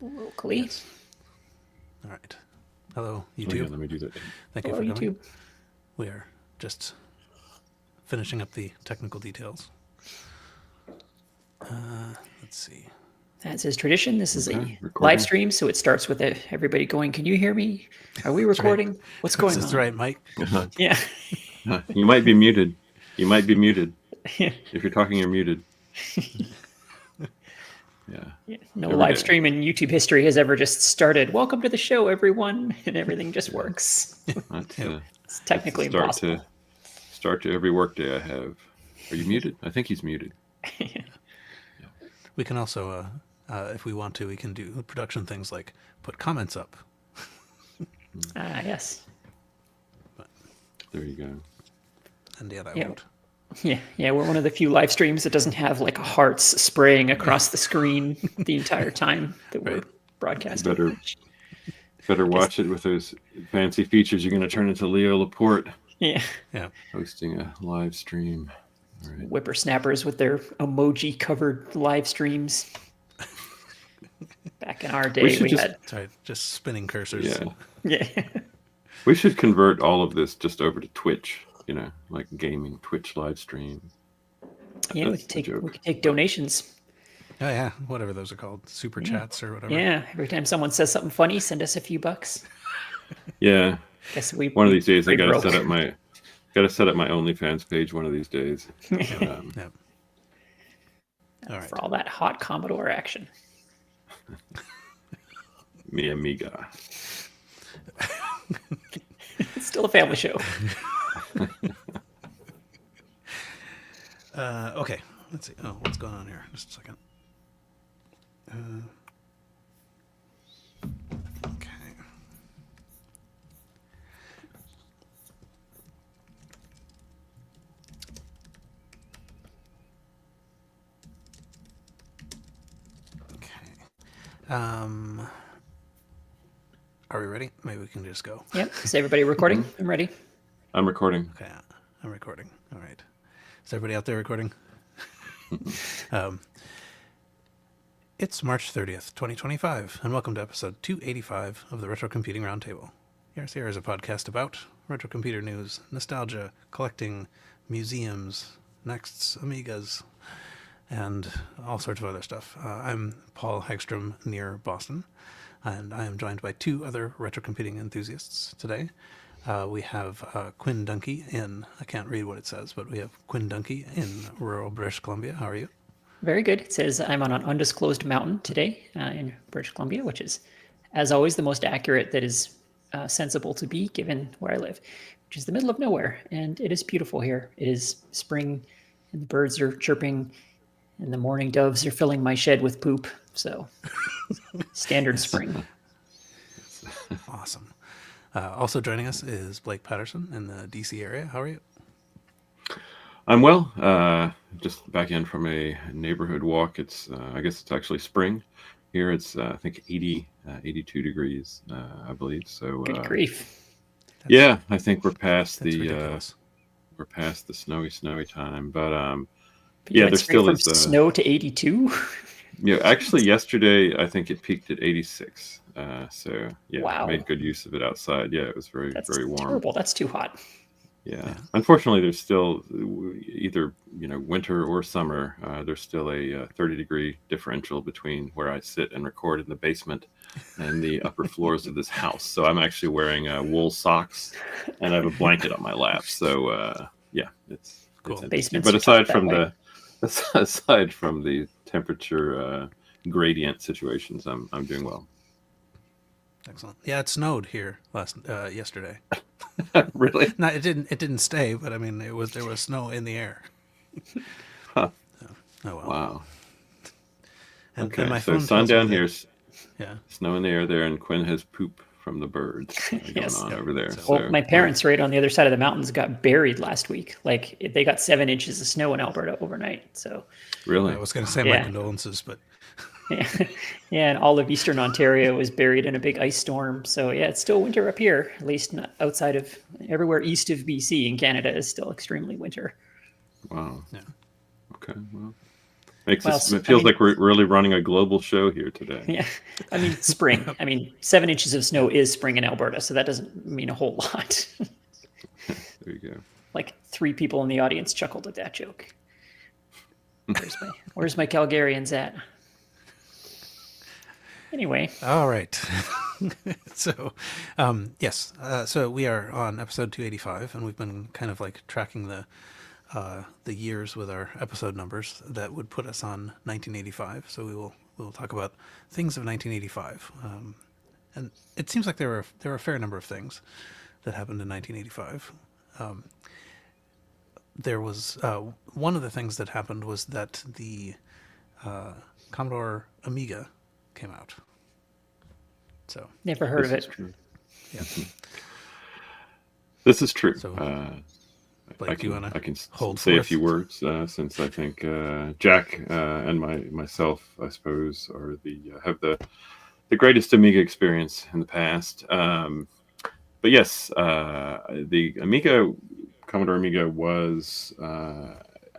locally. Yes. All right. Hello, YouTube. Oh, yeah, let me do that. Thank Hello, you for coming. YouTube. We are just finishing up the technical details. Let's see. As is tradition, this is a recording. live stream, so it starts with everybody going, "Can you hear me? Are we recording? Right. What's going on?" Is this right, Mike? Yeah. You might be muted. You might be muted. Yeah. If you're talking, you're muted. Yeah. No Every live day. stream in YouTube history has ever just started. Welcome to the show, everyone, and everything just works. That's, It's technically that's the impossible. start to every workday I have. Are you muted? I think he's muted. We can also, if we want to, we can do production things like put comments up. Yes. There you go. And yeah, that Yeah. won't. Yeah, we're one of the few live streams that doesn't have like hearts spraying across the screen the entire time that we're Right. broadcasting. Better watch it with those fancy features. You're going to turn into Leo Laporte Yeah. Yeah. hosting a live stream. All right. Whippersnappers with their emoji-covered live streams. Back in our day, we had... Sorry, just spinning cursors. Yeah. Yeah. We should convert all of this just over to Twitch, like gaming Twitch live stream. Yeah, we could take donations. Oh, yeah. Whatever those are called. Super chats or whatever. Yeah, every time someone says something funny, send us a few bucks. Yeah. Guess one of these days I broke. gotta set up my OnlyFans page one of these days. Yeah. All right. For all that hot Commodore action. Me Amiga. It's still a family show. Okay. Let's see. Oh, what's going on here? Just a second. Okay. Are we ready? Maybe we can just go. Yep. Is everybody recording? I'm ready. I'm recording. Okay, I'm recording. All right. Is everybody out there recording? It's March 30th, 2025, and welcome to episode 285 of the Retrocomputing Roundtable. Yes, here is a podcast about retro computer news, nostalgia, collecting, museums, Nexts, Amigas, and all sorts of other stuff. I'm Paul Hagstrom near Boston, and I am joined by two other retrocomputing enthusiasts today. We have Quinn Dunkey in, I can't read what it says, but we have Quinn Dunkey in rural British Columbia. How are you? Very good. It says I'm on an undisclosed mountain today in British Columbia, which is, as always, the most accurate that is sensible to be given where I live, which is the middle of nowhere. And it is beautiful here. It is spring, and the birds are chirping, and the morning doves are filling my shed with poop. So, standard spring. Awesome. Also joining us is Blake Patterson in the DC area. How are you? I'm well. Just back in from a neighborhood walk. It's I guess it's actually spring here. It's I think 82 degrees, I believe. So Good grief. Yeah, I think we're past the snowy time. But yeah, there still is snow to 82. Yeah, actually yesterday I think it peaked at 86. So yeah, wow. Made good use of it outside. Yeah, it was very warm. Terrible. That's too hot. Yeah. Unfortunately, there's still either winter or summer. There's still a 30-degree differential between where I sit and record in the basement and the upper floors of this house. So I'm actually wearing wool socks and I have a blanket on my lap. So yeah, it's cool. It's but aside from the temperature gradient situations, I'm doing well. Excellent. Yeah, it snowed here yesterday. Really? No, it didn't stay, but I mean, there was snow in the air. Huh. So, oh well. Wow. And okay, my so phone sun down here, snow in the air there, and Quinn has poop from the birds going on over there. Well, my parents right on the other side of the mountains got buried last week. Like they got 7 inches of snow in Alberta overnight. So really, I was going to say my condolences, but yeah, and all of Eastern Ontario was buried in a big ice storm. So yeah, it's still winter up here, at least not outside of everywhere east of BC in Canada is still extremely winter. Wow. Yeah. Okay. Well, Makes Well, us, it feels like we're really running a global show here today. yeah. I mean, spring. I mean, 7 inches of snow is spring in Alberta, so that doesn't mean a whole lot. There you go. Like 3 people in the audience chuckled at that joke. Where's my Calgarians at? Anyway. All right. So, yes. So we are on episode 285, and we've been kind of like tracking the years with our episode numbers that would put us on 1985. So we'll talk about things of 1985, and it seems like there were a fair number of things that happened in 1985. There was one of the things that happened was that the Commodore Amiga came out. So Never heard of it. True. yeah. This is true. So, I Blake, do you can, want I can to hold say a forth? few words since I think Jack and myself, I suppose, are have the greatest Amiga experience in the past. But yes, the Commodore Amiga was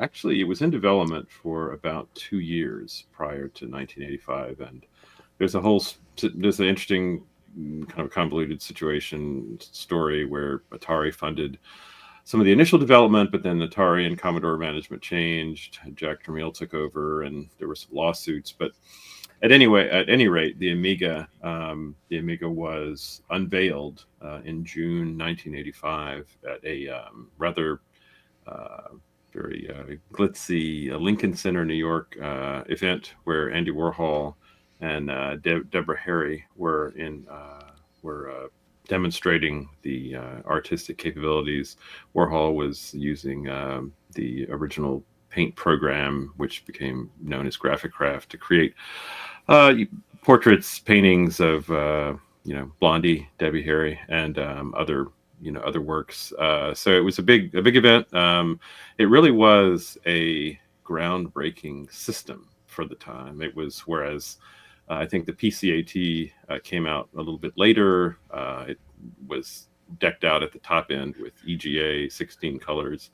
actually, it was in development for about 2 years prior to 1985, and there's an interesting kind of convoluted story where Atari funded some of the initial development, but then Atari and Commodore management changed. Jack Tramiel took over, and there were some lawsuits. But at any rate, the Amiga was unveiled in June 1985 at a rather very glitzy Lincoln Center, New York event where Andy Warhol and Deborah Harry were demonstrating the artistic capabilities. Warhol was using the original Paint program, which became known as Graphicraft, to create portraits, paintings of Blondie, Debbie Harry, and other works. So it was a big event. It really was a groundbreaking system for the time. It was, whereas I think the PCAT came out a little bit later. It was decked out at the top end with EGA 16 colors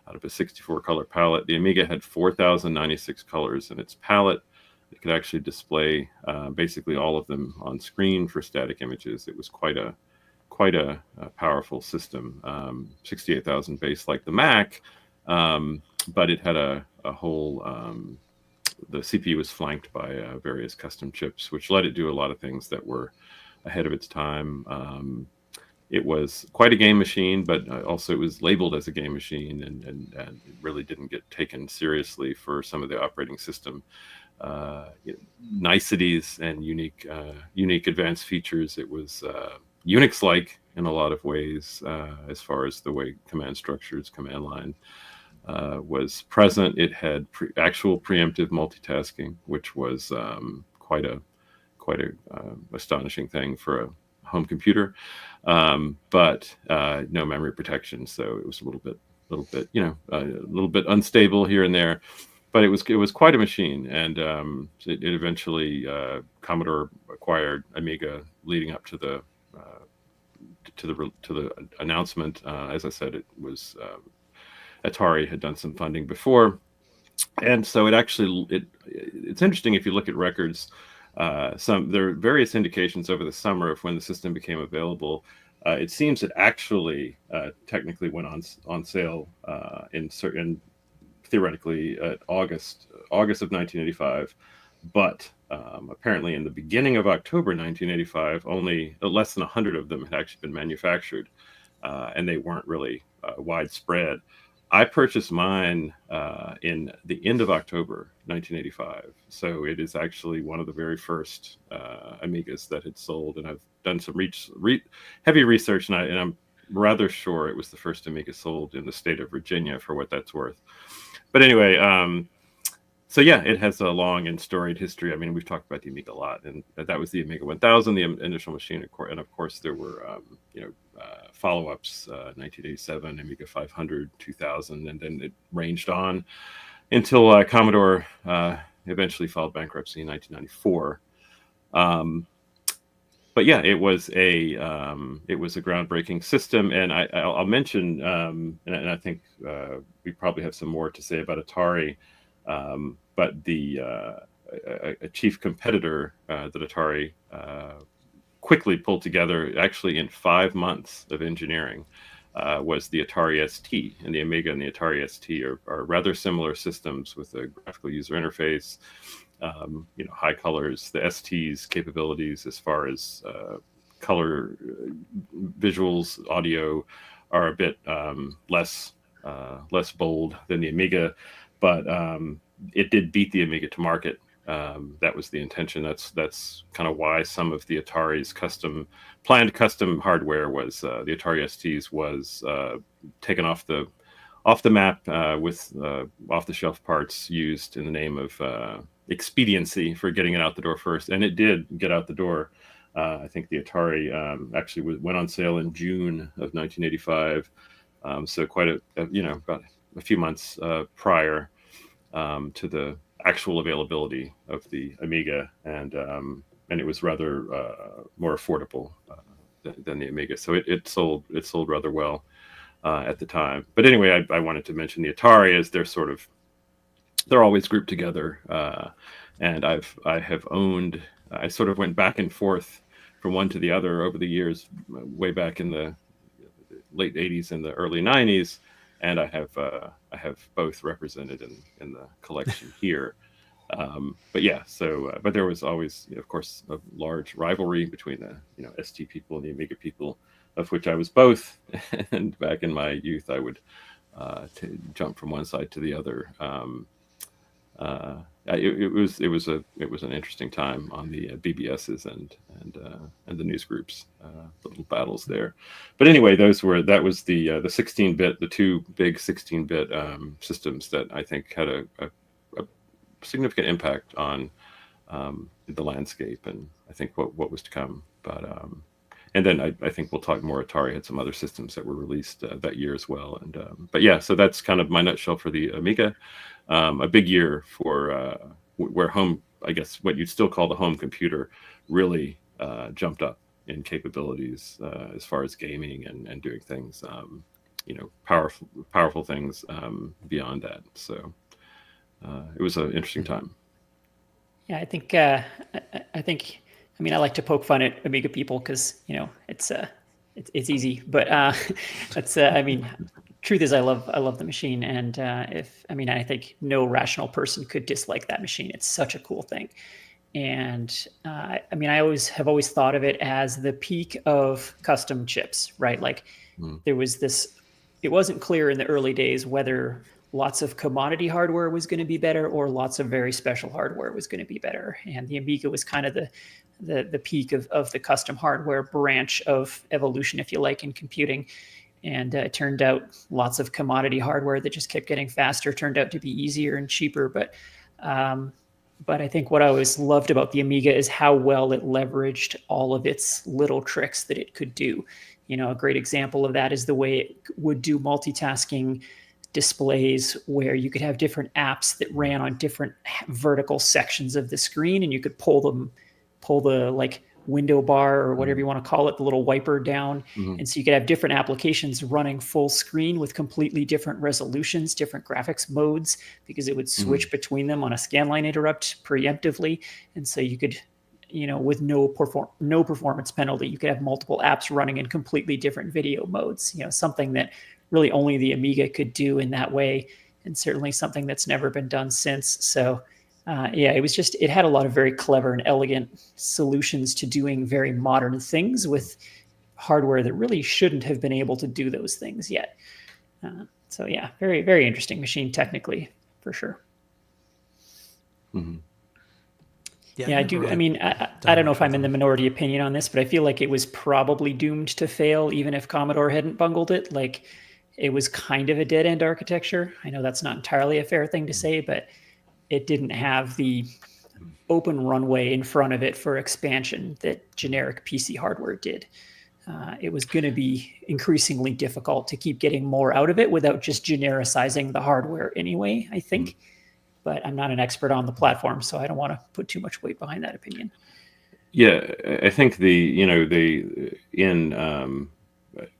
out of a 64 color palette. The Amiga had 4,096 colors in its palette. It could actually display basically all of them on screen for static images. It was quite a powerful system. 68,000 base like the Mac, but it had a whole. The CPU was flanked by various custom chips, which let it do a lot of things that were ahead of its time. It was quite a game machine, but also it was labeled as a game machine, and it really didn't get taken seriously for some of the operating system niceties and unique advanced features. It was Unix-like in a lot of ways, as far as the way command structures, command line was present. It had actual preemptive multitasking, which was quite a astonishing thing for a home computer, but no memory protection. So it was a little bit unstable here and there. But it was quite a machine, and it eventually Commodore acquired Amiga leading up to the announcement. As I said, it was Atari had done some funding before, and so it's interesting if you look at records. There are various indications over the summer of when the system became available. It seems it actually technically went on sale in certain. Theoretically at August of 1985, but apparently in the beginning of October 1985, only less than 100 of them had actually been manufactured, and they weren't really widespread. I purchased mine in the end of October 1985, so it is actually one of the very first Amigas that had sold, and I've done some heavy research, and I'm rather sure it was the first Amiga sold in the state of Virginia, for what that's worth. But anyway, so yeah, it has a long and storied history. I mean, we've talked about the Amiga a lot, and that was the Amiga 1000, the initial machine, and of course there were follow-ups, 1987, Amiga 500, 2000, and then it ranged on until Commodore eventually filed bankruptcy in 1994. But yeah, it was a groundbreaking system, and I'll mention, and I think we probably have some more to say about Atari, but but a chief competitor that Atari quickly pulled together, actually in 5 months of engineering, was the Atari ST. And the Amiga and the Atari ST are rather similar systems with a graphical user interface, high colors. The ST's capabilities as far as color, visuals, audio are a bit less bold than the Amiga, but it did beat the Amiga to market. That was the intention. That's kind of why some of the Atari's planned custom hardware was the Atari STs was taken off the map with off-the-shelf parts used in the name of expediency for getting it out the door first, and it did get out the door. I think the Atari actually went on sale in June of 1985, so quite about a few months prior to the actual availability of the Amiga, and it was rather more affordable than the Amiga. So it sold rather well at the time. But anyway, I wanted to mention the Atari as they're always grouped together, and I sort of went back and forth from one to the other over the years, way back in the late 80s and the early 90s. And I have both represented in the collection here. But yeah, but there was always, of course, a large rivalry between the ST people and the Amiga people, of which I was both. And back in my youth, I would jump from one side to the other. It was an interesting time on the BBSs and the news groups, the little battles there. But anyway, that was the 16-bit, the two big 16-bit systems that I think had a significant impact on the landscape, and I think what was to come. But and then I think we'll talk more. Atari had some other systems that were released that year as well. And but yeah, so that's kind of my nutshell for the Amiga. A big year for where home, I guess what you'd still call the home computer, really jumped up in capabilities as far as gaming and doing things, powerful things beyond that. So it was an interesting time. Yeah, I think. I mean, I like to poke fun at Amiga people because it's easy, but I mean, truth is I love the machine, and I think no rational person could dislike that machine. It's such a cool thing, and I have always thought of it as the peak of custom chips, right? Like there was this. It wasn't clear in the early days whether lots of commodity hardware was going to be better or lots of very special hardware was going to be better, and the Amiga was kind of the peak of the custom hardware branch of evolution, if you like, in computing. And it turned out lots of commodity hardware that just kept getting faster turned out to be easier and cheaper. But I think what I always loved about the Amiga is how well it leveraged all of its little tricks that it could do. A great example of that is the way it would do multitasking displays, where you could have different apps that ran on different vertical sections of the screen, and you could pull the like window bar or whatever you want to call it, the little wiper down. And so you could have different applications running full screen with completely different resolutions, different graphics modes, because it would switch between them on a scanline interrupt preemptively. And so you could, with no performance penalty, you could have multiple apps running in completely different video modes, something that really only the Amiga could do in that way. And certainly something that's never been done since. So it had a lot of very clever and elegant solutions to doing very modern things with hardware that really shouldn't have been able to do those things yet. So yeah, very, very interesting machine technically, for sure. Mm-hmm. Yeah, I do. I mean, I don't know if I'm in the minority opinion on this, but I feel like it was probably doomed to fail, even if Commodore hadn't bungled it. Like, it was kind of a dead-end architecture. I know that's not entirely a fair thing to say, but it didn't have the open runway in front of it for expansion that generic PC hardware did. It was going to be increasingly difficult to keep getting more out of it without just genericizing the hardware anyway, I think. But I'm not an expert on the platform, so I don't want to put too much weight behind that opinion. Yeah, I think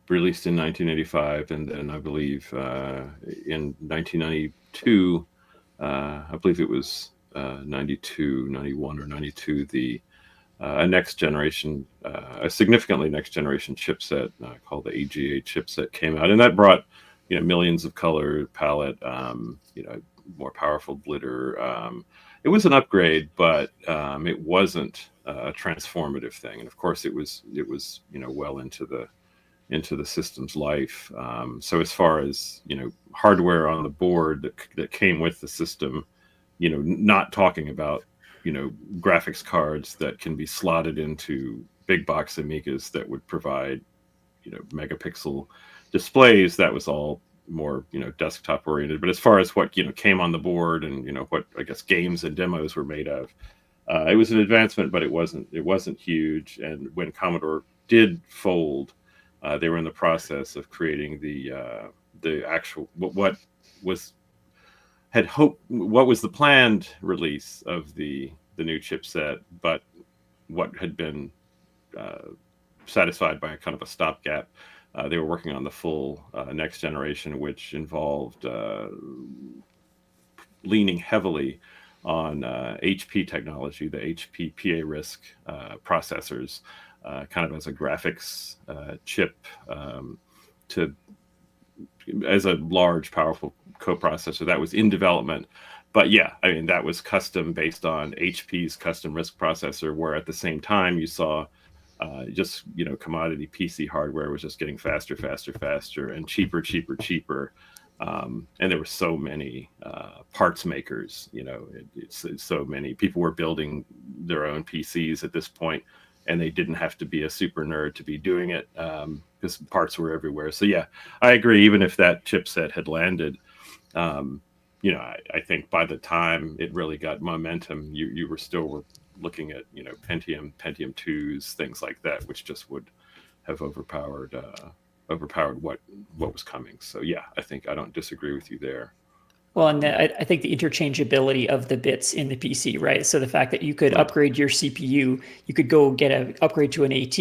released in 1985, and then I believe in 1992, I believe it was 92, 91 or 92, a next generation, a significantly next generation chipset called the AGA chipset came out, and that brought millions of color palette, more powerful blitter. It was an upgrade, but it wasn't a transformative thing, and of course it was well into the system's life. So as far as hardware on the board that came with the system, not talking about graphics cards that can be slotted into big box Amigas that would provide megapixel displays. That was all more desktop oriented. But as far as what came on the board and what I guess games and demos were made of, it was an advancement, but it wasn't huge. And when Commodore did fold, they were in the process of creating the actual what was the planned release of the new chipset, but what had been satisfied by a kind of a stopgap. They were working on the full next generation, which involved leaning heavily on HP technology, the HP PA-RISC processors, kind of as a graphics chip as a large, powerful coprocessor that was in development. But yeah, I mean, that was custom based on HP's custom RISC processor, where at the same time you saw just commodity PC hardware was just getting faster and cheaper. And there were so many parts makers, it's so many people were building their own PCs at this point, and they didn't have to be a super nerd to be doing it because parts were everywhere. So yeah, I agree. Even if that chipset had landed, I think by the time it really got momentum, you were looking at Pentium 2s, things like that, which just would have overpowered what was coming. So yeah, I don't disagree with you there. Well, and I think the interchangeability of the bits in the PC, right? So the fact that you could upgrade your CPU, you could go get an upgrade to an AT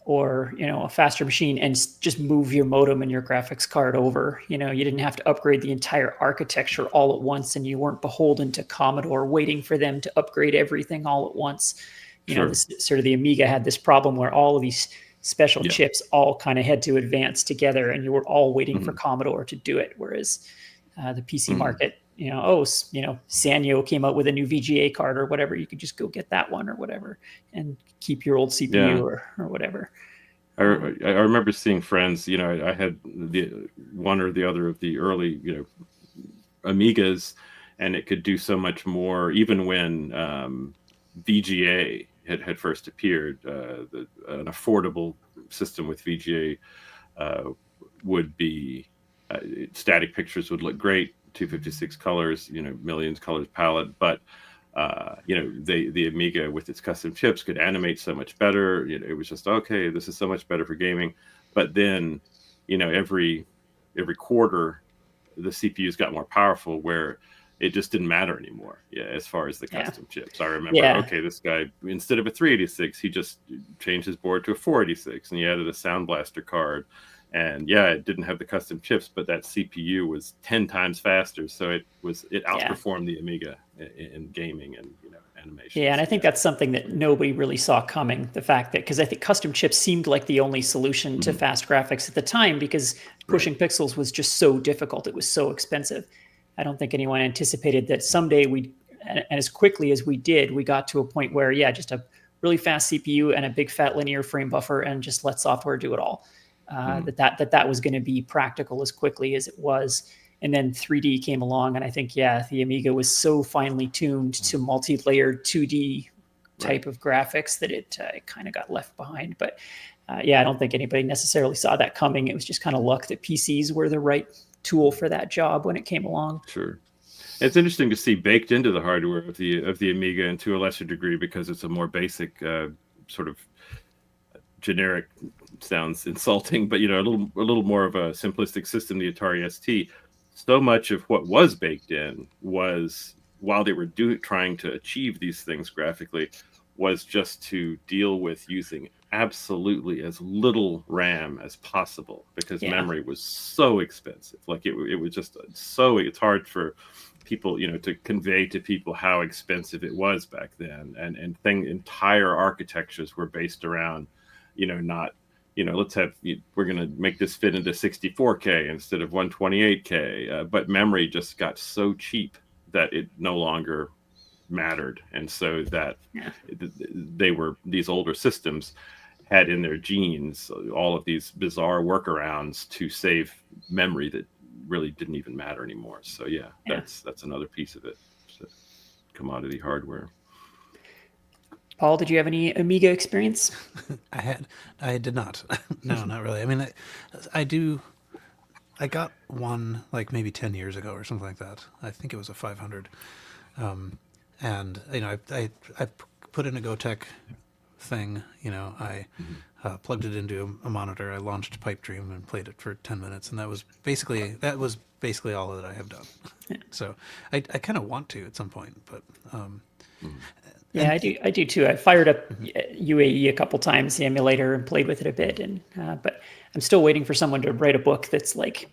or a faster machine and just move your modem and your graphics card over. You didn't have to upgrade the entire architecture all at once, and you weren't beholden to Commodore waiting for them to upgrade everything all at once. Sort of the Amiga had this problem where all of these special chips all kind of had to advance together, and you were all waiting for Commodore to do it. Whereas the PC market, Sanyo came out with a new VGA card or whatever. You could just go get that one or whatever and keep your old CPU or whatever. I remember seeing friends, I had the one or the other of the early, Amigas, and it could do so much more, even when VGA had first appeared. An affordable system with VGA would be static pictures would look great, 256 colors, millions colors palette, but the Amiga with its custom chips could animate so much better. It was just, okay, this is so much better for gaming. But then, every quarter, the CPUs got more powerful, where it just didn't matter anymore. Yeah, as far as the custom chips, I remember. Okay, this guy, instead of a 386, he just changed his board to a 486, and he added a Sound Blaster card. And it didn't have the custom chips, but that CPU was 10 times faster, so it outperformed the Amiga in gaming and animation. Yeah, and I think that's something that nobody really saw coming. The fact that, because I think custom chips seemed like the only solution to fast graphics at the time, because pushing pixels was just so difficult. It was so expensive. I don't think anyone anticipated that someday and as quickly as we did, we got to a point where just a really fast CPU and a big fat linear frame buffer, and just let software do it all. That was going to be practical as quickly as it was. And then 3D came along, and I think, the Amiga was so finely tuned to multi-layered 2D type of graphics that it kind of got left behind. But I don't think anybody necessarily saw that coming. It was just kind of luck that PCs were the right tool for that job when it came along. Sure. It's interesting to see baked into the hardware of the Amiga, and to a lesser degree because it's a more basic sort of generic, sounds insulting, but a little more of a simplistic system, the Atari ST. So much of what was baked in was, while they were trying to achieve these things graphically, was just to deal with using absolutely as little RAM as possible, because memory was so expensive. Like it was just so, it's hard for people, to convey to people how expensive it was back then. And entire architectures were based around, not, we're going to make this fit into 64K instead of 128K. But memory just got so cheap that it no longer mattered. And so that these older systems had in their genes all of these bizarre workarounds to save memory that really didn't even matter anymore. So that's another piece of it. So, commodity hardware. Paul, did you have any Amiga experience? I did not. No, not really. I mean, I got one like maybe 10 years ago or something like that. I think it was a 500. And I put in a GoTech thing. I plugged it into a monitor. I launched Pipe Dream and played it for 10 minutes, and that was basically all that I have done. So I kind of want to at some point, but I do too. I fired up UAE a couple times, the emulator, and played with it a bit. And but I'm still waiting for someone to write a book that's like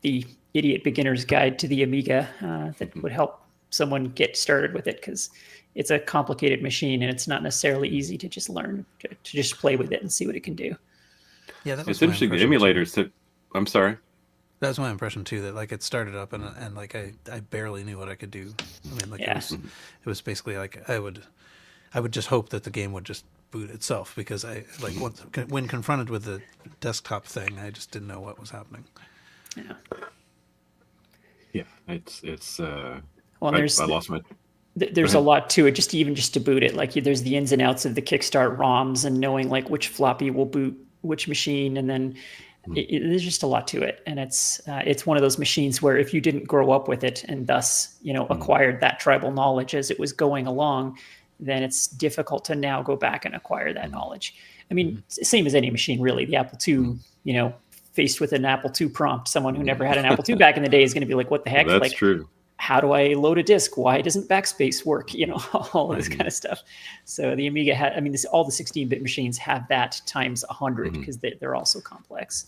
the idiot beginner's guide to the Amiga that would help someone get started with it, because it's a complicated machine and it's not necessarily easy to just learn to just play with it and see what it can do. Yeah, that was it's interesting. The emulators I'm sorry. That was my impression too. That like it started up and like I barely knew what I could do. I mean, like it was basically like I would just hope that the game would just boot itself, because I like when confronted with the desktop thing, I just didn't know what was happening. Yeah, it's well, I lost my. There's a lot to it, just to boot it. Like there's the ins and outs of the Kickstart ROMs and knowing like which floppy will boot which machine, and then there's just a lot to it. And it's one of those machines where if you didn't grow up with it and thus acquired that tribal knowledge as it was going along, then it's difficult to now go back and acquire that knowledge. I mean, same as any machine really. The Apple II, faced with an Apple II prompt, someone who never had an Apple II back in the day is going to be like, "What the heck?" Well, that's true. How do I load a disk? Why doesn't backspace work? All of this kind of stuff. So the Amiga all the 16-bit machines have that times 100 because they're all so complex.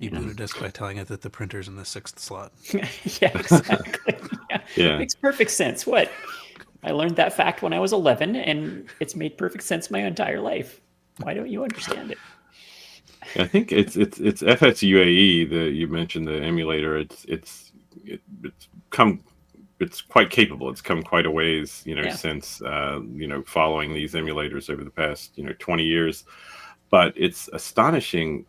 You boot a disk by telling it that the printer's in the 6th slot. Yeah, exactly. Yeah. Makes perfect sense. What? I learned that fact when I was 11, and it's made perfect sense my entire life. Why don't you understand it? I think it's FSUAE that you mentioned, the emulator. It's quite capable. It's come quite a ways, since following these emulators over the past 20 years. But it's astonishing.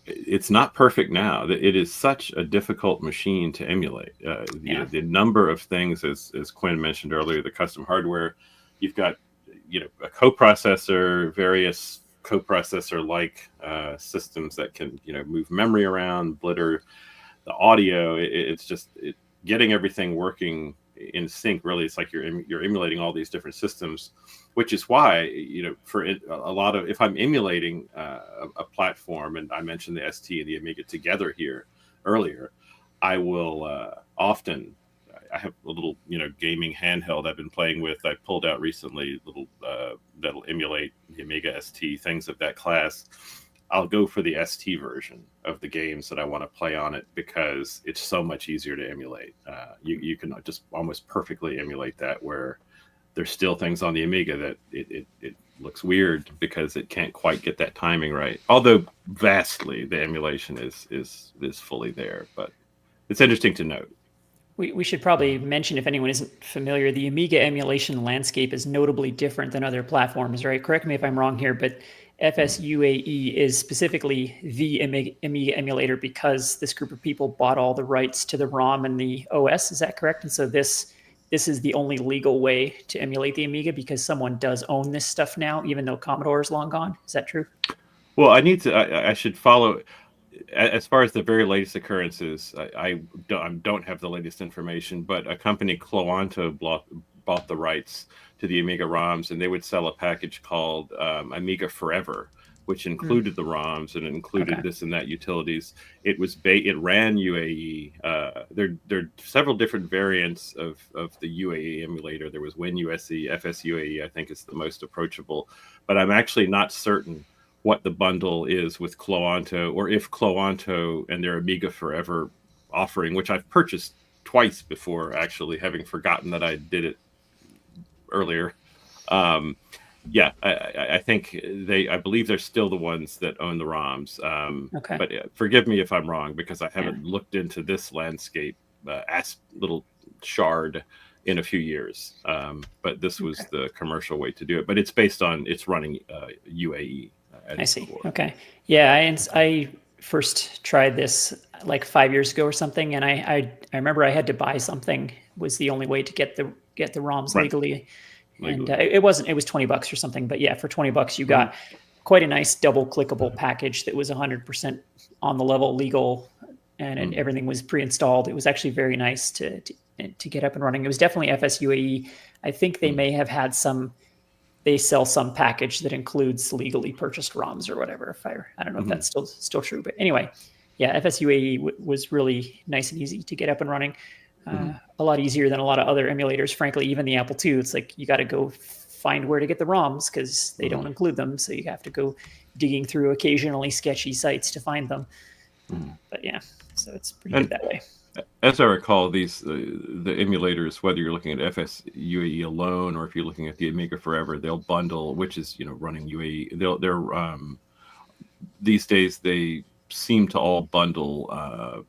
It's not perfect now. It is such a difficult machine to emulate. The number of things, as Quinn mentioned earlier, the custom hardware. You've got a coprocessor, various coprocessor-like systems that can move memory around, blitter the audio. It's just getting everything working in sync. Really, it's like you're emulating all these different systems, which is why for a lot of, if I'm emulating a platform, and I mentioned the ST and the Amiga together here earlier, I will often. I have a little, gaming handheld I've been playing with. I pulled out recently, that'll emulate the Amiga ST, things of that class. I'll go for the ST version of the games that I want to play on it, because it's so much easier to emulate. You can just almost perfectly emulate that, where there's still things on the Amiga that it looks weird because it can't quite get that timing right. Although vastly the emulation is fully there, but it's interesting to note. We should probably mention, if anyone isn't familiar, the Amiga emulation landscape is notably different than other platforms, right? Correct me if I'm wrong here, but FSUAE is specifically the Amiga emulator because this group of people bought all the rights to the ROM and the OS. Is that correct? And so this is the only legal way to emulate the Amiga, because someone does own this stuff now, even though Commodore is long gone. Is that true? Well, I should follow. As far as the very latest occurrences, I don't have the latest information, but a company, Cloanto, bought the rights to the Amiga ROMs, and they would sell a package called Amiga Forever, which included the ROMs and it included Okay. this and that utilities. It ran UAE. There are several different variants of the UAE emulator. There was WinUSE, FSUAE, I think is the most approachable, but I'm actually not certain what the bundle is with Cloanto, or if Cloanto and their Amiga Forever offering, which I've purchased twice before, actually, having forgotten that I did it earlier. Yeah, I think I believe they're still the ones that own the ROMs. Okay. But forgive me if I'm wrong, because I haven't looked into this landscape little shard in a few years. But this was the commercial way to do it. But it's running UAE. I see. Core. Okay. Yeah, I first tried this like 5 years ago or something, and I remember I had to buy something. Was the only way to get the ROMs legally. And it was $20 or something, but yeah, for $20 you got quite a nice double clickable package that was 100% on the level legal, and everything was pre-installed. It was actually very nice to get up and running. It was definitely FSUAE. I think they may have had they sell some package that includes legally purchased ROMs or whatever. I don't know if that's still true, but anyway, yeah, FSUAE was really nice and easy to get up and running. A lot easier than a lot of other emulators. Frankly, even the Apple II, it's like you got to go find where to get the ROMs because they don't include them. So you have to go digging through occasionally sketchy sites to find them. But yeah, so it's pretty good that way. As I recall, the emulators, whether you're looking at FSUAE alone or if you're looking at the Amiga Forever, they'll bundle, which is running UAE. They're these days they seem to all bundle.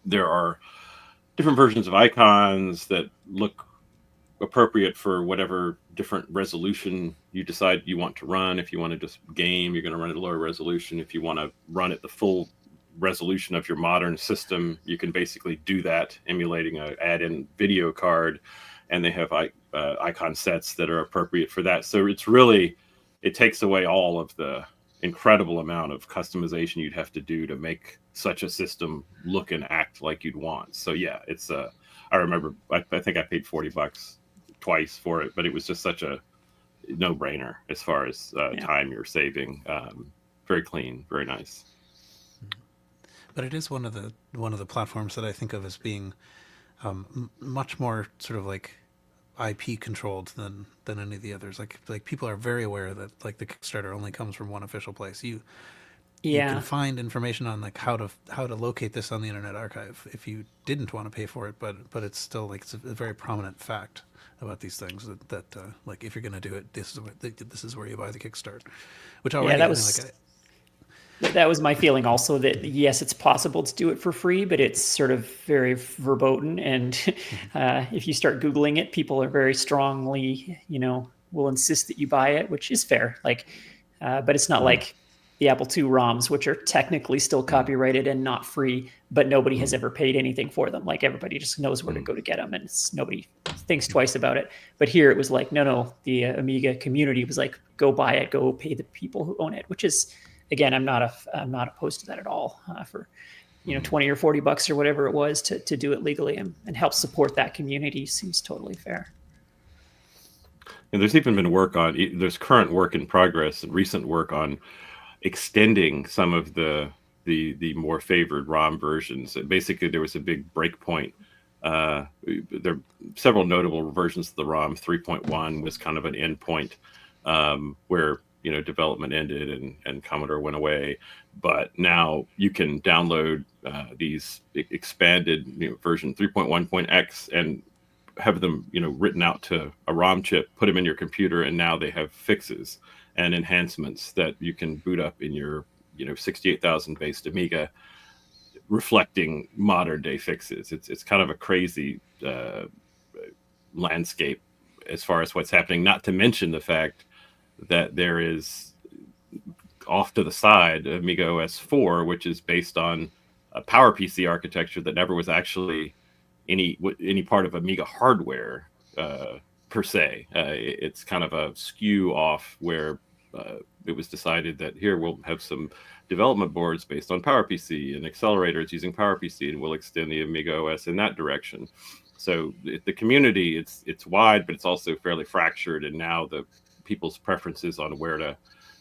There are different versions of icons that look appropriate for whatever different resolution you decide you want to run. If you want to just game, you're going to run at a lower resolution. If you want to run at the full resolution of your modern system, you can basically do that emulating a add-in video card, and they have icon sets that are appropriate for that. So it takes away all of the incredible amount of customization you'd have to do to make such a system look and act like you'd want. So yeah, it's I remember I think I paid $40 twice for it, but it was just such a no-brainer as far as time you're saving. Very clean, very nice. But it is one of the platforms that I think of as being much more sort of like IP controlled than any of the others. Like people are very aware that like the Kickstarter only comes from one official place. You can find information on like how to locate this on the Internet Archive if you didn't want to pay for it, but it's still like it's a very prominent fact about these things that like if you're going to do it, this is where you buy the Kickstart. Which already that was my feeling also, that yes, it's possible to do it for free, but it's sort of very verboten. And if you start Googling it, people are very strongly, will insist that you buy it, which is fair. Like, but it's not like the Apple II ROMs, which are technically still copyrighted and not free, but nobody has ever paid anything for them. Like everybody just knows where to go to get them, and nobody thinks twice about it. But here it was like, no, the Amiga community was like, go buy it, go pay the people who own it, which is, again, I'm not opposed to that at all. For $20 or $40 or whatever it was to do it legally and help support that community seems totally fair. And there's even been there's current work in progress and recent work on extending some of the more favored ROM versions. Basically, there was a big breakpoint. There are several notable versions of the ROM. 3.1 was kind of an endpoint where development ended and Commodore went away. But now you can download these expanded version 3.1.x and have them written out to a ROM chip, put them in your computer, and now they have fixes and enhancements that you can boot up in your 68,000 based Amiga, reflecting modern day fixes. It's kind of a crazy landscape as far as what's happening, not to mention the fact that there is off to the side Amiga OS 4, which is based on a PowerPC architecture that never was actually any part of Amiga hardware per se. It's kind of a skew off where it was decided that here we'll have some development boards based on PowerPC and accelerators using PowerPC, and we'll extend the Amiga OS in that direction. So the community, it's wide, but it's also fairly fractured, and now the people's preferences on where to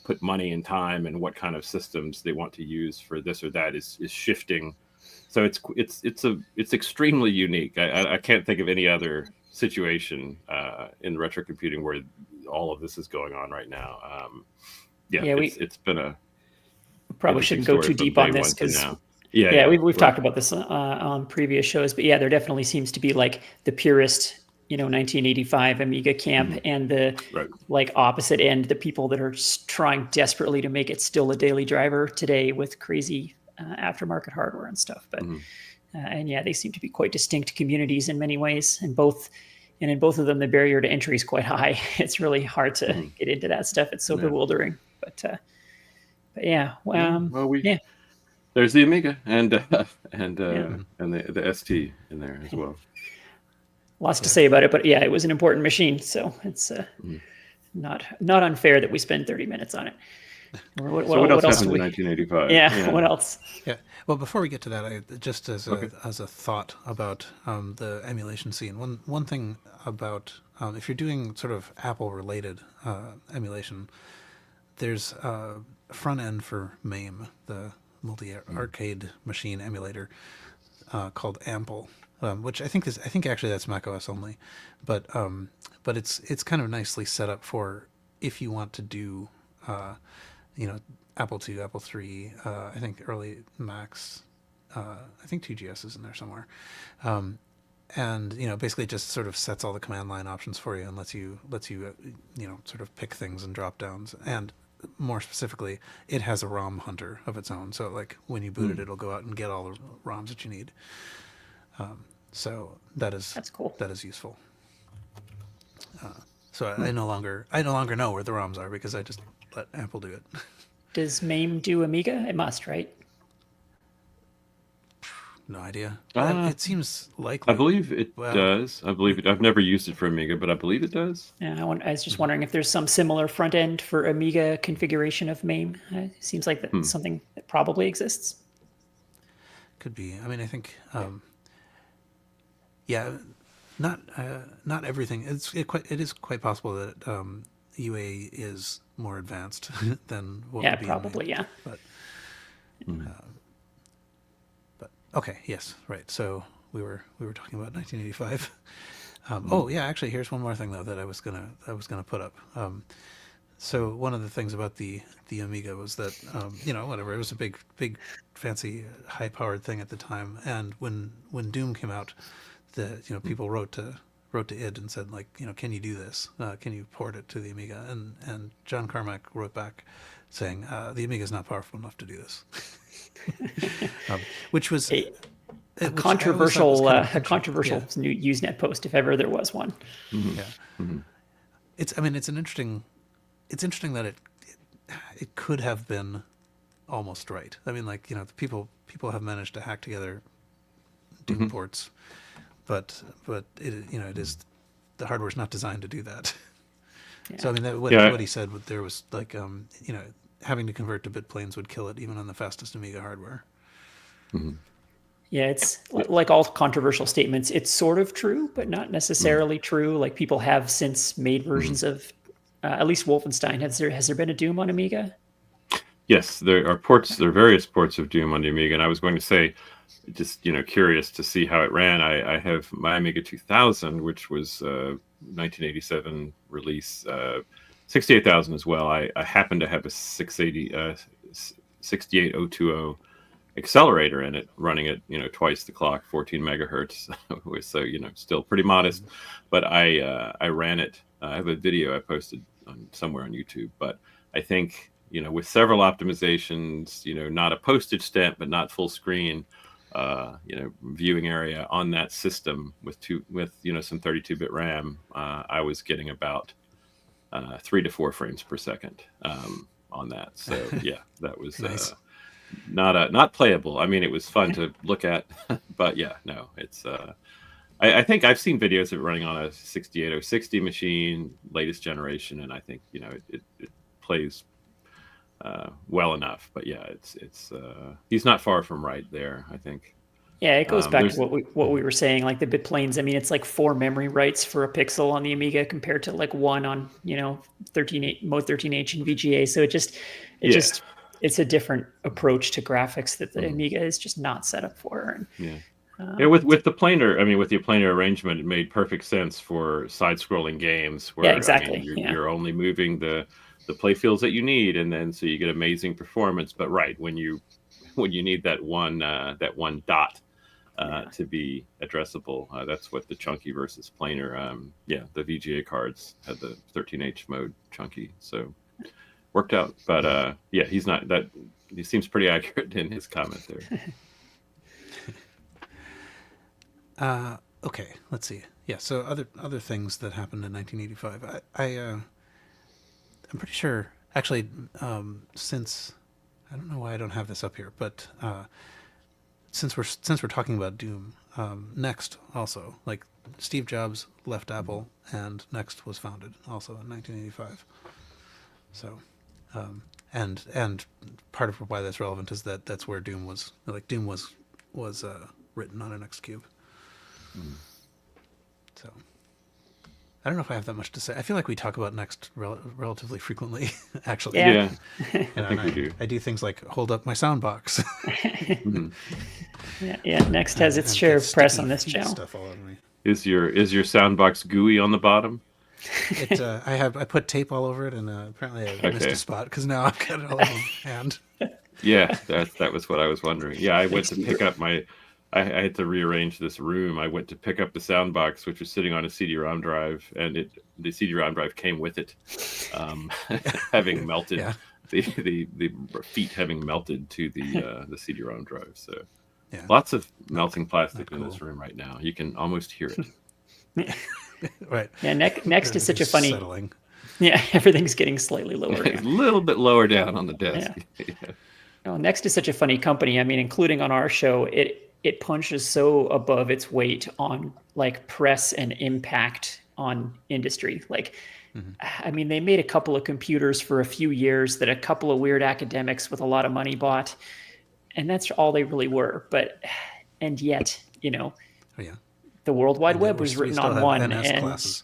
put money and time and what kind of systems they want to use for this or that is shifting. So it's extremely unique. I can't think of any other situation in retro computing where all of this is going on right now. It's been a probably shouldn't go too deep on this because we've talked about this on previous shows, but yeah, there definitely seems to be like the purist 1985 Amiga camp and the like opposite end, the people that are trying desperately to make it still a daily driver today with crazy aftermarket hardware and stuff. But and yeah, they seem to be quite distinct communities in many ways, and in both of them the barrier to entry is quite high. It's really hard to get into that stuff. It's so bewildering. But yeah, there's the Amiga and the ST in there as well. Lots to say about it, but yeah, it was an important machine, so it's not unfair that we spend 30 minutes on it. What else happened in 1985? Yeah, what else? Yeah, well, before we get to that, just as a thought about the emulation scene, one thing about if you're doing sort of Apple-related emulation, there's a front end for MAME, the multi-arcade machine emulator, called Ample. Which I think actually that's macOS only, but it's kind of nicely set up for if you want to do, Apple II, Apple III, I think early Macs, I think 2GS is in there somewhere, and basically it just sort of sets all the command line options for you and lets you sort of pick things and drop downs, and more specifically, it has a ROM hunter of its own, so like when you boot it, it'll go out and get all the ROMs that you need. So that's cool. That is useful. So I no longer know where the ROMs are because I just let Apple do it. Does MAME do Amiga? It must, right? No idea. It seems likely. I believe it does. I believe it. I've never used it for Amiga, but I believe it does. Yeah, I was just wondering if there's some similar front end for Amiga configuration of MAME. It seems like that's something that probably exists. Could be. I mean, I think. Not everything. It is quite possible that UA is more advanced than what would be probably in MAME. But okay, yes, right. So we were talking about 1985. Oh yeah, actually, here's one more thing though that I was gonna put up. So one of the things about the Amiga was that whatever, it was a big fancy high powered thing at the time, and when Doom came out, people wrote to id and said, like, can you do this? Can you port it to the Amiga? And John Carmack wrote back saying, the Amiga is not powerful enough to do this, which was a controversial new Usenet post if ever there was one. Yeah, it's interesting that it could have been almost right. I mean, like, people have managed to hack together Doom ports. But it is, the hardware is not designed to do that. Yeah. So I mean, what he said, there was like having to convert to bit planes would kill it even on the fastest Amiga hardware. Yeah, it's like all controversial statements. It's sort of true, but not necessarily true. Like, people have since made versions of at least Wolfenstein. Has there been a Doom on Amiga? Yes, there are ports. There are various ports of Doom on the Amiga, and I was going to say, just curious to see how it ran. I have my Amiga 2000, which was 1987 release, 68000 as well. I happen to have a 68020 accelerator in it, running at twice the clock, 14 megahertz. So still pretty modest, but I ran it. I have a video I posted somewhere on YouTube, but I think with several optimizations, not a postage stamp, but not full screen. Viewing area on that system with some 32-bit RAM, I was getting about 3 to 4 frames per second on that. So yeah, that was nice. Not playable. I mean, it was fun to look at, but yeah, no, it's. I think I've seen videos of it running on a 68060 machine, latest generation, and I think it plays well enough. But yeah, it's he's not far from right there, I think. Yeah, it goes back to There's what we were saying, like the bit planes. I mean, it's like 4 memory writes for a pixel on the Amiga compared to like 1 on 13H and VGA. So it yeah, just it's a different approach to graphics that the mhm, Amiga is just not set up for. And yeah. Yeah, with the planar, I mean, with the planar arrangement, it made perfect sense for side-scrolling games yeah, where, I mean, exactly. you're Yeah, you're only moving the play fields that you need, and then so you get amazing performance. But right when you need that one dot yeah. to be addressable, that's what the chunky versus planar. Yeah, the VGA cards had the 13H mode chunky, so worked out. But yeah, he's not that. He seems pretty accurate in his comment there. Okay, let's see. Yeah, so other things that happened in 1985. I'm pretty sure. Actually, since I don't know why I don't have this up here, but since we're talking about Doom, Next also, like, Steve Jobs left Apple and Next was founded also in 1985. So, and part of why that's relevant is that that's where Doom was, like, Doom was written on an Next cube. So I don't know if I have that much to say. I feel like we talk about Next relatively frequently, actually. Yeah. Yeah, I think we do. I do things like hold up my sound box. Mhm. Yeah. Next has its and share get of press sticky on this feet channel. stuff all over me. Is your soundbox gooey on the bottom? I put tape all over it, and apparently I missed Okay. a spot because now I've got it all over my hand. Yeah, that was what I was wondering. Yeah, I went to pick up my. I had to rearrange this room. I went to pick up the sound box, which was sitting on a CD-ROM drive, and the CD-ROM drive came with it, having melted. Yeah. The feet having melted to the CD-ROM drive. So Yeah. lots of melting plastic not in this cool. room right now. You can almost hear it. Right. Yeah, Next is such a Everything's funny. settling. Yeah, everything's getting slightly lower. It's a little bit lower down on the desk. Yeah. No, Next is such a funny company. I mean, including on our show, it punches so above its weight on like press and impact on industry. Like, I mean, they made a couple of computers for a few years that a couple of weird academics with a lot of money bought, and that's all they really were. And yet, Oh, yeah. the World Wide And yet Web was we written still on have one, NS and classes.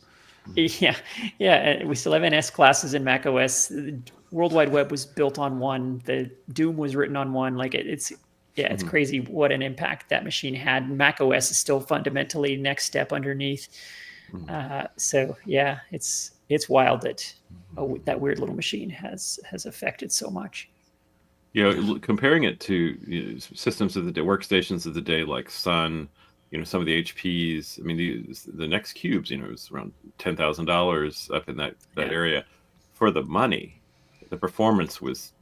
yeah, and we still have NS classes in Mac OS. The World Wide Web was built on one. The Doom was written on one. Like it's crazy what an impact that machine had. Mac OS is still fundamentally next step underneath. So yeah, it's wild that that weird little machine has affected so much. Comparing it to systems of the day, workstations of the day, like Sun, some of the HPs. I mean, the Next Cubes, it was around $10,000 up in that area. For the money, the performance was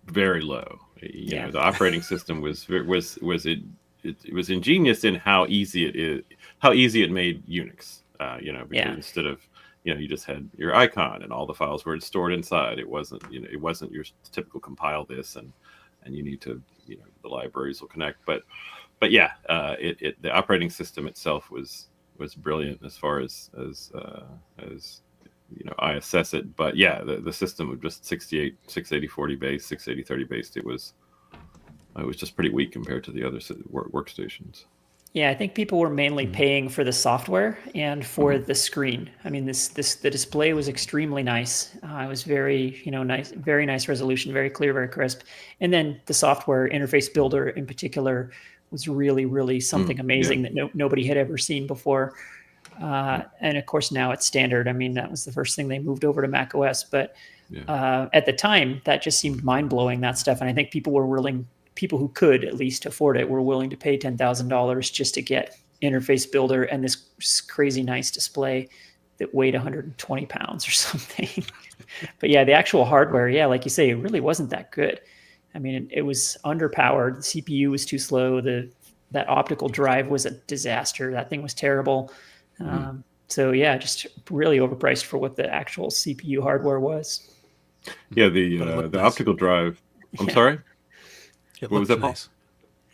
very low. The operating system was ingenious in how easy it made Unix. Because instead of you just had your icon and all the files were stored inside. It wasn't your typical compile this and you need to the libraries will connect. But yeah, the operating system itself was brilliant as far as I assess it. But yeah, the system of just 68, 680, 40 base, 680, 30 based, it was just pretty weak compared to the other workstations. Yeah, I think people were mainly paying for the software and for the screen. I mean, the display was extremely nice. It was very nice, very nice resolution, very clear, very crisp. And then the software interface builder in particular was really, really something amazing that nobody had ever seen before. And of course now it's standard. I mean, that was the first thing they moved over to Mac OS. But at the time, that just seemed mind blowing, that stuff. And I think people who could at least afford it were willing to pay $10,000 just to get interface builder and this crazy nice display that weighed 120 pounds or something. But yeah, the actual hardware, like you say, it really wasn't that good. I mean, it was underpowered. The CPU was too slow. That optical drive was a disaster. That thing was terrible. So yeah, just really overpriced for what the actual CPU hardware was. Yeah, the nice. optical drive. I'm sorry. It What was that, Paul? nice.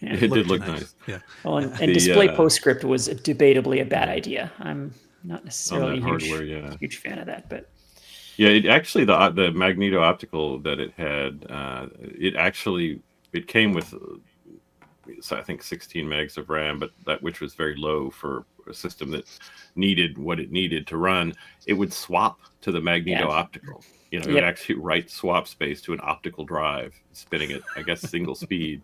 Yeah. It did look nice. Yeah. Well, and display PostScript was debatably a bad idea. I'm not necessarily a huge fan of that, but yeah, the magneto optical that it had, it came with so I think 16 megs of RAM, but which was very low for a system that needed what it needed to run. It would swap to the magneto-optical. It would actually write swap space to an optical drive, spinning it, I guess, single speed,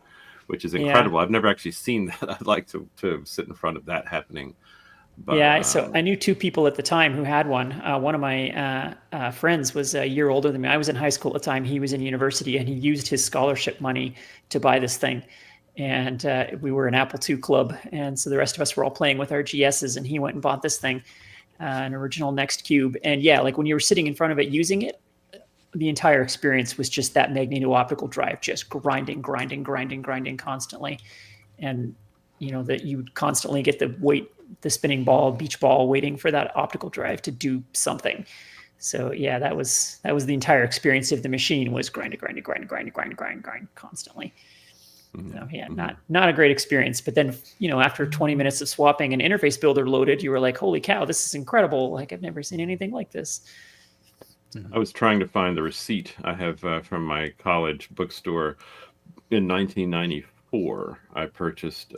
which is incredible. I've never actually seen that. I'd like to sit in front of that happening. But, so I knew 2 people at the time who had one. One of my friends was a year older than me. I was in high school at the time. He was in university, and he used his scholarship money to buy this thing. And we were an Apple II club, and so the rest of us were all playing with our GSs, and he went and bought this thing, an original Next Cube. And like when you were sitting in front of it using it, the entire experience was just that magneto-optical drive just grinding constantly. And that you would constantly get the spinning ball, beach ball, waiting for that optical drive to do something. So that was the entire experience of the machine, was grind constantly. So not a great experience. But then, after 20 minutes of swapping, an interface builder loaded, you were like, holy cow, this is incredible. Like, I've never seen anything like this. I was trying to find the receipt I have from my college bookstore. In 1994, I purchased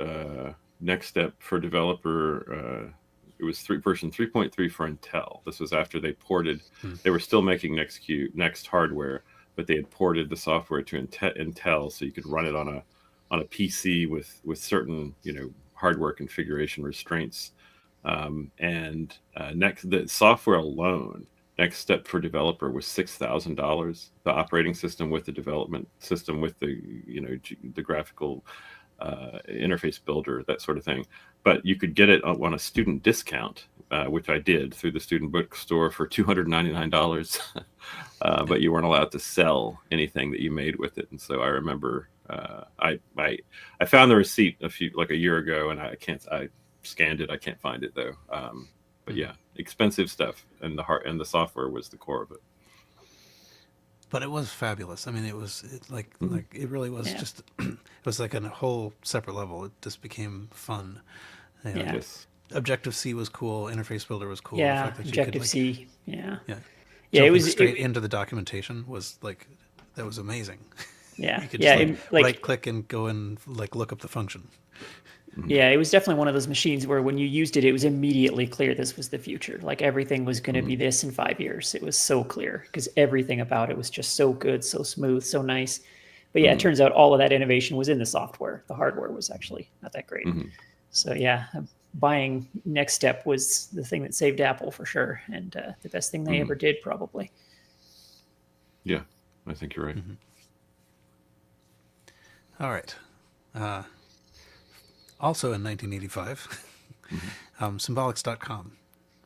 Next Step for Developer. It was version 3.3 for Intel. This was after they ported. They were still making Next hardware, but they had ported the software to Intel, so you could run it on a PC with certain hardware configuration restraints. The software alone, Next Step for Developer, was $6,000. The operating system with the development system with the the graphical interface builder, that sort of thing. But you could get it on a student discount, which I did through the student bookstore for $299. But you weren't allowed to sell anything that you made with it. And so I remember I found the receipt a year ago, and I scanned it. I can't find it though. But yeah, expensive stuff, and the software was the core of it. But it was fabulous. I mean, it really was just, it was like on a whole separate level. It just became fun. Yes. Objective-C was cool. Interface Builder was cool. Yeah, the fact that Objective-C. It was straight into the documentation was that was amazing. Yeah. You could just right click and go and look up the function. Yeah, it was definitely one of those machines where when you used it, it was immediately clear this was the future. Like, everything was going to be this in 5 years. It was so clear because everything about it was just so good, so smooth, so nice. But it turns out all of that innovation was in the software. The hardware was actually not that great. So buying Next Step was the thing that saved Apple for sure, and the best thing they ever did, probably. Yeah, I think you're right. All right. Also in 1985, symbolics.com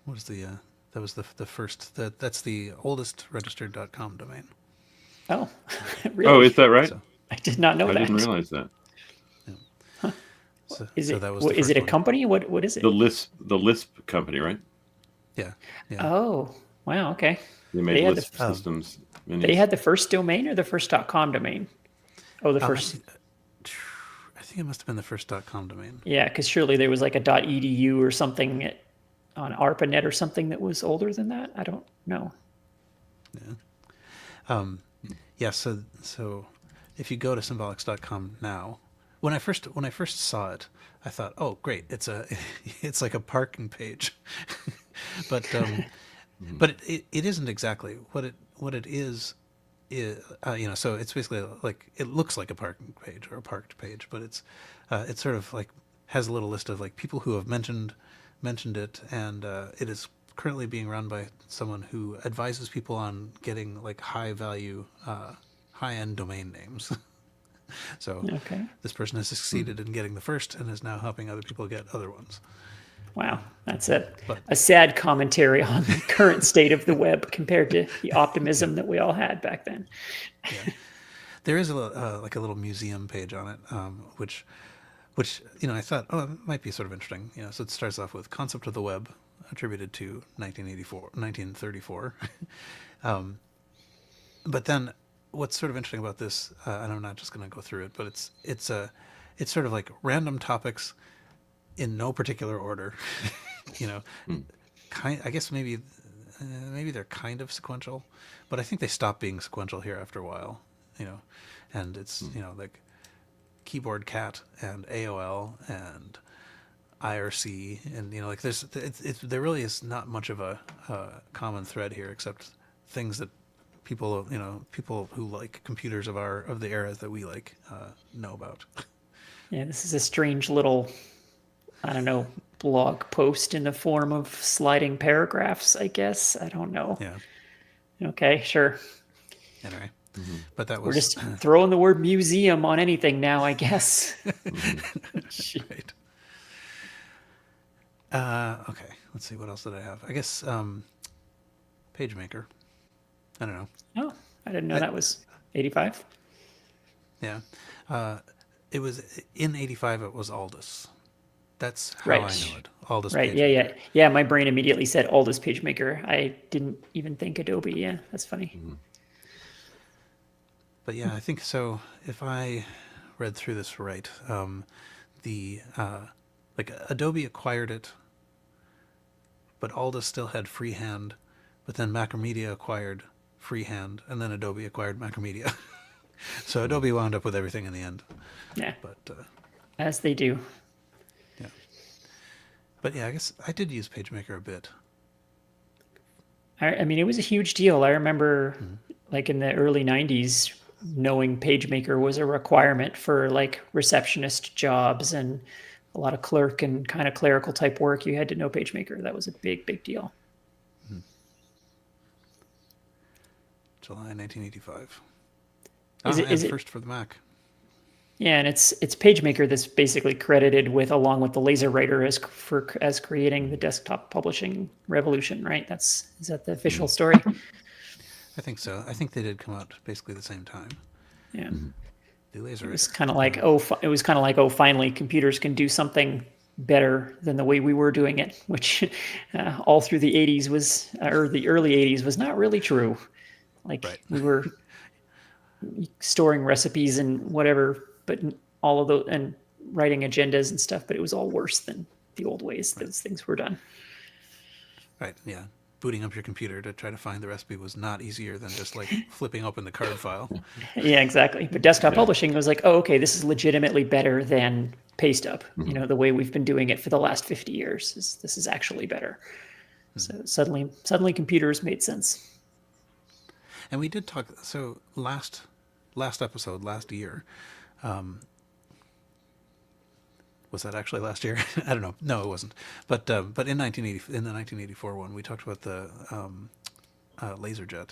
was that was the first, that's the oldest registered .com domain. Oh, really? Oh, is that right? So, I did not know that. I didn't realize that. Yeah. Is was it a company? What is it? The Lisp company, right? Yeah. Oh, wow. Okay. They made Lisp systems. They had the first domain or the first .com domain? Oh, the first. I think it must have been the first .com domain. Yeah, because surely there was like a .edu or something on ARPANET or something that was older than that. I don't know. Yeah. So if you go to symbolics.com now, when I first saw it, I thought, oh, great, it's like a parking page, but it isn't exactly what it is. So it's basically it looks like a parking page or a parked page, but it's sort of has a little list of people who have mentioned it, and it is currently being run by someone who advises people on getting high value, high end domain names. So this person has succeeded in getting the first and is now helping other people get other ones. Wow, that's a sad commentary on the current state of the web compared to the optimism that we all had back then. Yeah. There is a little museum page on it, which I thought, oh, it might be sort of interesting. So it starts off with concept of the web attributed to 1934. But then what's sort of interesting about this, and I'm not just going to go through it, but it's sort of random topics in no particular order. I guess maybe they're kind of sequential, but I think they stopped being sequential here after a while. And it's Keyboard Cat and AOL and IRC, and like there really is not much of a common thread here, except things that people who like computers of the era that we like know about. Yeah, this is a strange little, I don't know, blog post in the form of sliding paragraphs, I guess. I don't know. Yeah. Okay, sure. Anyway, but that We're was just throwing the word museum on anything now, I guess. right. Okay, let's see. What else did I have? I guess PageMaker. I don't know. Oh, I didn't know that was 85. Yeah. It was in 85. It was Aldus. That's how Right. I know it. Aldus Right. PageMaker. Yeah. My brain immediately said Aldus PageMaker. I didn't even think Adobe. Yeah, that's funny. But yeah, I think so. If I read through this right, the like Adobe acquired it, but Aldus still had Freehand, but then Macromedia acquired Freehand, and then Adobe acquired Macromedia. So Adobe wound up with everything in the end. Yeah, But as they do. yeah. But yeah, I guess I did use PageMaker a bit. I mean, it was a huge deal. I remember, like in the early 90s, knowing PageMaker was a requirement for like receptionist jobs and a lot of clerk and kind of clerical type work. You had to know PageMaker. That was a big deal. July 1985. Is it first for the Mac? Yeah, and it's PageMaker that's basically credited with, along with the LaserWriter, as creating the desktop publishing revolution, right? Is that the official story? I think so. I think they did come out basically the same time. Yeah. The LaserWriter. It was kind of like, finally computers can do something better than the way we were doing it, which all through the 80s or the early 80s was not really true. Like Right. we were storing recipes and whatever, but all of those, and writing agendas and stuff, but it was all worse than the old ways those things were done. Right, yeah. Booting up your computer to try to find the recipe was not easier than just like flipping open the card file. Yeah, exactly. But desktop publishing was like, oh, okay, this is legitimately better than paste up. The way we've been doing it for the last 50 years. This is actually better. So suddenly computers made sense. And we did talk, so last episode, last year, was that actually last year? I don't know. No, it wasn't. But in the 1984 one, we talked about the LaserJet,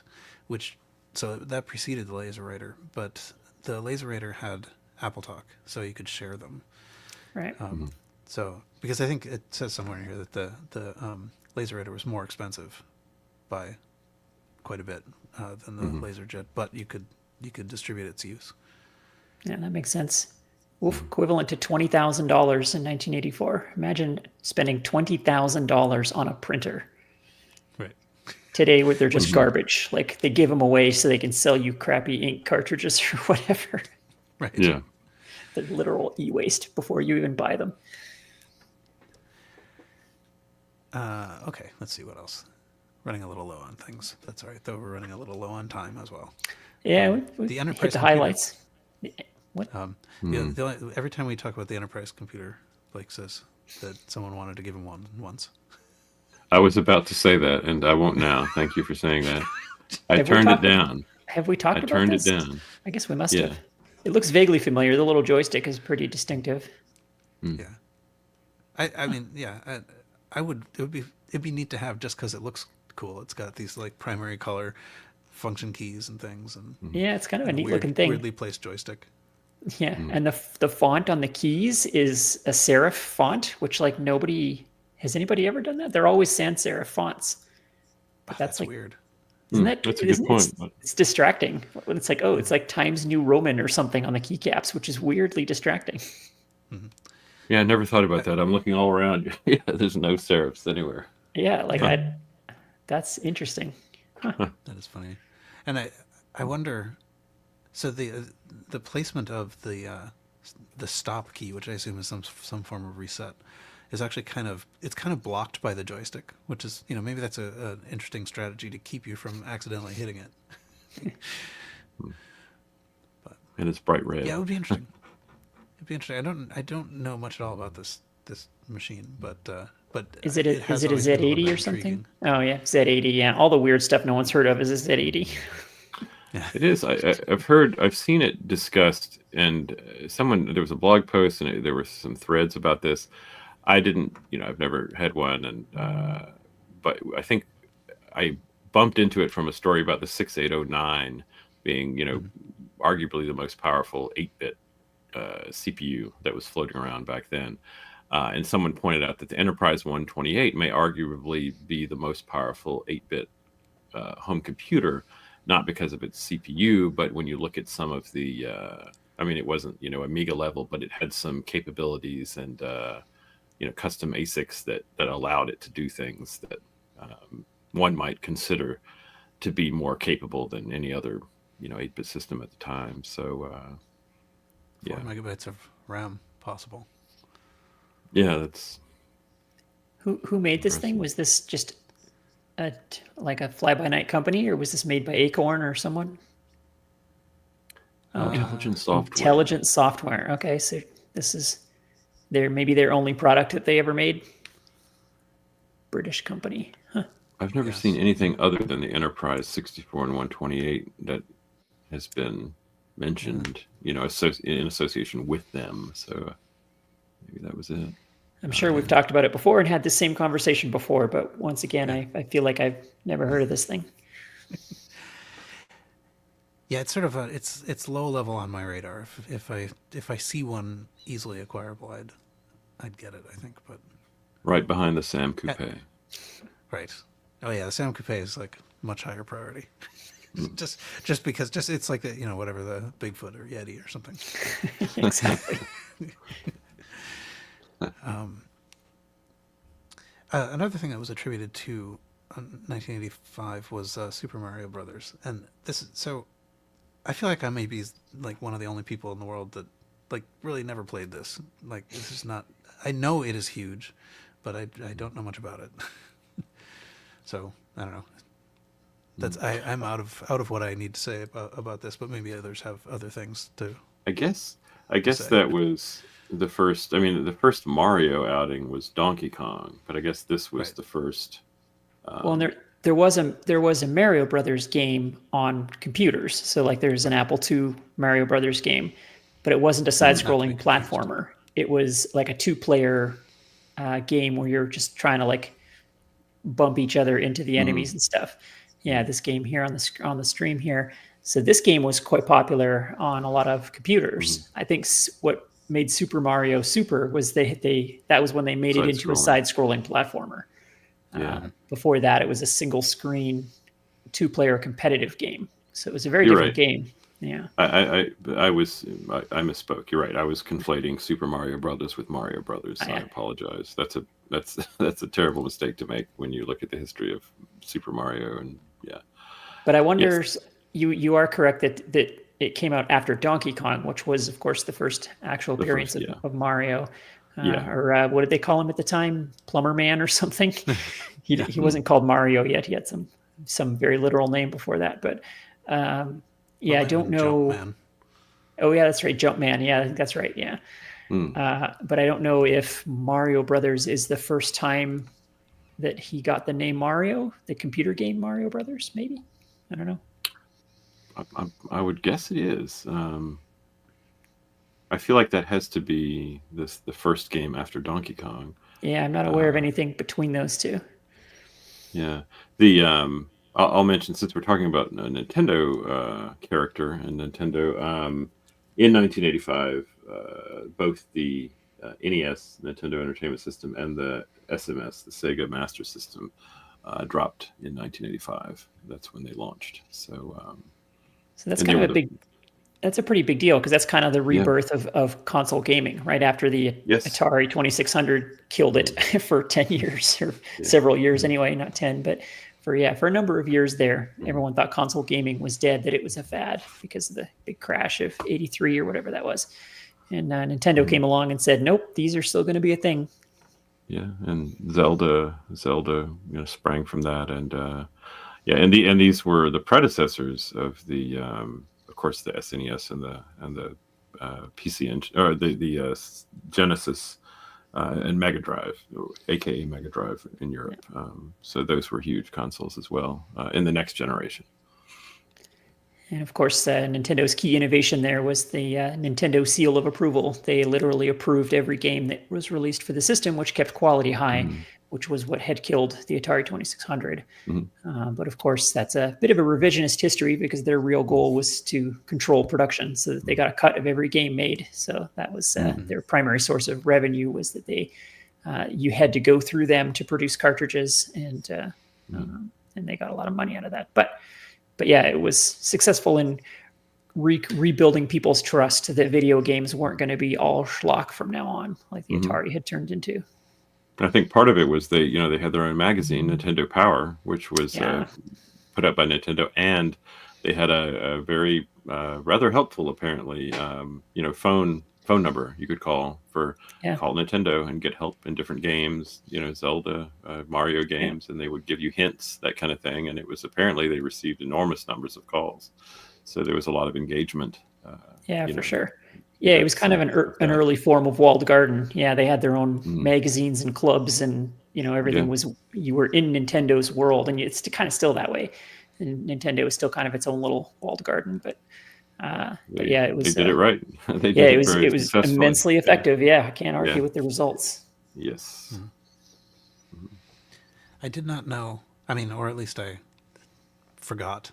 so that preceded the LaserWriter, but the LaserWriter had AppleTalk, so you could share them. Right. So, because I think it says somewhere in here that the LaserWriter was more expensive by quite a bit than the LaserJet, but you could distribute its use. Yeah, that makes sense. Oof, equivalent to $20,000 in 1984. Imagine spending $20,000 on a printer. Right. Today, where they're just garbage. Like they give them away so they can sell you crappy ink cartridges or whatever. Right. Yeah. The literal e-waste before you even buy them. Okay, let's see what else. Running a little low on things. That's all right, though. We're running a little low on time as well. Yeah, we the hit enterprise the computer. highlights. What? Every time we talk about the enterprise computer, Blake says that someone wanted to give him one once. I was about to say that, and I won't now. Thank you for saying that. I turned it down. Have we talked about turned this? it down. I guess we must have. It looks vaguely familiar. The little joystick is pretty distinctive. Yeah. I mean, yeah. It'd be neat to have just because it looks cool. It's got these like primary color function keys and things, and Yeah, it's kind of a neat weird, looking thing. weirdly placed joystick. Yeah, and the font on the keys is a serif font, which like has anybody ever done that? They're always sans serif fonts. But that's like weird. Isn't that That's a good point. It's distracting. It's like, oh, it's like Times New Roman or something on the keycaps, which is weirdly distracting. Yeah, I never thought about that. I'm looking all around. Yeah, there's no serifs anywhere. Yeah, like that's interesting. That is funny. And I wonder, so the placement of the stop key, which I assume is some form of reset, is actually kind of blocked by the joystick, which is, maybe that's an interesting strategy to keep you from accidentally hitting it. And it's bright red. Yeah, it would be interesting. be interesting. I don't know much at all about this machine, but Is it it a, is has it a always been a little Z80 bit or something? intriguing. Oh yeah, Z80. Yeah, all the weird stuff no one's heard of is a Z80. It is. I've seen it discussed, and there was a blog post, and there were some threads about this. I didn't, I've never had one, and but I think I bumped into it from a story about the 6809 being, arguably the most powerful 8-bit CPU that was floating around back then. And someone pointed out that the Enterprise 128 may arguably be the most powerful 8-bit home computer, not because of its CPU, but when you look at some of the, it wasn't, Amiga level, but it had some capabilities and, custom ASICs that allowed it to do things that one might consider to be more capable than any other, 8-bit system at the time. So, 4 megabytes of RAM possible. Yeah, that's. Who made this thing? Was this just like a fly-by-night company, or was this made by Acorn or someone? Intelligent software. Intelligent software. Okay, so this is maybe their only product that they ever made. British company. Huh. I've never seen anything other than the Enterprise 64 and 128 that has been mentioned, in association with them. So maybe that was it. I'm sure we've talked about it before and had the same conversation before, but once again, I feel like I've never heard of this thing. Yeah, it's sort of it's low level on my radar. If I see one easily acquirable, I'd get it, I think. But right behind the Sam Coupe. Right. Oh yeah, the Sam Coupe is like much higher priority. just because it's like whatever, the Bigfoot or Yeti or something. Exactly. Another thing that was attributed to 1985 was Super Mario Brothers, and so I feel like I may be like one of the only people in the world that like really never played this. Like, this is not. I know it is huge, but I don't know much about it. So I don't know. I'm out of what I need to say about this, but maybe others have other things to. I guess that was the first. I mean, the first Mario outing was Donkey Kong, but I guess this was the first. Well, and there was a Mario Brothers game on computers. So like there's an Apple II Mario Brothers game, but it wasn't a side-scrolling platformer. It was like a 2-player game where you're just trying to like bump each other into the enemies and stuff. Yeah, this game here on the stream here. So this game was quite popular on a lot of computers. I think what made Super Mario Super was that was when they made it into a side-scrolling platformer. Before that, it was a single-screen 2-player competitive game. So it was a very different game. Yeah. I misspoke. You're right. I was conflating Super Mario Brothers with Mario Brothers. I apologize. That's a terrible mistake to make when you look at the history of Super Mario and But I wonder, you are correct that it came out after Donkey Kong, which was of course the first actual appearance of Mario. Or what did they call him at the time? Plumber Man or something? He wasn't called Mario yet. He had some very literal name before that. But I don't know. Jumpman. Oh yeah, that's right, Jumpman. Yeah, I think that's right. Yeah. But I don't know if Mario Brothers is the first time that he got the name Mario, the computer game Mario Brothers. Maybe, I don't know. I would guess it is. I feel like that has to be the first game after Donkey Kong. Yeah, I'm not aware of anything between those two. Yeah, I'll mention, since we're talking about a Nintendo character and Nintendo, in 1985, both the NES, Nintendo Entertainment System, and the SMS, the Sega Master System, dropped in 1985. That's when they launched. So that's kind of that's a pretty big deal, because that's kind of the rebirth of console gaming, right after the Atari 2600 killed it for 10 years, or several years anyway, not 10, but for a number of years there, everyone thought console gaming was dead, that it was a fad because of the big crash of 83 or whatever that was. And Nintendo came along and said, nope, these are still going to be a thing. Yeah, and Zelda, sprang from that, and and these were the predecessors of the, of course, the SNES and the PC or the Genesis and Mega Drive, aka Mega Drive in Europe. So those were huge consoles as well in the next generation. And of course, Nintendo's key innovation there was the Nintendo seal of approval. They literally approved every game that was released for the system, which kept quality high, which was what had killed the Atari 2600. But of course, that's a bit of a revisionist history because their real goal was to control production so that they got a cut of every game made. So that was their primary source of revenue, was that you had to go through them to produce cartridges, and they got a lot of money out of that. But yeah, it was successful in rebuilding people's trust that video games weren't going to be all schlock from now on, like the Atari had turned into. I think part of it was they had their own magazine, Nintendo Power, which was put out by Nintendo, and they had a very rather helpful, apparently, phone number you could call Nintendo and get help in different games, Zelda, Mario games, and they would give you hints, that kind of thing. And it was apparently they received enormous numbers of calls, so there was a lot of engagement. For sure. Yeah, it was kind of an early form of walled garden. Yeah, they had their own magazines and clubs, and everything was, you were in Nintendo's world, and it's kind of still that way. And Nintendo is still kind of its own little walled garden, but yeah, it was. They did it right. It was immensely effective. Yeah, I can't argue with the results. Yes. I did not know. I mean, or at least I forgot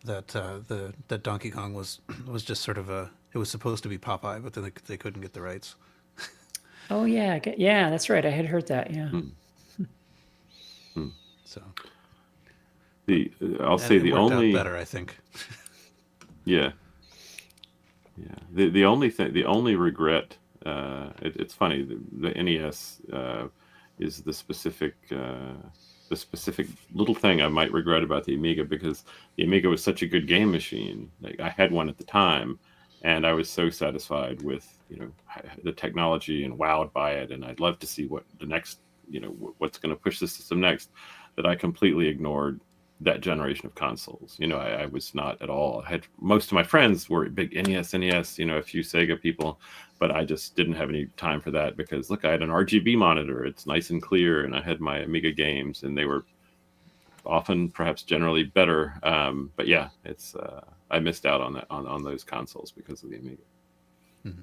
that that Donkey Kong was just sort of it was supposed to be Popeye, but then they couldn't get the rights. Oh yeah, that's right. I had heard that. Yeah. So I'll say the only better, I think. Yeah. The only regret. It's funny. The NES is the specific little thing I might regret about the Amiga, because the Amiga was such a good game machine. Like, I had one at the time, and I was so satisfied with the technology and wowed by it, and I'd love to see what the next what's going to push the system next, that I completely ignored that generation of consoles. I was not at all. Most of my friends were big NES, a few Sega people, but I just didn't have any time for that, because look, I had an RGB monitor. It's nice and clear, and I had my Amiga games, and they were often, perhaps generally, better. But yeah, it's I missed out on that on those consoles because of the Amiga.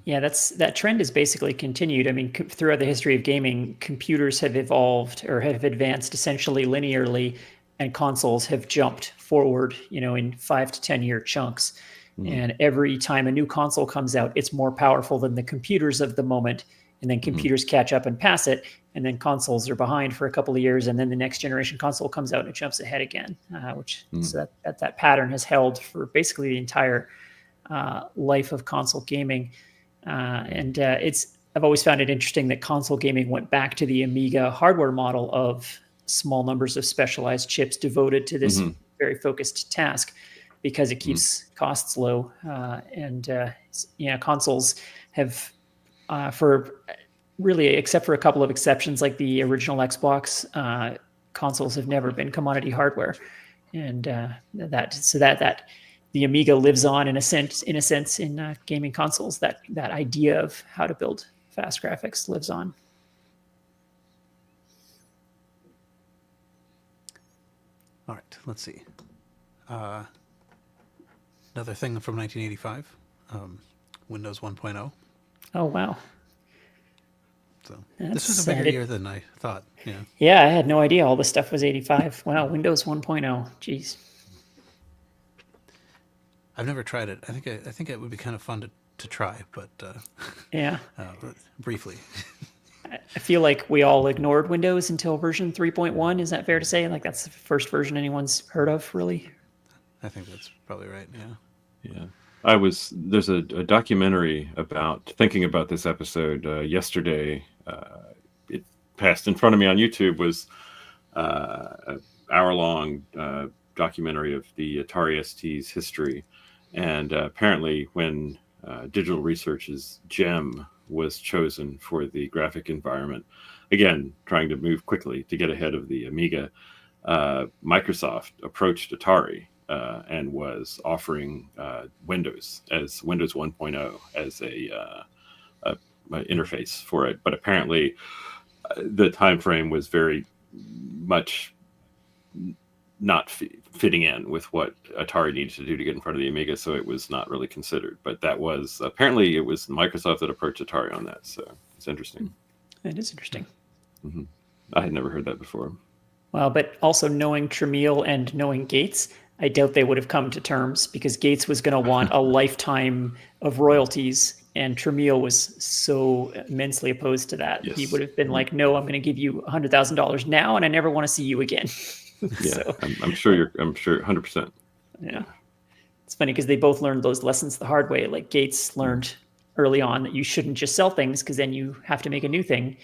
Yeah, that trend has basically continued. I mean, throughout the history of gaming, computers have evolved or have advanced essentially linearly, and consoles have jumped forward, in 5 to 10 year chunks. And every time a new console comes out, it's more powerful than the computers of the moment. And then computers catch up and pass it. And then consoles are behind for a couple of years. And then the next generation console comes out and it jumps ahead again, so that pattern has held for basically the entire life of console gaming. I've always found it interesting that console gaming went back to the Amiga hardware model of small numbers of specialized chips devoted to this very focused task, because it keeps costs low. Consoles have, for really, except for a couple of exceptions like the original Xbox, consoles have never been commodity hardware, and that the Amiga lives on in a sense in gaming consoles. That idea of how to build fast graphics lives on. All right, let's see. Another thing from 1985, Windows 1.0. Oh, wow. So this was a bigger year than I thought. Yeah. Yeah, I had no idea all this stuff was 85. Wow, Windows 1.0. Jeez. I've never tried it. I think it would be kind of fun to try, but briefly. I feel like we all ignored Windows until version 3.1. Is that fair to say? Like, that's the first version anyone's heard of, really? I think that's probably right. Yeah. There's a documentary thinking about this episode yesterday. It passed in front of me on YouTube. Was an hour-long documentary of the Atari ST's history, and apparently when Digital Research's GEM was chosen for the graphic environment, again trying to move quickly to get ahead of the Amiga, Microsoft approached Atari and was offering Windows 1.0 as a interface for it. But apparently, the time frame was very much not fitting in with what Atari needed to do to get in front of the Amiga, so it was not really considered. But that was apparently it was Microsoft that approached Atari on that, so it's interesting. It is interesting. Mm-hmm. I had never heard that before. Well, but also knowing Tramiel and knowing Gates, I doubt they would have come to terms, because Gates was going to want a lifetime of royalties, and Tramiel was so immensely opposed to that. Yes. He would have been like, "No, I'm going to give you $100,000 now, and I never want to see you again." Yeah, So, I'm sure 100%. yeah, it's funny because they both learned those lessons the hard way. Like Gates learned early on that you shouldn't just sell things, because then you have to make a new thing.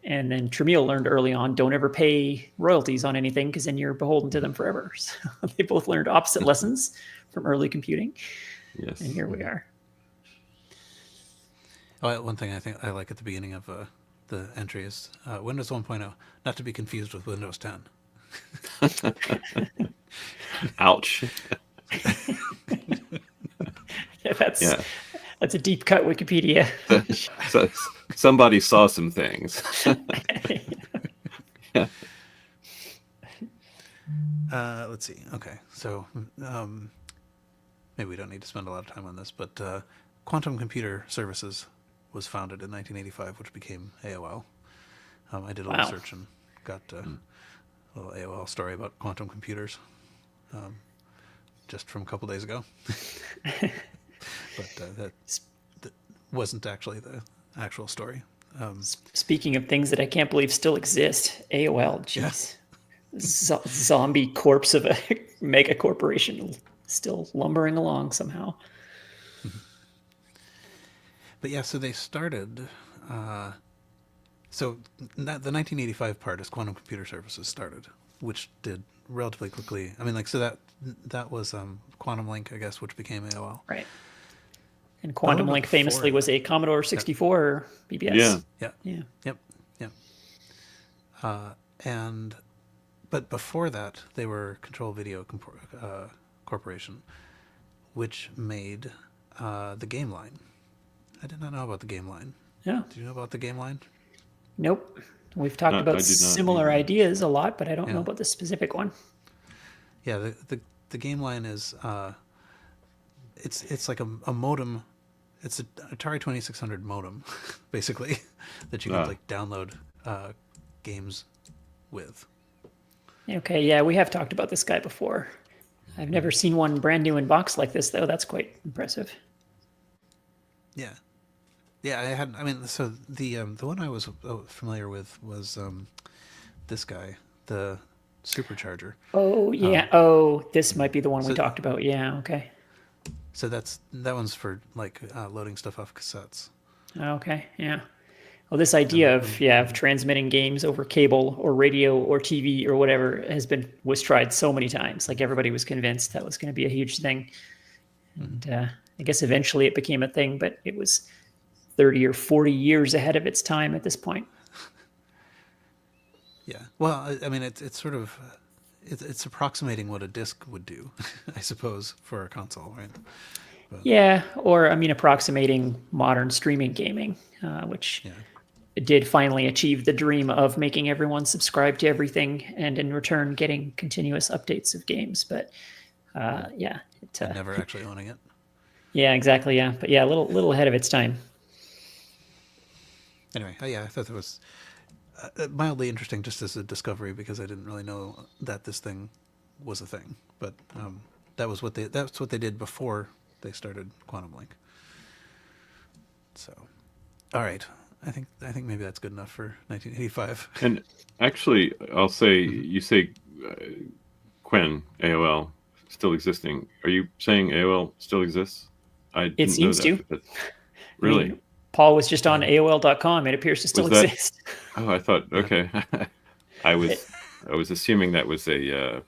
And then Tramiel learned early on, don't ever pay royalties on anything, because then you're beholden to them forever. So they both learned opposite lessons from early computing. Yes. And here we are. Oh, one thing I think I like at the beginning of the entry is Windows 1.0, not to be confused with Windows 10. Ouch. Yeah, that's a deep cut Wikipedia. So somebody saw some things. Yeah. Let's see. Okay, so maybe we don't need to spend a lot of time on this, but Quantum Computer Services was founded in 1985, which became AOL. I did a little research and got a little AOL story about quantum computers just from a couple days ago. But that wasn't actually the actual story. Speaking of things that I can't believe still exist, AOL, jeez. Yeah. Zombie corpse of a mega corporation still lumbering along somehow. But yeah, so they started... So the 1985 part is Quantum Computer Services started, which did relatively quickly. I mean, like, so that was Quantum Link, I guess, which became AOL. Right. And Quantum Link famously was a Commodore 64 BBS. Yeah. Yep. But before that, they were Control Video Corporation, which made the Game Line. I did not know about the Game Line. Yeah. Do you know about the Game Line? Nope. We've talked about similar ideas a lot, but I don't know about the specific one. Yeah, the Game Line is it's like a modem. It's an Atari 2600 modem, basically, that you can like download games with. Okay, yeah, we have talked about this guy before. I've never seen one brand new in box like this, though. That's quite impressive. Yeah. Yeah, I had. I mean, so the one I was familiar with was this guy, the Supercharger. Oh yeah. This might be the one we talked about. Yeah. Okay. So that one's for like loading stuff off cassettes. Okay. Yeah. Well, this idea of transmitting games over cable or radio or TV or whatever was tried so many times. Like everybody was convinced that was going to be a huge thing, and I guess eventually it became a thing, but it was 30 or 40 years ahead of its time at this point. Yeah. Well, I mean, it's sort of it's approximating what a disc would do, I suppose, for a console, right? But, yeah, or I mean, approximating modern streaming gaming, which did finally achieve the dream of making everyone subscribe to everything, and in return getting continuous updates of games. But never actually owning it. Yeah, exactly. Yeah, but yeah, a little ahead of its time. Anyway, I thought that was mildly interesting just as a discovery, because I didn't really know that this thing was a thing. But that's what they did before they started Quantum Link. So, all right, I think maybe that's good enough for 1985. And actually, I'll say you say Quen AOL still existing. Are you saying AOL still exists? It seems to. Really? I mean, Paul was just on AOL.com. It appears to still exist. Oh, I thought, okay. I was assuming that was I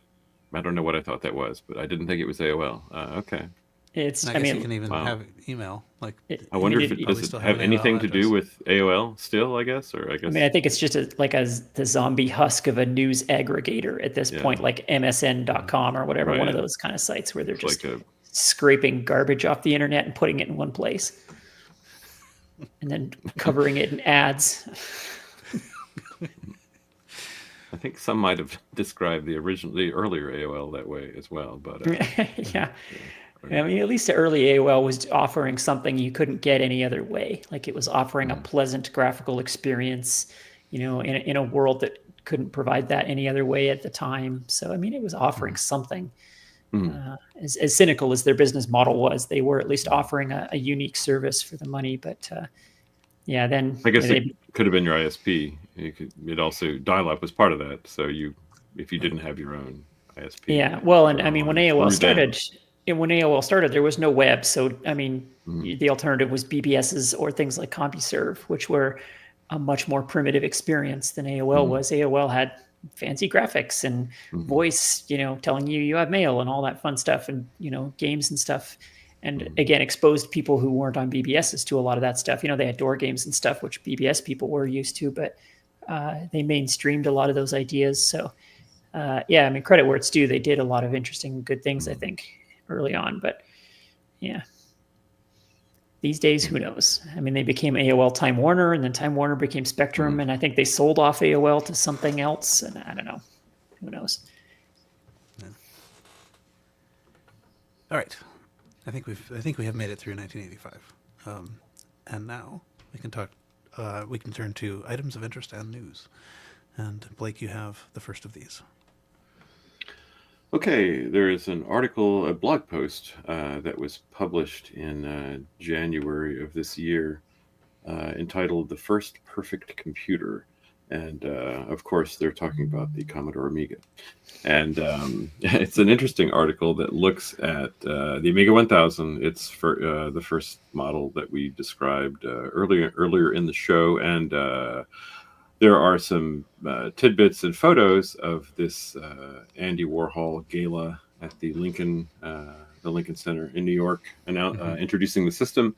don't know what I thought that was, but I didn't think it was AOL. Okay. It's, And I I guess you mean, can even Wow. have email. Like, I wonder if it, it probably does it still have have an anything AOL to do address. with AOL still, I guess, or I I guess mean, I think it's just the zombie husk of a news aggregator at this yeah, point, like MSN.com or whatever, one of right. those kind of sites where they're It's like just a scraping garbage off the internet and putting it in one place and then covering it in ads. I think some might have described the earlier AOL that way as well, but Yeah. I mean, at least the early AOL was offering something you couldn't get any other way. Like it was offering a pleasant graphical experience, in a world that couldn't provide that any other way at the time. So, I mean, it was offering something. As cynical as their business model was, they were at least offering a unique service for the money. But yeah, then I guess it could have been your ISP. It also dial-up was part of that. So if you didn't have your own ISP, you yeah. could Well, and go I mean, on through them. when AOL started, there was no web. So, I mean, the alternative was BBSs or things like CompuServe, which were a much more primitive experience than AOL was. AOL had fancy graphics and voice, telling you have mail and all that fun stuff, and games and stuff. And again, exposed people who weren't on BBSs to a lot of that stuff. They had door games and stuff, which BBS people were used to, but they mainstreamed a lot of those ideas. So, yeah, I mean, credit where it's due. They did a lot of interesting, good things, I think, early on. But yeah, these days, who knows? I mean, they became AOL Time Warner, and then Time Warner became Spectrum, and I think they sold off AOL to something else. And I don't know. Who knows? All right. I think we have made it through 1985, and now we can talk. We can turn to items of interest and news. And Blake, you have the first of these. Okay, there is an article, a blog post that was published in January of this year entitled "The First Perfect Computer." And of course, they're talking about the Commodore Amiga. And it's an interesting article that looks at the Amiga 1000. It's for the first model that we described earlier in the show. And there are some tidbits and photos of this Andy Warhol gala at the Lincoln Center in New York, introducing the system.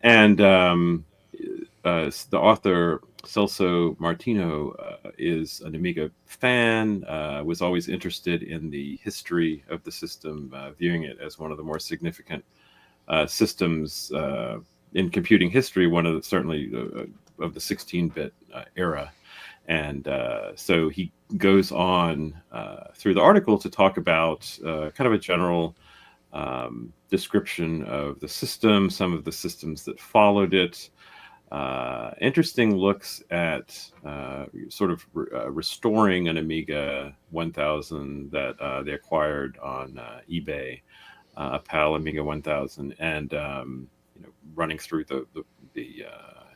And the author Celso Martino is an Amiga fan, was always interested in the history of the system, viewing it as one of the more significant systems in computing history, one of the, certainly of the 16-bit era. And so he goes on through the article to talk about kind of a general description of the system, some of the systems that followed it, interesting looks at sort of restoring an Amiga 1000 that they acquired on eBay, a PAL Amiga 1000, and running through the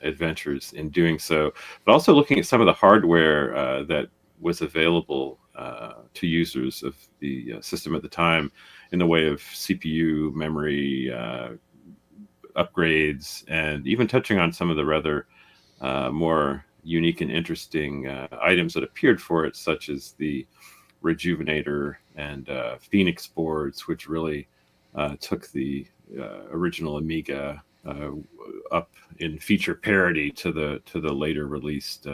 adventures in doing so, but also looking at some of the hardware that was available to users of the system at the time in the way of CPU, memory, upgrades, and even touching on some of the rather more unique and interesting items that appeared for it, such as the Rejuvenator and Phoenix boards, which really took the original Amiga up in feature parity to the later released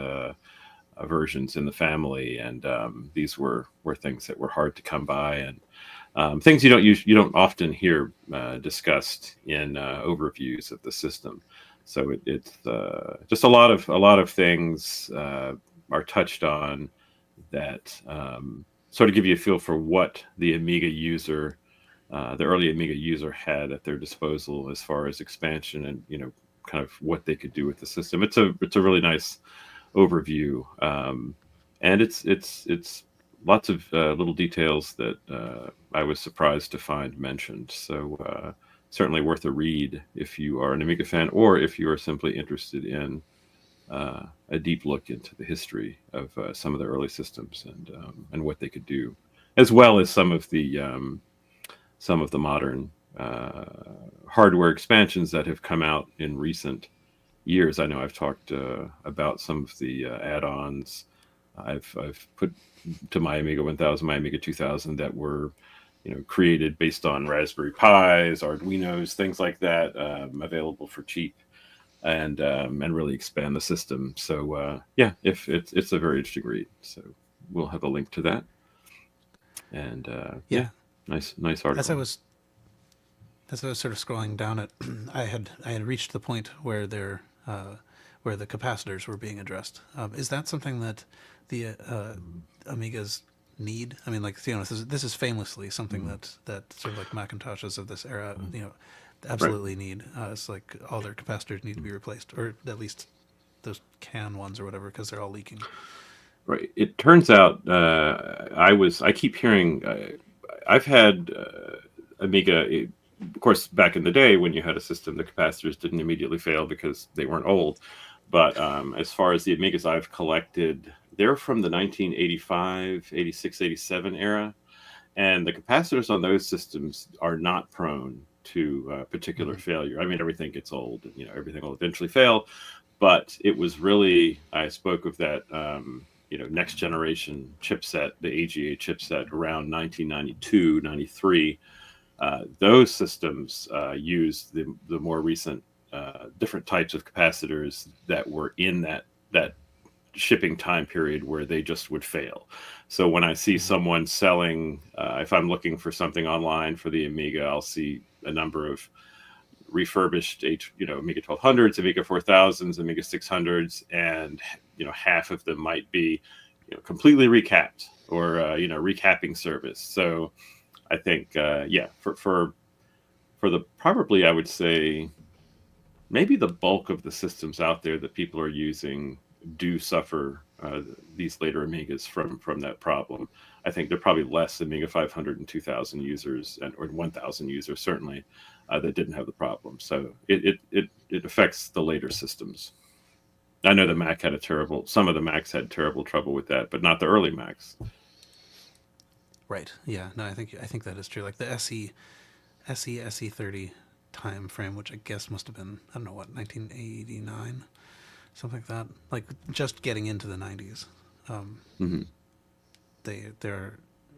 versions in the family. And these were things that were hard to come by, and things you don't often hear discussed in overviews of the system. So it's just a lot of things are touched on that sort of give you a feel for what the Amiga user, the early Amiga user, had at their disposal as far as expansion and kind of what they could do with the system. It's a really nice overview, and it's lots of little details that I was surprised to find mentioned. So certainly worth a read if you are an Amiga fan, or if you are simply interested in a deep look into the history of some of the early systems and what they could do, as well as some of the modern hardware expansions that have come out in recent years. I know I've talked about some of the add-ons I've put to my Amiga 1000, my Amiga 2000, that were created based on Raspberry Pis, Arduinos, things like that, available for cheap, and really expand the system. So if it's a very interesting read. So we'll have a link to that. And nice article. As I was sort of scrolling down it, I had reached the point where the capacitors were being addressed. Is that something that the Amigas need? I mean, this is famously something that sort of like Macintoshes of this era, absolutely need. It's like all their capacitors need to be replaced, or at least those CAN ones or whatever, because they're all leaking. Right. It turns out I keep hearing. I've had Amiga. Of course, back in the day when you had a system, the capacitors didn't immediately fail because they weren't old. But as far as the Amigas I've collected, they're from the 1985, 86, 87 era. And the capacitors on those systems are not prone to particular failure. I mean, everything gets old, and everything will eventually fail. But it was really, I spoke of that, next generation chipset, the AGA chipset, around 1992, 93. Those systems used the more recent different types of capacitors that were in that shipping time period where they just would fail. So when I see someone selling, if I'm looking for something online for the Amiga, I'll see a number of refurbished Amiga 1200s, Amiga 4000s, Amiga 600s, and half of them might be completely recapped or recapping service. So I think for the probably, I would say maybe the bulk of the systems out there that people are using do suffer these later Amigas from that problem. I think there are probably less Amiga 500 and 2000 users or 1000 users certainly that didn't have the problem. So it affects the later systems. I know the Mac had some of the Macs had terrible trouble with that, but not the early Macs. Right. Yeah. No, I think that is true. Like the SE30 time frame, which I guess must have been, I don't know what, 1989, something like that. Like just getting into the 90s.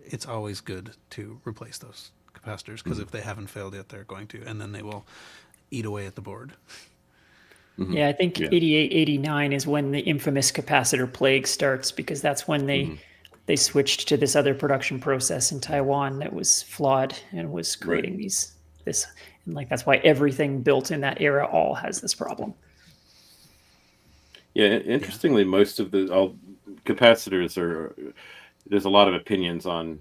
It's always good to replace those capacitors because if they haven't failed yet, they're going to, and then they will eat away at the board. Yeah, I think 88, 89 is when the infamous capacitor plague starts, because that's when they switched to this other production process in Taiwan that was flawed and was creating this, and like that's why everything built in that era all has this problem. Yeah, interestingly, most of the capacitors are. There's a lot of opinions on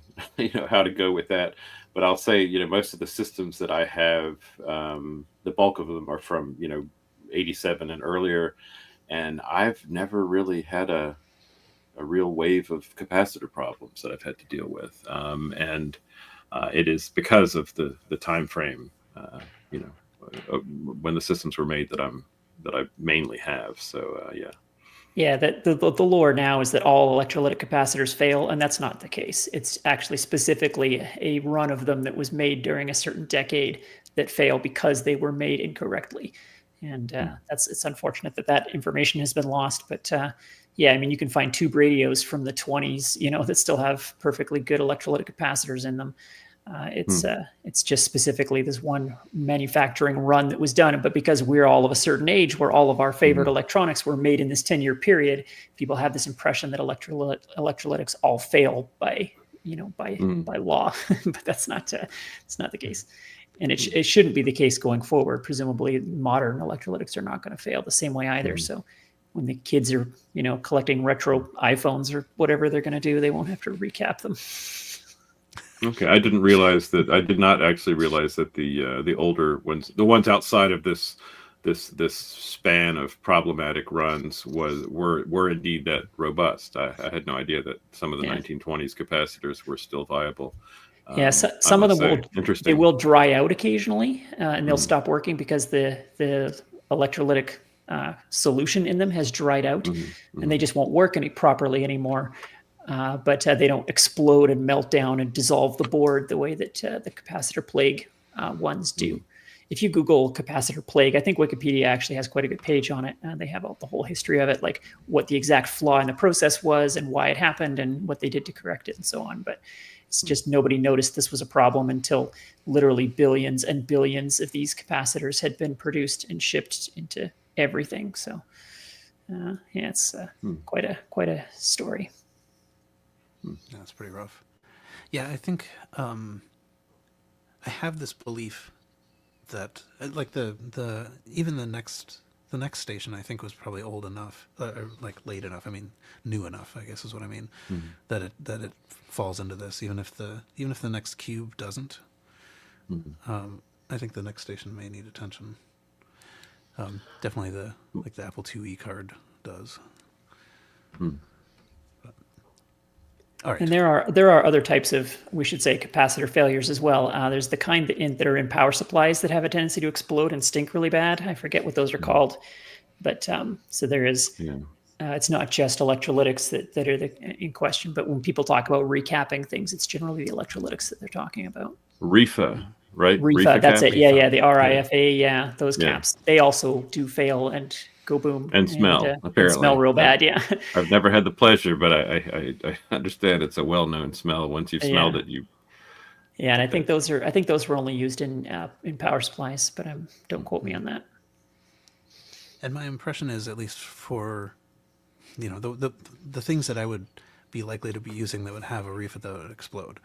how to go with that, but I'll say most of the systems that I have, the bulk of them are from 87 and earlier, and I've never really had a real wave of capacitor problems that I've had to deal with, and it is because of the time frame, when the systems were made that I mainly have. So Yeah, that the lore now is that all electrolytic capacitors fail, and that's not the case. It's actually specifically a run of them that was made during a certain decade that fail because they were made incorrectly. And it's unfortunate that information has been lost. But I mean, you can find tube radios from the 20s, that still have perfectly good electrolytic capacitors in them. It's just specifically this one manufacturing run that was done. But because we're all of a certain age where all of our favorite electronics were made in this 10-year period, people have this impression that electrolytics all fail by law. But that's not it's not the case. And it shouldn't be the case going forward. Presumably modern electrolytics are not going to fail the same way either. So when the kids are, collecting retro iPhones or whatever they're going to do, they won't have to recap them. Okay, I did not actually realize that the older ones, the ones outside of this span of problematic runs were indeed that robust. I had no idea that some of the 1920s capacitors were still viable. Some of them will dry out occasionally, and they'll stop working because the electrolytic solution in them has dried out, and they just won't work properly anymore. But they don't explode and melt down and dissolve the board the way that the capacitor plague ones do. If you Google capacitor plague, I think Wikipedia actually has quite a good page on it. They have the whole history of it, like what the exact flaw in the process was and why it happened and what they did to correct it and so on. But It's just nobody noticed this was a problem until literally billions and billions of these capacitors had been produced and shipped into everything. So yeah, it's quite a story. That's pretty rough. Yeah, I think I have this belief that like even the next station I think was probably old enough, or like late enough. I mean, new enough, I guess is what I mean. That it falls into this, even if the next cube doesn't. I think the next station may need attention. Definitely the Apple IIe card does. All right. And there are other types of, we should say, capacitor failures as well. There's the kind that are in power supplies that have a tendency to explode and stink really bad. I forget what those are called, but so there is. Yeah. It's not just electrolytics that are in question, but when people talk about recapping things, it's generally the electrolytics that they're talking about. RIFA, right? RIFA, that's cap? it. Yeah, the RIFA. Those caps. They also do fail and go boom and smell. Apparently, and smell real bad. Yeah, I've never had the pleasure, but I understand it's a well-known smell. Once you've smelled it, you. Yeah, and I think those were only used in power supplies, but don't quote me on that. And my impression is, at least for, the things that I would be likely to be using that would have a RIFA that would explode,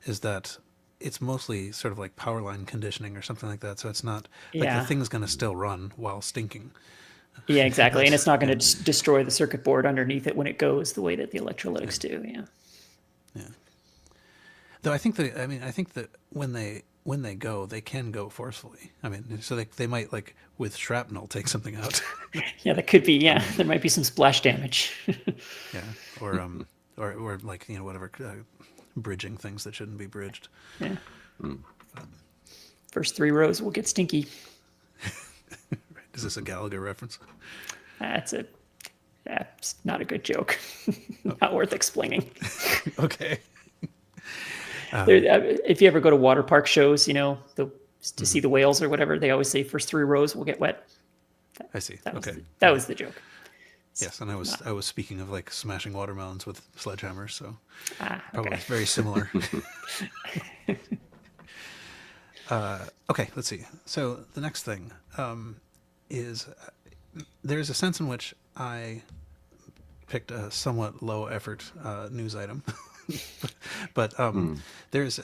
is that it's mostly sort of like power line conditioning or something like that. So it's not like the thing's going to still run while stinking. Yeah, exactly. And it's not going to destroy the circuit board underneath it when it goes the way that the electrolytics do. Yeah. Though I think that when they go, they can go forcefully. I mean, so they might, like with shrapnel, take something out. Yeah, that could be. Yeah, there might be some splash damage. Yeah, or like whatever bridging things that shouldn't be bridged. Yeah. First 3 rows will get stinky. Is this a Gallagher reference? That's not a good joke. Not worth explaining. Okay. If you ever go to water park shows, to see the whales or whatever, they always say first 3 rows will get wet. I see. That was the joke. Yes, and I was speaking of like smashing watermelons with sledgehammers, so probably okay. very similar. Okay, let's see. So the next thing is there's a sense in which I picked a somewhat low effort news item, but there is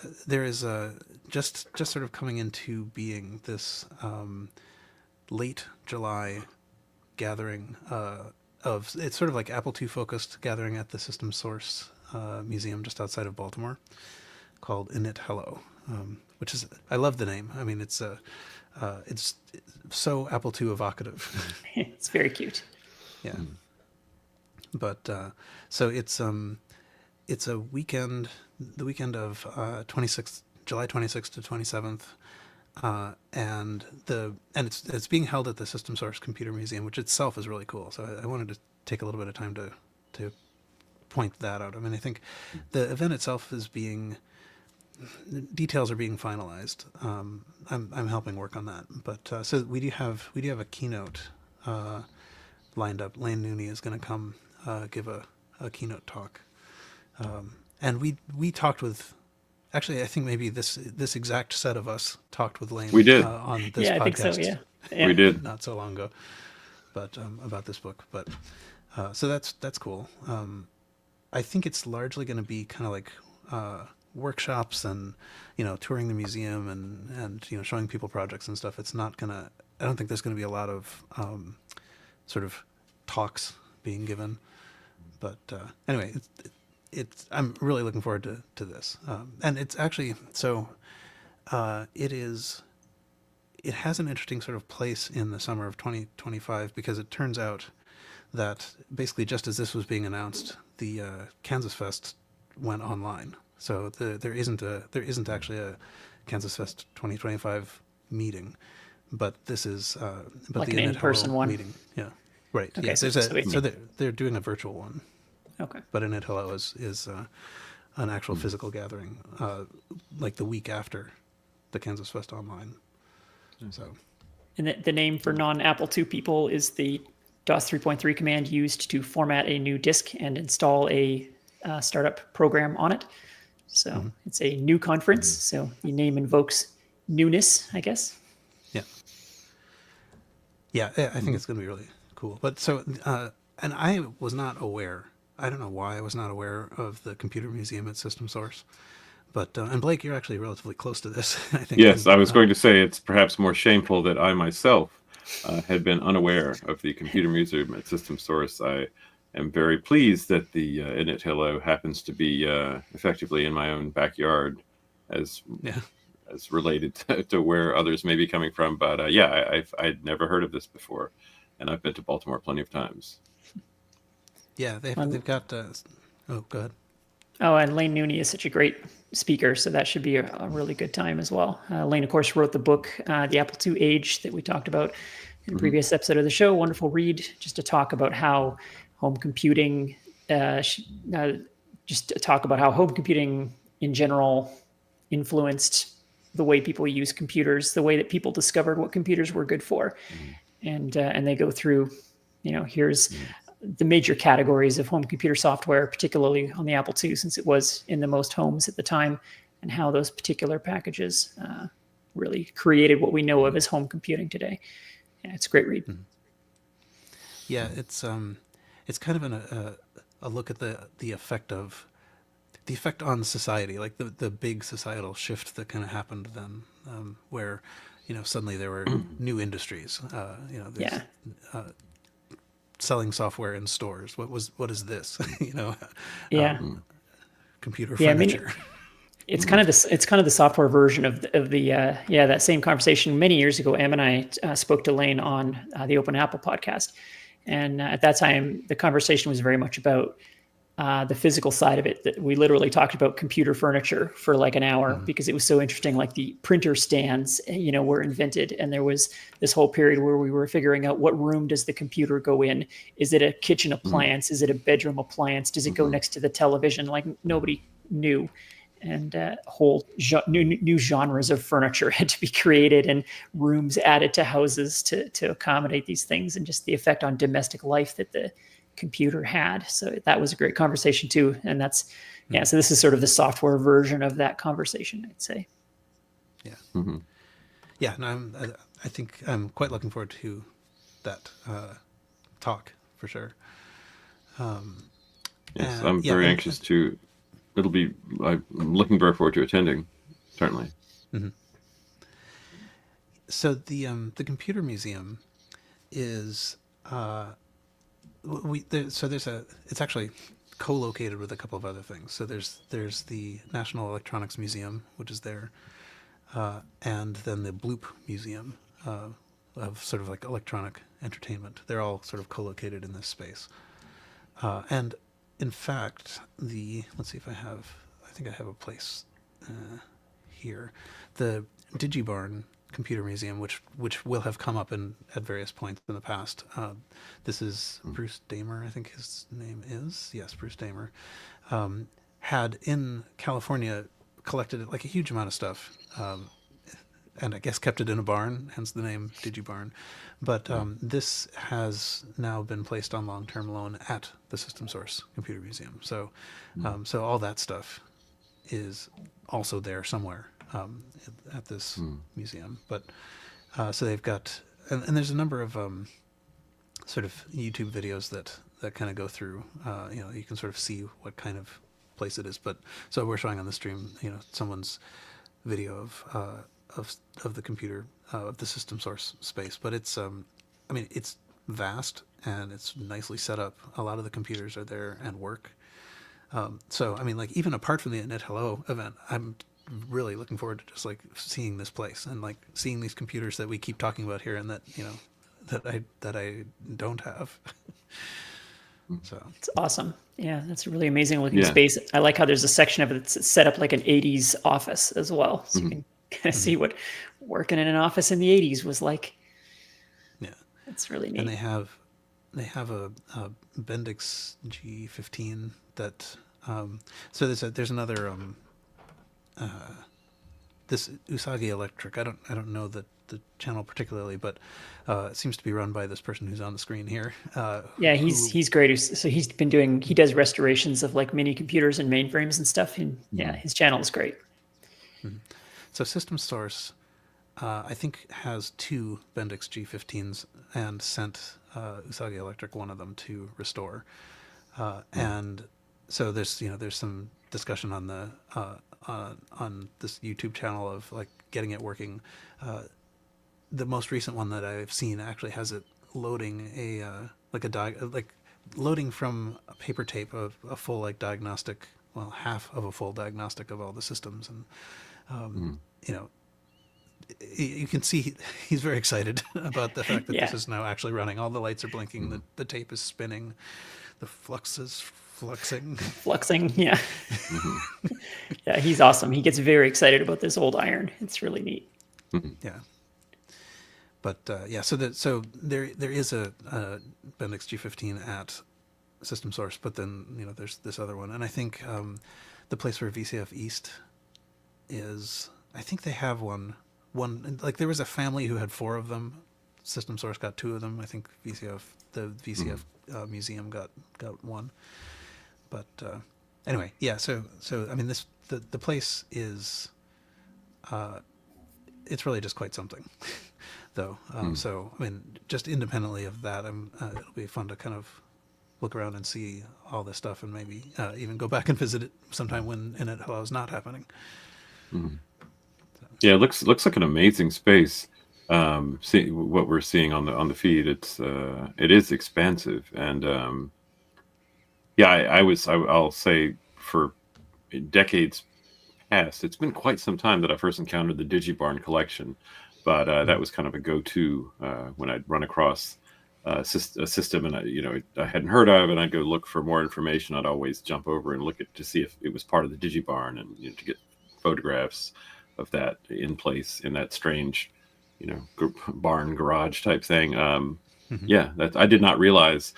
just sort of coming into being this late July gathering of, it's sort of like Apple II focused gathering at the System Source Museum just outside of Baltimore, called Init Hello, which is, I love the name. I mean, it's so Apple II evocative. It's very cute. Yeah. But so it's a weekend, the weekend of July 26th to 27th. And it's being held at the System Source Computer Museum, which itself is really cool. So I wanted to take a little bit of time to point that out. I mean, I think the event itself is details are being finalized. I'm helping work on that. But so we do have a keynote lined up. Lane Nooney is going to come give a keynote talk, and we talked with. Actually, I think maybe this exact set of us talked with Lane. We did on this podcast. I think so. Yeah. We did not so long ago, but about this book. But so that's cool. I think it's largely going to be kind of like workshops and touring the museum and showing people projects and stuff. It's not gonna. I don't think there's going to be a lot of sort of talks being given. But anyway, I'm really looking forward to this, and it's actually so. It has an interesting sort of place in the summer of 2025 because it turns out that basically just as this was being announced, the Kansas Fest went online. So there isn't actually a Kansas Fest 2025 meeting, but this is like an in-person one meeting. Yeah, right. Okay, yeah, so they're doing a virtual one. Okay. But Init Hello is an actual physical gathering, like the week after the Kansas Fest online. So, and the name for non-Apple II people is the DOS 3.3 command used to format a new disk and install a startup program on it. So it's a new conference. So the name invokes newness, I guess. Yeah. Yeah, I think it's going to be really cool. But so, and I was not aware. I don't know why I was not aware of the computer museum at System Source. But and Blake, you're actually relatively close to this, I think. Yes, and, I was going to say it's perhaps more shameful that I myself had been unaware of the computer museum at System Source. I am very pleased that the Init Hello happens to be effectively in my own backyard, as Yeah. as related to where others may be coming from. But I'd never heard of this before, and I've been to Baltimore plenty of times. Yeah, they've got. Oh, go ahead. Oh, and Lane Nooney is such a great speaker, so that should be a really good time as well. Lane, of course, wrote the book, The Apple II Age, that we talked about in a previous episode of the show. Wonderful read, just to talk about how home computing, just to talk about how home computing in general influenced the way people use computers, the way that people discovered what computers were good for. And they go through, here's the major categories of home computer software, particularly on the Apple II, since it was in the most homes at the time, and how those particular packages really created what we know of as home computing today. Yeah, it's a great read. Yeah, it's kind of a look at the effect on society, like the big societal shift that kind of happened then, where suddenly there were new industries. Selling software in stores. What is this? Computer furniture. It's kind of the software version of the that same conversation many years ago. Em and I spoke to Lane on the Open Apple podcast, and at that time the conversation was very much about the physical side of it. That we literally talked about computer furniture for like an hour because it was so interesting. Like the printer stands, were invented, and there was this whole period where we were figuring out what room does the computer go in. Is it a kitchen appliance? Is it a bedroom appliance? Does it go next to the television? Like nobody knew. And whole new genres of furniture had to be created and rooms added to houses to accommodate these things, and just the effect on domestic life that the computer had. So that was a great conversation too. And that's, so this is sort of the software version of that conversation, I'd say. Yeah. Yeah. And I think I'm quite looking forward to that talk for sure. Yes, I'm very anxious to. I'm looking very forward to attending, certainly. So the computer museum is it's actually co-located with a couple of other things. So there's the National Electronics Museum, which is there, and then the Bloop Museum of sort of like electronic entertainment. They're all sort of co-located in this space, and in fact, let's see if I think I have a place here. The DigiBarn Computer Museum, which will have come up at various points in the past. This is Bruce Damer, I think his name is. Yes, Bruce Damer. Had in California collected like a huge amount of stuff, and I guess kept it in a barn, hence the name DigiBarn. But this has now been placed on long-term loan at the System Source Computer Museum. So, so all that stuff is also there somewhere at this museum. But so they've got, and there's a number of sort of YouTube videos that kind of go through. You can sort of see what kind of place it is. But so we're showing on the stream, someone's video of the computer of the System Source space. But it's it's vast and it's nicely set up. A lot of the computers are there and work. So like even apart from the Init Hello event, I'm really looking forward to just like seeing this place and like seeing these computers that we keep talking about here and that that I don't have. So it's awesome. Yeah, that's a really amazing looking space. I like how there's a section of it that's set up like an 80s office as well. So you can kind of see what working in an office in the 80s was like. Yeah. It's really neat. And they have a Bendix G15 that so there's another this Usagi Electric. I don't know the the channel particularly, but it seems to be run by this person who's on the screen here. Yeah, he's great. So he does restorations of like mini computers and mainframes and stuff. And yeah, his channel is great. So System Source, I think, has 2 Bendix G15s and sent Usagi Electric one of them to restore. And so there's some discussion on the on this YouTube channel of like getting it working. The most recent one that I've seen actually has it loading loading from a paper tape of a full like diagnostic, well, half of a full diagnostic of all the systems, and you can see he's very excited about the fact that this is now actually running. All the lights are blinking, the tape is spinning, the flux is fluxing. Yeah. Yeah, he's awesome. He gets very excited about this old iron. It's really neat. Yeah. But so there is a Bendix G15 at System Source, but then there's this other one, and I think the place where VCF East is, I think they have one like there was a family who had 4 of them. System Source got 2 of them. I think the VCF museum got 1. But anyway, yeah. So I mean, the place is it's really just quite something, though. So I mean, just independently of that, it'll be fun to kind of look around and see all this stuff, and maybe even go back and visit it sometime when it allows not happening. Yeah, it looks like an amazing space. See what we're seeing on the feed. It is expansive, and I'll say for decades past, it's been quite some time that I first encountered the DigiBarn collection, but that was kind of a go-to when I'd run across a system and I hadn't heard of, and I'd go look for more information. I'd always jump over and look to see if it was part of the DigiBarn, and to get photographs of that in place in that strange, barn garage type thing. Yeah, I did not realize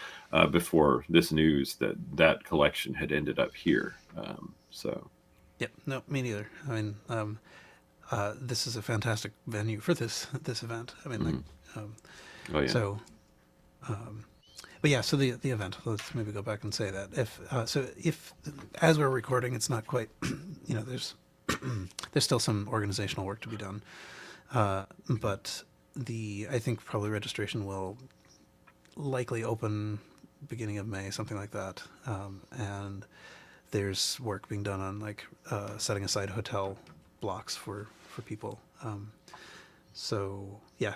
before this news that collection had ended up here. So. Yep. No, me neither. I mean, this is a fantastic venue for this event. I mean, So, but yeah, so the event. Let's maybe go back and say that if as we're recording, it's not quite. There's there's still some organizational work to be done, but I think probably registration will likely open beginning of May, something like that, and there's work being done on like setting aside hotel blocks for people. So yeah,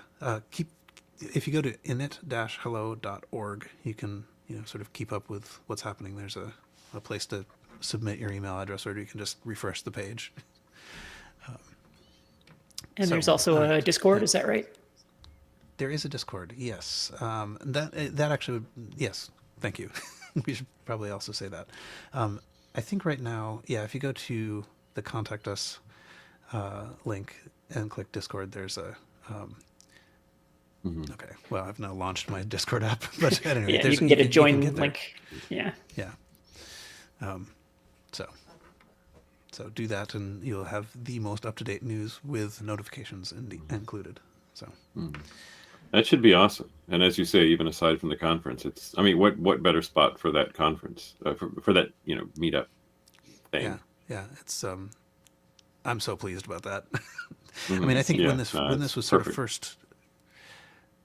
if you go to init-hello.org, you can sort of keep up with what's happening. There's a place to submit your email address, or you can just refresh the page. And there's also a Discord, is that right? There is a Discord, yes. That actually, yes, thank you. We should probably also say that. I think right now, yeah, if you go to the Contact Us link and click Discord, there's a... Okay, well, I've now launched my Discord app, but anyway. Yeah, you can get a join link. Yeah. Yeah. So do that, and you'll have the most up-to-date news with notifications included. So that should be awesome. And as you say, even aside from the conference, what better spot for that conference, for that meetup thing? Yeah. It's I'm so pleased about that. I mean, I think when this was sort of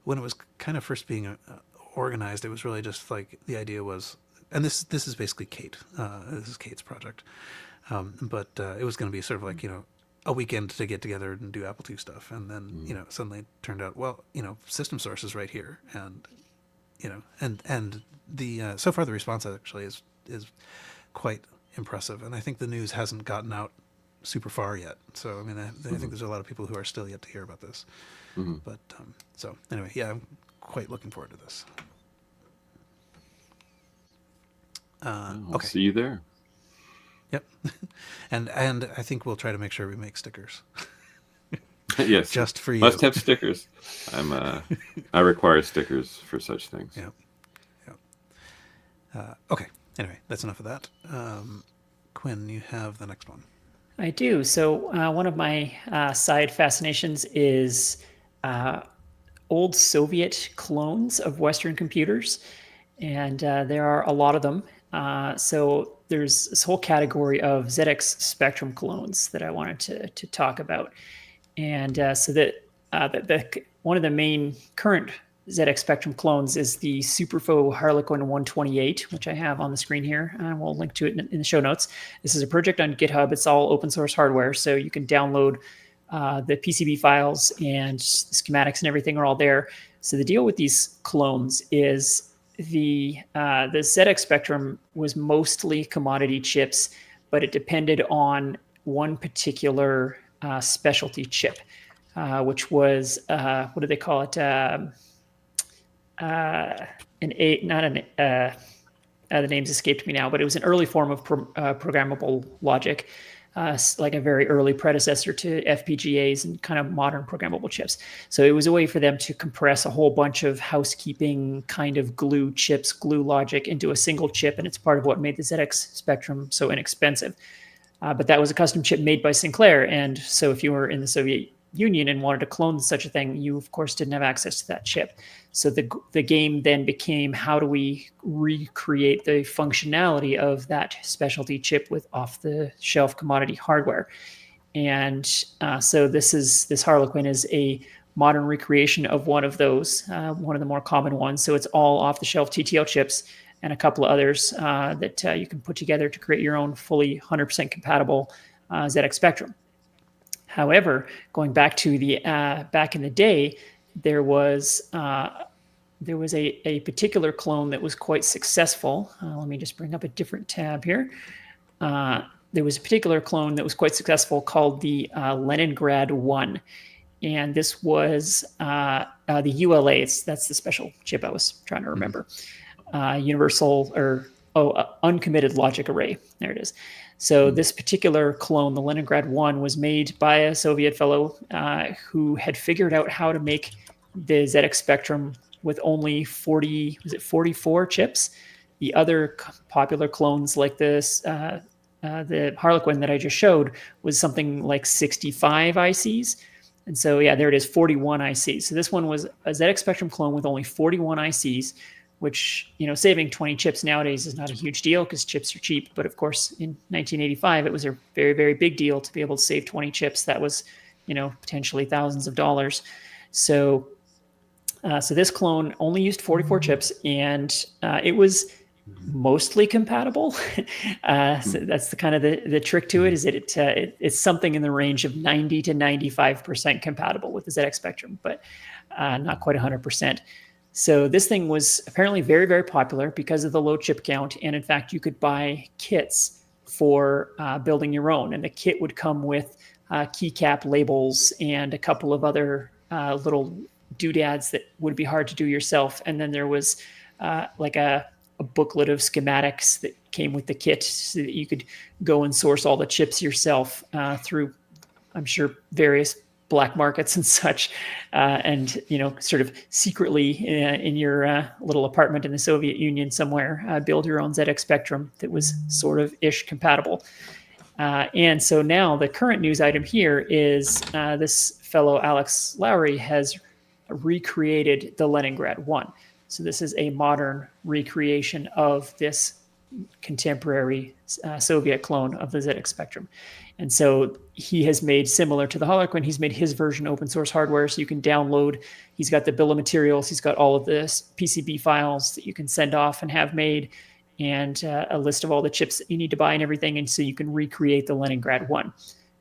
when it was kind of first being organized, it was really just like the idea was, and this is basically Kate. This is Kate's project. But it was going to be sort of like, a weekend to get together and do Apple II stuff. And then, suddenly it turned out, well, System Source is right here. And, and the, so far the response actually is quite impressive. And I think the news hasn't gotten out super far yet. So, I mean, I think there's a lot of people who are still yet to hear about this. But, so anyway, yeah, I'm quite looking forward to this. I'll see you there. Yep. And I think we'll try to make sure we make stickers. Yes. Just for you. Must have stickers. I require stickers for such things. Yeah. Okay. Anyway, that's enough of that. Quinn, you have the next one. I do. So one of my side fascinations is old Soviet clones of Western computers, and there are a lot of them. So there's this whole category of ZX Spectrum clones that I wanted to talk about, and so that one of the main current ZX Spectrum clones is the Superfo Harlequin 128, which I have on the screen here. We'll link to it in the show notes. This is a project on GitHub. It's all open source hardware, so you can download the PCB files, and the schematics and everything are all there. So the deal with these clones is the ZX Spectrum was mostly commodity chips, but it depended on one particular specialty chip, which was what do they call it? The names escaped me now, but it was an early form of programmable logic, like a very early predecessor to FPGAs and kind of modern programmable chips. So it was a way for them to compress a whole bunch of housekeeping kind of glue chips, glue logic into a single chip, and it's part of what made the ZX Spectrum so inexpensive. But that was a custom chip made by Sinclair, and so if you were in the Soviet Union and wanted to clone such a thing, you of course didn't have access to that chip. So the game then became, how do we recreate the functionality of that specialty chip with off-the-shelf commodity hardware? And so this Harlequin is a modern recreation of one of those, one of the more common ones. So it's all off-the-shelf TTL chips and a couple of others that you can put together to create your own fully 100% compatible ZX Spectrum. However, going back to the back in the day, there was a particular clone that was quite successful. Let me just bring up a different tab here. There was a particular clone that was quite successful called the Leningrad 1. And this was the ULA. That's the special chip I was trying to remember. Uncommitted logic array. There it is. So this particular clone, the Leningrad 1, was made by a Soviet fellow who had figured out how to make the ZX Spectrum with only 44 chips. The other popular clones like this, the Harlequin that I just showed, was something like 65 ICs. And so, yeah, there it is, 41 ICs. So this one was a ZX Spectrum clone with only 41 ICs, which, saving 20 chips nowadays is not a huge deal because chips are cheap. But of course, in 1985, it was a very, very big deal to be able to save 20 chips. That was, potentially thousands of dollars. So this clone only used 44 chips, and it was mostly compatible. So that's the kind of the trick to it, is that it's something in the range of 90 to 95% compatible with the ZX Spectrum, but not quite 100%. So this thing was apparently very, very popular because of the low chip count. And in fact, you could buy kits for building your own. And the kit would come with keycap labels and a couple of other little doodads that would be hard to do yourself. And then there was like a booklet of schematics that came with the kit so that you could go and source all the chips yourself through, I'm sure, various black markets and such, and sort of secretly in your little apartment in the Soviet Union somewhere, build your own ZX Spectrum that was sort of ish compatible. And so now the current news item here is this fellow Alex Lowry has recreated the Leningrad 1. So this is a modern recreation of this contemporary Soviet clone of the ZX Spectrum. And so he has made, similar to the Harlequin, he's made his version open source hardware, so you can download. He's got the bill of materials. He's got all of the PCB files that you can send off and have made, and a list of all the chips that you need to buy and everything. And so you can recreate the Leningrad 1,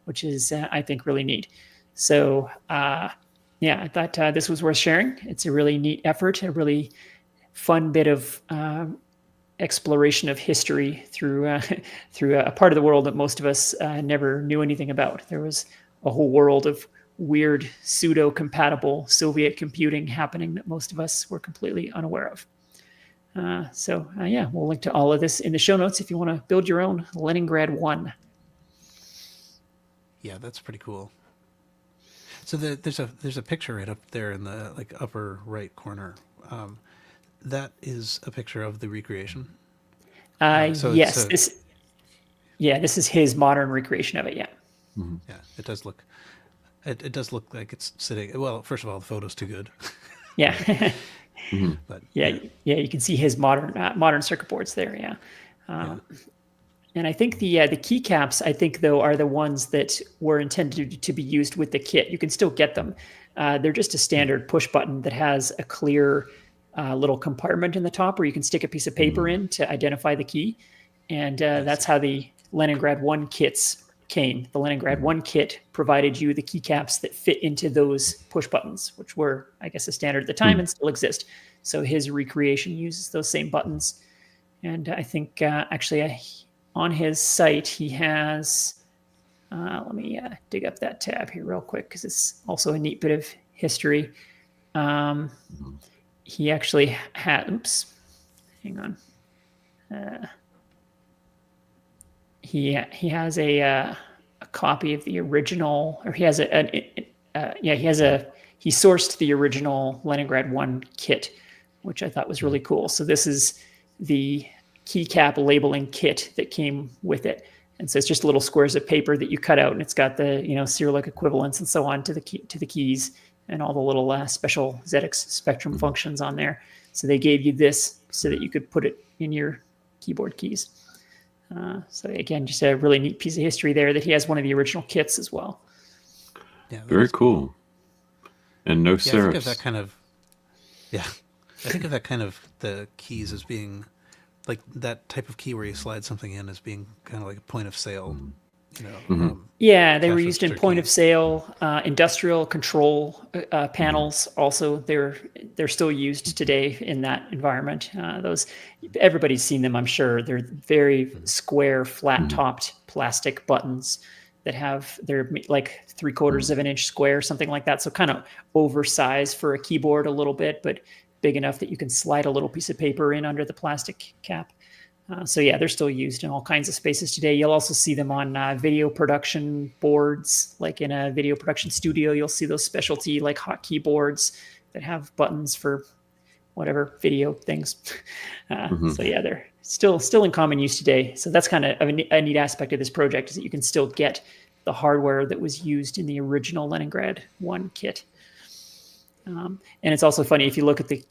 which is, I think, really neat. So, I thought this was worth sharing. It's a really neat effort, a really fun bit of exploration of history through a part of the world that most of us never knew anything about. There was a whole world of weird pseudo-compatible Soviet computing happening that most of us were completely unaware of. We'll link to all of this in the show notes if you want to build your own Leningrad 1. Yeah, that's pretty cool. So there's a picture right up there in the upper right corner. That is a picture of the recreation. Yes, this is his modern recreation of it. Yeah. Mm-hmm. Yeah, it does look It does look like it's sitting. Well, first of all, the photo's too good. Yeah. But yeah, you can see his modern circuit boards there. Yeah. And I think the keycaps, I think though, are the ones that were intended to be used with the kit. You can still get them. They're just a standard push button that has a clear little compartment in the top where you can stick a piece of paper in to identify the key. And that's how the Leningrad 1 kits came. The Leningrad 1 kit provided you the keycaps that fit into those push buttons, which were, I guess, a standard at the time and still exist. So his recreation uses those same buttons. And I think actually on his site, he has, let me dig up that tab here real quick because it's also a neat bit of history. He actually had, oops, hang on. He has a copy of the original, or he has he sourced the original Leningrad 1 kit, which I thought was really cool. So this is the keycap labeling kit that came with it. And so it's just little squares of paper that you cut out, and it's got the Cyrillic equivalents and so on to the keys and all the little special ZX Spectrum functions on there. So they gave you this so that you could put it in your keyboard keys. So again, just a really neat piece of history there that he has one of the original kits as well. Yeah, very cool. And no serifs. I think of that kind of, I think of that kind of the keys as being like that type of key where you slide something in as being kind of like a point of sale. They were used in point of sale, industrial control panels. Also, they're still used today in that environment. Those everybody's seen them, I'm sure. They're very square, flat-topped plastic buttons that they're like 3/4 of an inch square, something like that. So kind of oversized for a keyboard a little bit, but big enough that you can slide a little piece of paper in under the plastic cap. They're still used in all kinds of spaces today. You'll also see them on video production boards, like in a video production studio. You'll see those specialty like hotkey boards that have buttons for whatever video things. They're still in common use today. So that's kind of a neat aspect of this project, is that you can still get the hardware that was used in the original Leningrad 1 kit. And it's also funny, if you look at the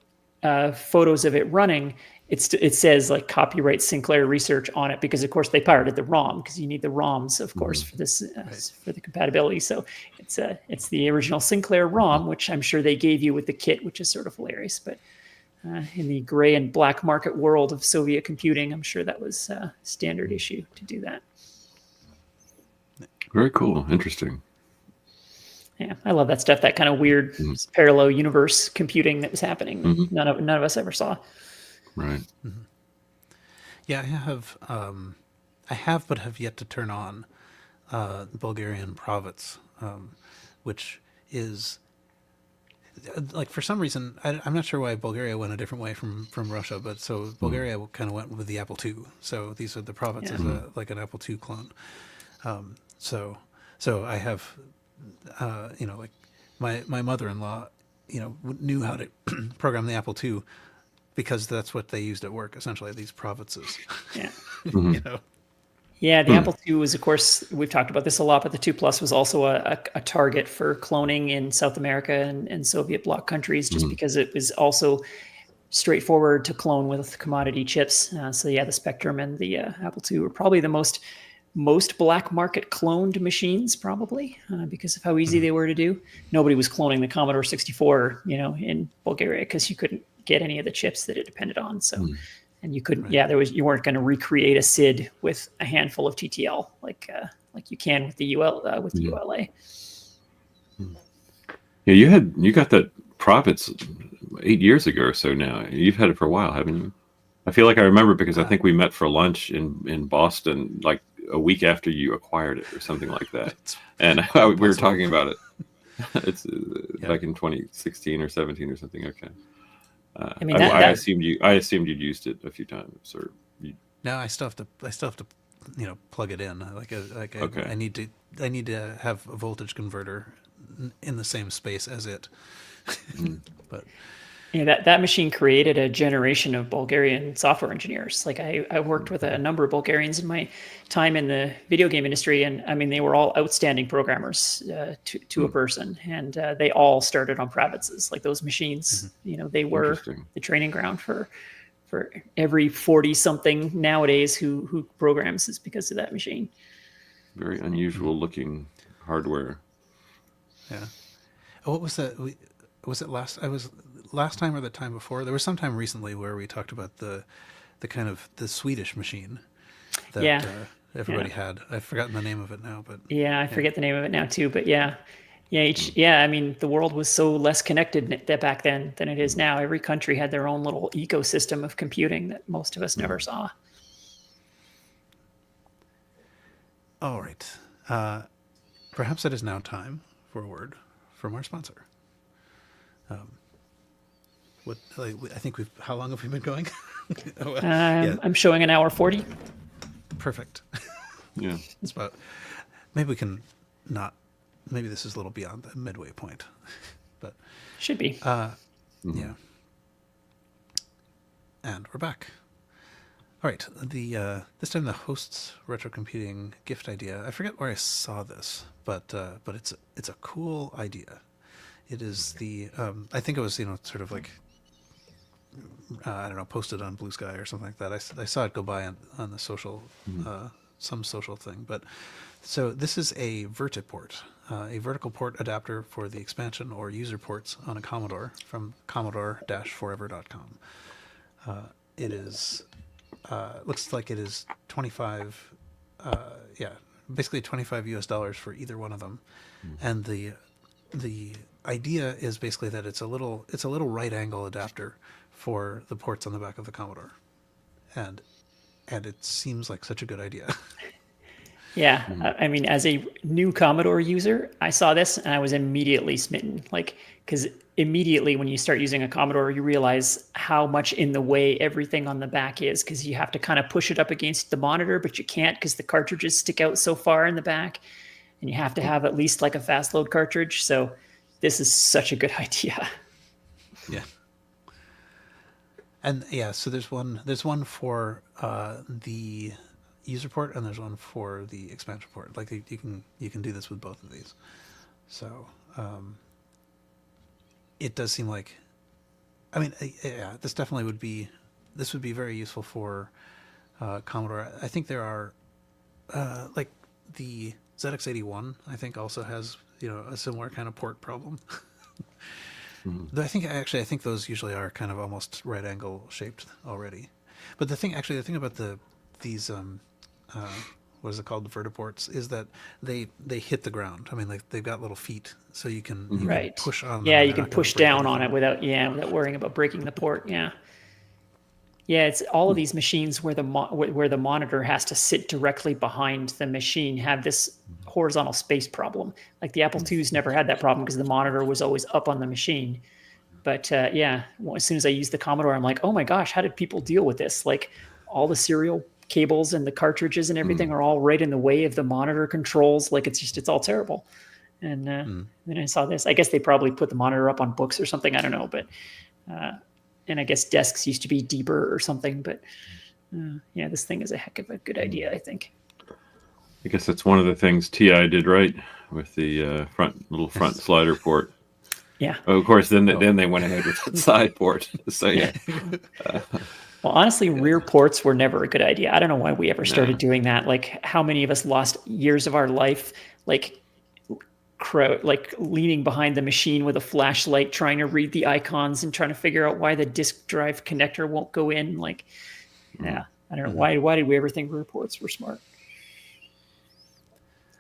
photos of it running, it says like copyright Sinclair Research on it, because of course they pirated the ROM, because you need the ROMs, of course, for this for the compatibility. So it's the original Sinclair ROM, which I'm sure they gave you with the kit, which is sort of hilarious. But in the gray and black market world of Soviet computing, I'm sure that was a standard issue to do that. Very cool. Interesting. Yeah, I love that stuff. That kind of weird parallel universe computing that was happening. None of us ever saw. Right. Yeah, I have, but have yet to turn on Bulgarian Province, which is like, for some reason, I'm not sure why Bulgaria went a different way from Russia, but so Bulgaria kind of went with the Apple II. So these are the Province is like an Apple II clone. So I have, like my mother-in-law, knew how to program the Apple II, because that's what they used at work, essentially, these provinces. Yeah. Yeah, the Apple II was, of course, we've talked about this a lot, but the II Plus was also a target for cloning in South America and Soviet bloc countries, just because it was also straightforward to clone with commodity chips. The Spectrum and the Apple II were probably the most black market cloned machines, probably, because of how easy they were to do. Nobody was cloning the Commodore 64, in Bulgaria, because you couldn't get any of the chips that it depended on. So, and you couldn't, you weren't going to recreate a SID with a handful of TTL like you can with the ULA. Yeah, you got that Province 8 years ago or so now. You've had it for a while, haven't you? I feel like I remember, because I think we met for lunch in Boston, like a week after you acquired it or something like that. And we were talking about it. It's back in 2016 or 17 or something. Okay. I assumed you'd used it a few times, or no, I still have to plug it in. Okay. I need to have a voltage converter in the same space as it. But Yeah, that machine created a generation of Bulgarian software engineers. Like I worked with a number of Bulgarians in my time in the video game industry, and I mean they were all outstanding programmers to a person, and they all started on Pravitzes. Like those machines, they were Interesting. the training ground for every 40 something nowadays who programs is because of that machine. Very unusual looking hardware. Yeah. Oh, what was that? Was it last time or the time before? There was some time recently where we talked about the kind of the Swedish machine that everybody had. I've forgotten the name of it now, but yeah, I forget the name of it now too. But yeah, I mean, the world was so less connected back then than it is now. Every country had their own little ecosystem of computing that most of us never saw. all right. Perhaps it is now time for a word from our sponsor. I think how long have we been going? I'm showing an hour 40. Perfect. Yeah. It's about, maybe we can not, maybe this is a little beyond the midway point, but Should be. yeah. And we're back. All right. This time the host's retrocomputing gift idea. I forget where I saw this, but it's a cool idea. It is I think it was sort of like I don't know, posted on Blue Sky or something like that. I saw it go by on the social some social thing. But so this is a Vertiport, a vertical port adapter for the expansion or user ports on a Commodore from Commodore-forever.com. It is looks like it is 25 basically $25 US for either one of them. And the idea is basically that it's a little right angle adapter for the ports on the back of the Commodore, and it seems like such a good idea. Yeah, I mean, as a new Commodore user, I saw this and I was immediately smitten. Like, because immediately when you start using a Commodore, you realize how much in the way everything on the back is, because you have to kind of push it up against the monitor, but you can't because the cartridges stick out so far in the back, and you have to have at least like a fast load cartridge. So this is such a good idea. Yeah. And yeah, so there's one for the user port, and there's one for the expansion port. Like you can do this with both of these. So it does seem like, I mean, yeah, this would be very useful for Commodore. I think there are like the ZX81. I think also has a similar kind of port problem. Though I think those usually are kind of almost right angle shaped already. But the thing about these what is it called, the vertiports, is that they hit the ground. I mean, like they've got little feet, so you can push on them. Yeah, you can push down on it without worrying about breaking the port. Yeah. Yeah, it's all of these machines where the monitor has to sit directly behind the machine have this horizontal space problem. Like the Apple IIs never had that problem because the monitor was always up on the machine. But as soon as I used the Commodore, I'm like, oh my gosh, how did people deal with this? Like all the serial cables and the cartridges and everything are all right in the way of the monitor controls. Like it's all terrible. And then I saw this. I guess they probably put the monitor up on books or something. I don't know, but. And I guess desks used to be deeper or something, but this thing is a heck of a good idea, I think. I guess that's one of the things TI did right with the front slider port. Yeah. Oh, of course, then they went ahead with the side port. So yeah. Well, honestly, rear ports were never a good idea. I don't know why we ever started doing that. Like, how many of us lost years of our life, like leaning behind the machine with a flashlight, trying to read the icons and trying to figure out why the disk drive connector won't go in. Like, I don't know. Why did we ever think rear ports were smart?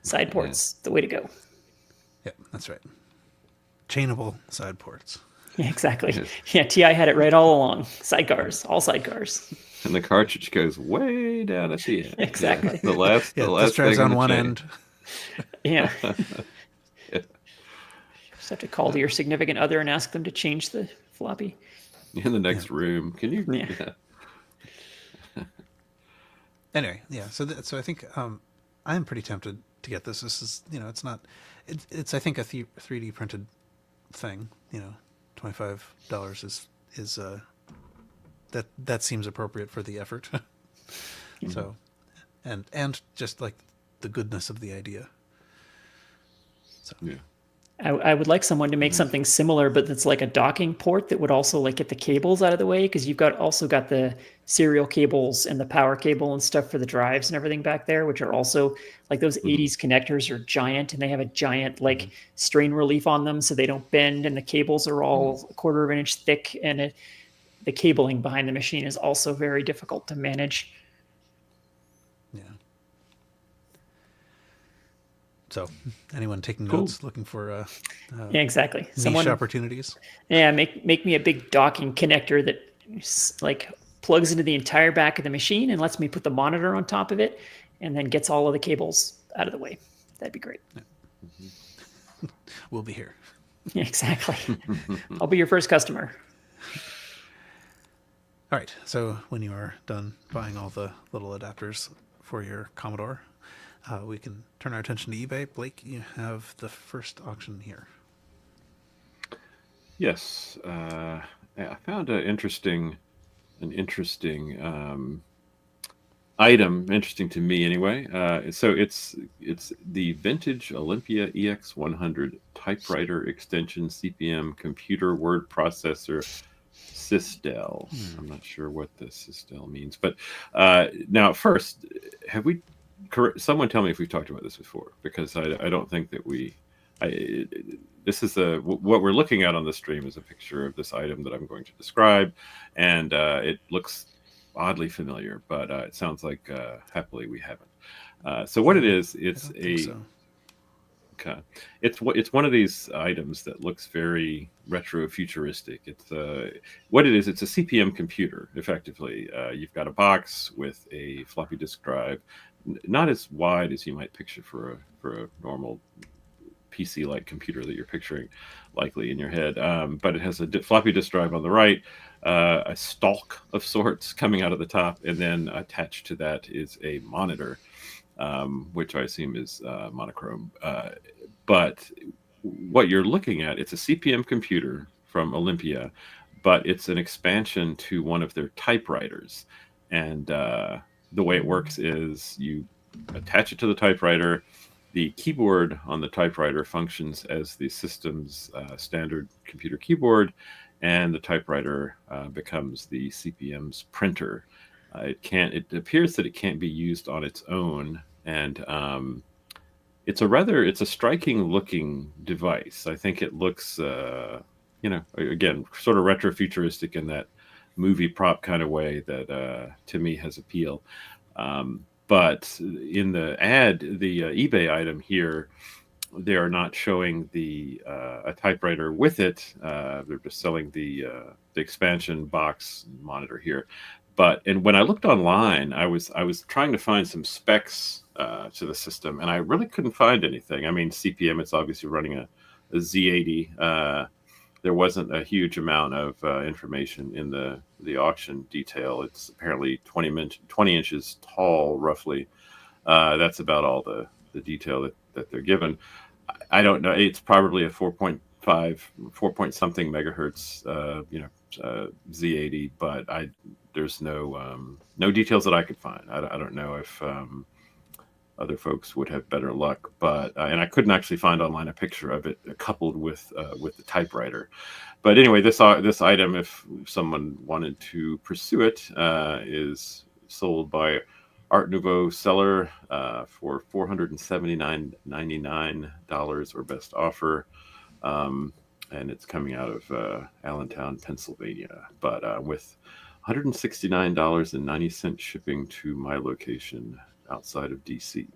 Side ports, the way to go. Yep, that's right. Chainable side ports. Yeah, exactly. Yeah, TI had it right all along. Sidecars, all sidecars. And the cartridge goes way down at the end. Exactly. The last drives thing on one end. Yeah. Just have to call to your significant other and ask them to change the floppy. In the next room. Can you? Yeah. Anyway, yeah. So I think I'm pretty tempted to get this. This is it's not. It's I think a 3D printed thing. $25 is is that seems appropriate for the effort. So, and just like the goodness of the idea. So Yeah. I would like someone to make something similar, but that's like a docking port that would also like get the cables out of the way, because you've also got the serial cables and the power cable and stuff for the drives and everything back there, which are also like those 80s connectors are giant, and they have a giant like strain relief on them so they don't bend, and the cables are all a quarter of an inch thick, and the cabling behind the machine is also very difficult to manage. yeah. So, anyone taking Cool. notes, looking for Yeah, exactly. niche opportunities? Yeah, make me a big docking connector that like plugs into the entire back of the machine and lets me put the monitor on top of it, and then gets all of the cables out of the way. That'd be great. We'll be here. Yeah, exactly. I'll be your first customer. All right. So when you are done buying all the little adapters for your Commodore, we can turn our attention to eBay. Blake, you have the first auction here. Yes, I found an interesting item, interesting to me anyway. So it's the vintage Olympia EX100 typewriter extension CPM computer word processor Sistel. I'm not sure what the Sistel means, but now first, have we? Someone tell me if we've talked about this before, because I don't think that we. This is what we're looking at on the stream is a picture of this item that I'm going to describe, and it looks oddly familiar, but it sounds like happily we haven't. So what it is, it's okay. It's one of these items that looks very retro futuristic. It's what it is. It's a CPM computer. Effectively, you've got a box with a floppy disk drive, not as wide as you might picture for a normal PC-like computer that you're picturing likely in your head, but it has a floppy disk drive on the right, a stalk of sorts coming out of the top, and then attached to that is a monitor, which I assume is monochrome. But what you're looking at, it's a CPM computer from Olympia, but it's an expansion to one of their typewriters. And the way it works is you attach it to the typewriter. The keyboard on the typewriter functions as the system's standard computer keyboard, and the typewriter becomes the CPM's printer. It appears that it can't be used on its own, and it's a striking looking device. I think it looks, again, sort of retro futuristic in that movie prop kind of way that to me has appeal. But in the ad, the eBay item here, they are not showing a typewriter with it. They're just selling the expansion box monitor here. And when I looked online, I was trying to find some specs to the system, and I really couldn't find anything. I mean, CPM, it's obviously running a Z80. There wasn't a huge amount of information in the auction detail. It's apparently 20 inches tall, roughly. That's about all the detail that they're given. I don't know. It's probably a 4 point something megahertz, Z80, but there's no details that I could find. I don't know if other folks would have better luck, but and I couldn't actually find online a picture of it coupled with the typewriter. But anyway, this item, if someone wanted to pursue it, is sold by Art Nouveau seller for $479.99 or best offer, and it's coming out of Allentown, Pennsylvania, but with $169.90 shipping to my location outside of DC.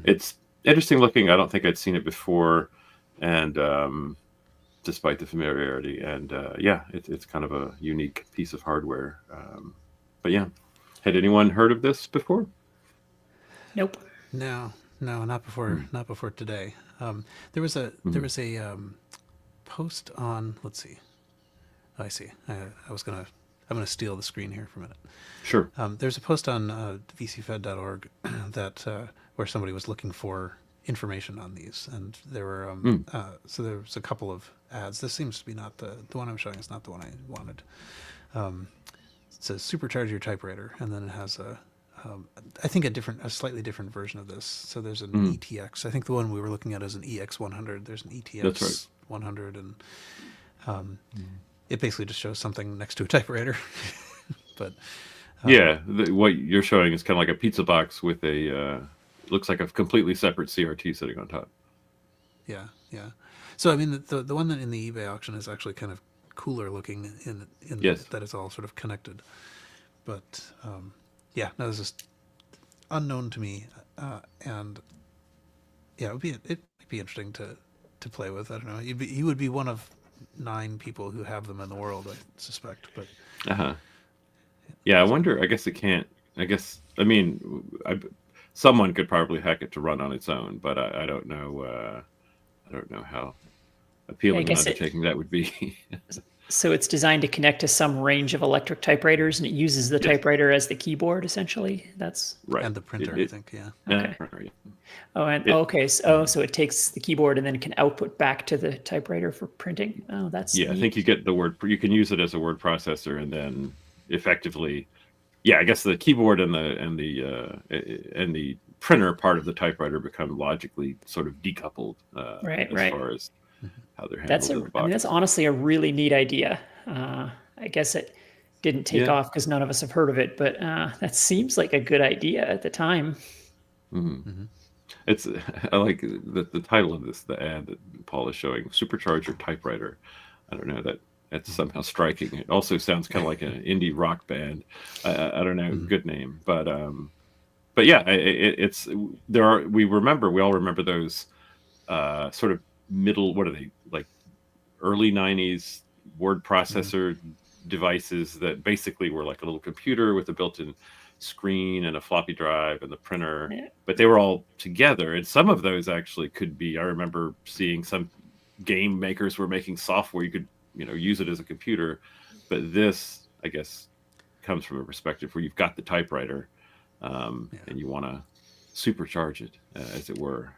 It's interesting looking. I don't think I'd seen it before, and despite the familiarity, and it's kind of a unique piece of hardware. But yeah, had anyone heard of this before? Nope. No, not before today. There was a post on. Let's see. I see. I'm gonna steal the screen here for a minute. Sure. There's a post on vcfed.org that where somebody was looking for information on these, and there were so there was a couple of ads. This seems to be not the one I'm showing. Is not the one I wanted. It says supercharge your typewriter, and then it has I think a slightly different version of this. So there's an ETX. I think the one we were looking at is an EX 100. There's an ETX That's right. 100, and it basically just shows something next to a typewriter. But what you're showing is kind of like a pizza box with a looks like a completely separate CRT sitting on top. Yeah. So I mean, the one that in the eBay auction is actually kind of cooler looking in Yes. that it's all sort of connected. But no, this is unknown to me, and it'd be interesting to play with. I don't know. You would be one of 9 people who have them in the world, I suspect. But yeah, I wonder. I guess it can't. I mean, someone could probably hack it to run on its own, but I don't know. I don't know how appealing an undertaking that would be. So it's designed to connect to some range of electric typewriters, and it uses the typewriter as the keyboard, essentially. That's right. And the printer, I think. Yeah. Okay. Okay. So it takes the keyboard and then can output back to the typewriter for printing. Oh, that's neat. I think you get the word. You can use it as a word processor, and then effectively, I guess the keyboard and the printer part of the typewriter become logically sort of decoupled. As far as how they're handled. That's honestly a really neat idea. I guess it didn't take off because none of us have heard of it, but that seems like a good idea at the time. I like the title of the ad that Paul is showing, Supercharger Typewriter. I don't know, that's somehow striking. It also sounds kind of like an indie rock band. I don't know, good name, but yeah, we all remember those sort of middle, what are they, like early 90s word processor devices that basically were like a little computer with a built-in screen and a floppy drive and the printer, but they were all together. And some of those actually could be, I remember seeing some game makers were making software you could use it as a computer, but this, I guess, comes from a perspective where you've got the typewriter and you want to supercharge it, as it were.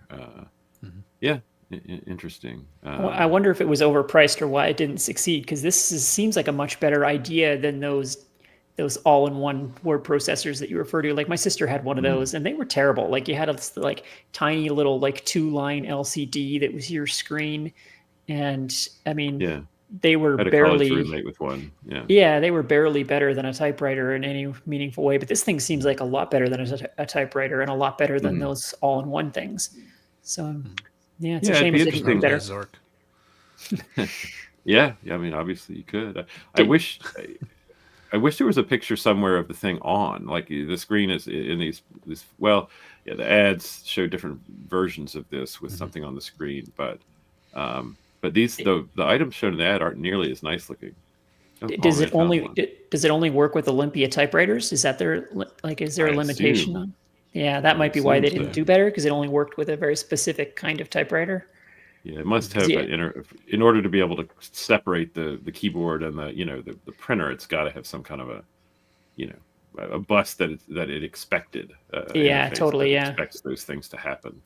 Interesting. Well, I wonder if it was overpriced or why it didn't succeed, because seems like a much better idea than those all-in-one word processors that you refer to. Like my sister had one of those, and they were terrible. Like you had a tiny little 2-line LCD that was your screen, and I mean, they were barely relate with one. They were barely better than a typewriter in any meaningful way. But this thing seems like a lot better than a typewriter, and a lot better than those all-in-one things. So. It's a shame it didn't get better. I mean, obviously you could. I wish there was a picture somewhere of the thing on. Like the screen is in the ads show different versions of this with something on the screen, but these the items shown in the ad aren't nearly as nice looking. Does it only work with Olympia typewriters? Is that is there a limitation on? Yeah, that might be why they didn't do better, because it only worked with a very specific kind of typewriter. Yeah, it must have in order to be able to separate the keyboard and the printer. It's got to have some kind of a bus that it expected. Totally. Expects those things to happen.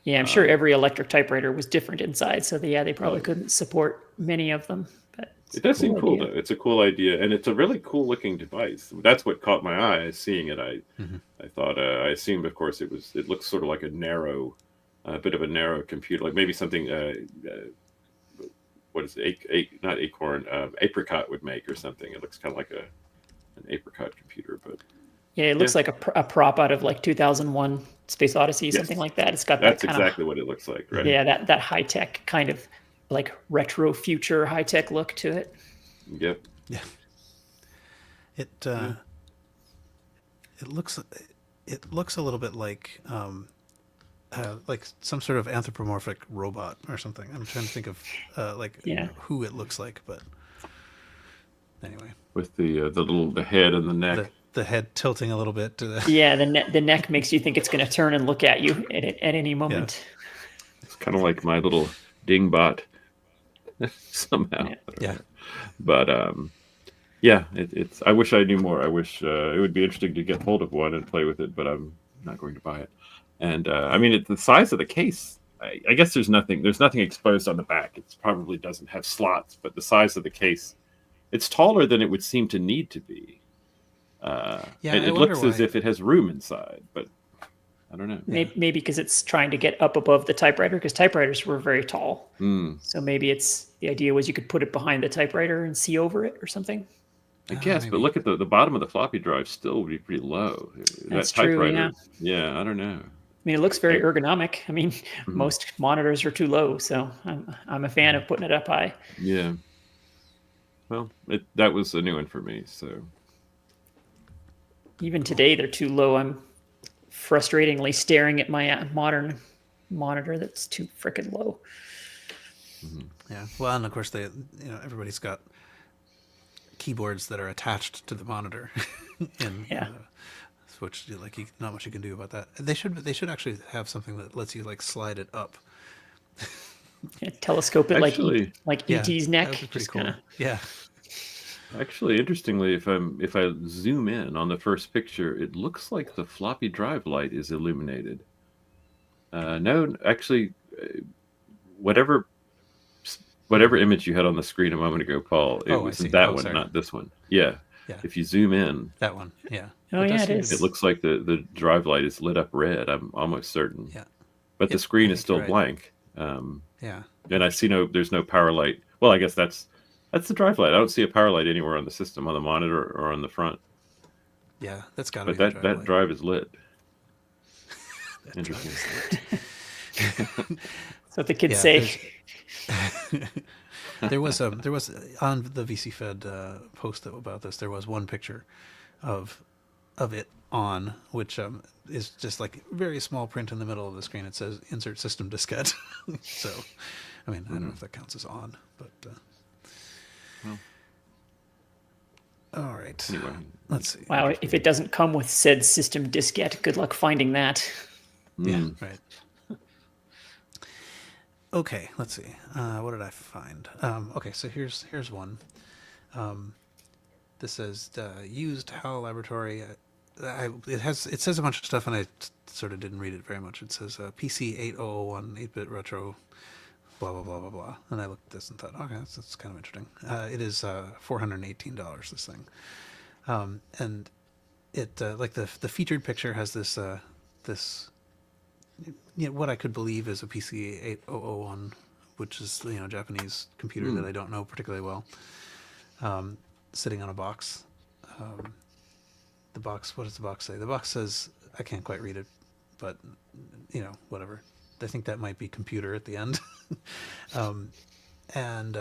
Yeah, I'm sure every electric typewriter was different inside, so they probably couldn't support many of them. But it does seem cool, though. It's a cool idea, and it's a really cool looking device. That's what caught my eye. Seeing it, I thought, I assumed, of course, it looks sort of like a bit of a narrow computer, like maybe something, what is it, not Acorn, Apricot would make or something. It looks kind of like an Apricot computer, but. Yeah, it looks like a prop out of 2001 Space Odyssey, something like that. It's got that's exactly what it looks like, right? Yeah, that high tech kind of retro future high tech look to it. Yep. Yeah. It looks a little bit like some sort of anthropomorphic robot or something. I'm trying to think of who it looks like, but anyway. With the head and the neck. The head tilting a little bit to the the neck makes you think it's going to turn and look at you at any moment. It's kind of like my little dingbot somehow. But it's. I wish I knew more. I wish it would be interesting to get hold of one and play with it, but I'm not going to buy it. And I mean, the size of the case I guess there's nothing exposed on the back. It probably doesn't have slots, but the size of the case, it's taller than it would seem to need to be. Yeah, and I it wonder looks as why. if it has room inside, but I don't know. Maybe because it's trying to get up above the typewriter, because typewriters were very tall. Mm, So maybe the idea was you could put it behind the typewriter and see over it or something. I guess, but Maybe. look at the bottom of the floppy drive still would be pretty low. That's That true, yeah. typewriter, yeah, I don't know. I mean, it looks very ergonomic. I mean, Mhm. most monitors are too low, so I'm a fan of putting it up high. Yeah. Well, that was a new one for me. So Even today, they're too low. I'm frustratingly staring at my modern monitor that's too freaking low. Yeah. Well, and of course everybody's got keyboards that are attached to the monitor, and Yeah. which not much you can do about that. They should actually have something that lets you like slide it up. Yeah, telescope it Actually, like Yeah, ET's that neck. would be pretty Just cool. kinda, Yeah. actually, interestingly, if I zoom in on the first picture, it looks like the floppy drive light is illuminated. No, actually, whatever image you had on the screen a moment ago, Paul, it Oh, I was see. that Oh, one, sorry. not this one. Yeah. Yeah. If you zoom in, That one. Yeah. Oh, does yeah, it seem to is. be- it looks like the drive light is lit up red. I'm almost certain. Yeah. But the Yep, screen I is think still you're right. blank. Yeah. And I see there's no power light. Well, I guess that's the drive light. I don't see a power light anywhere on the system, on the monitor or on the front. Yeah. That's got to But be that drive is lit. That Interesting. That's what the kids Yeah, say. there was on the VC Fed post about this. There was one picture of it on, which is just like very small print in the middle of the screen. It says "Insert system diskette." So, I mean, I don't know if that counts as on, but Well. all right. Anyway, Let's see. Wow, if it doesn't come with said system diskette, good luck finding that. Yeah, right. Okay, let's see. What did I find? Okay, so here's one. This says used HAL Laboratory. It says a bunch of stuff, and I sort of didn't read it very much. It says PC 8001 8-bit retro, blah blah blah blah blah. And I looked at this and thought, okay, that's kind of interesting. It is $418. This thing, and it like the featured picture has this what I could believe is a PC 8001, which is Japanese computer that I don't know particularly well, sitting on a box. The box, what does the box say? The box says, I can't quite read it, but whatever. I think that might be computer at the end. And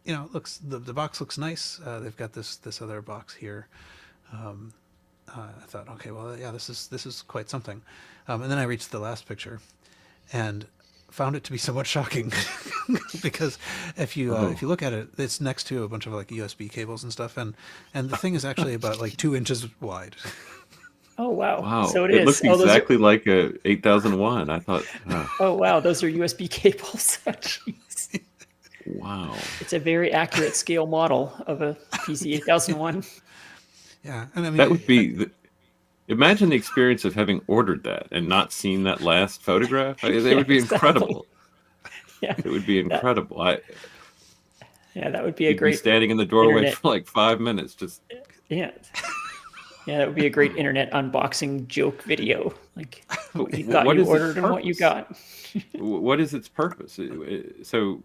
it looks the box looks nice. They've got this other box here. I thought, okay, well, yeah, this is quite something. And then I reached the last picture, and found it to be somewhat shocking because if you look at it, it's next to a bunch of like USB cables and stuff, and the thing is actually about like 2 inches wide. Oh, wow. wow. So it It is. looks Oh, those exactly like a 8001. I thought, oh, wow. Those are USB cables. Oh, jeez. wow. It's a very accurate scale model of a PC 8001. Yeah, and I mean That would be imagine the experience of having ordered that and not seen that last photograph. It Yeah, would be exactly. incredible. Yeah. It would be incredible. Yeah, that would be a You'd be great standing in the doorway internet. for like 5 minutes. Just Yeah. Yeah, that would be a great internet unboxing joke video. Like what you thought what you is its ordered and what you got. what is its purpose? So,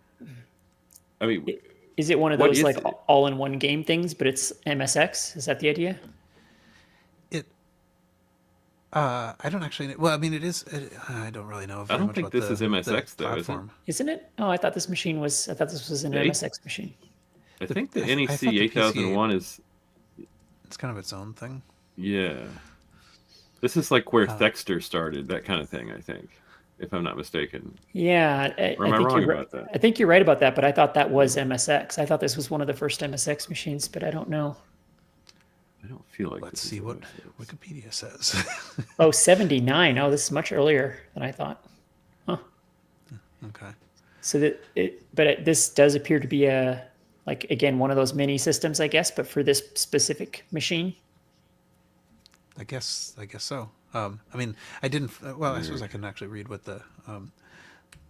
I mean, Is it one of What those is like it? all-in-one game things, but it's MSX? Is that the idea? it. I don't actually. Well, I mean, it is. I don't really know. I Very don't much think about this is the MSX though, is it? platform. Isn't it? Oh, I thought this was an Yeah, MSX machine. I think the I thought NEC the 8001 is, It's kind of its own thing. yeah. This is like where Thexter started, that kind of thing, I think, if I'm not mistaken. Yeah, Or am I think wrong you're about that? I think you're right about that, but I thought that was MSX. I thought this was one of the first MSX machines, but I don't know. I don't feel like Let's this see is what MSX. Wikipedia says. Oh, 79. Oh, this is much earlier than I thought. Okay. So this does appear to be again, one of those mini systems, I guess, but for this specific machine. I guess so. I mean, I didn't. Well, I suppose I can actually read what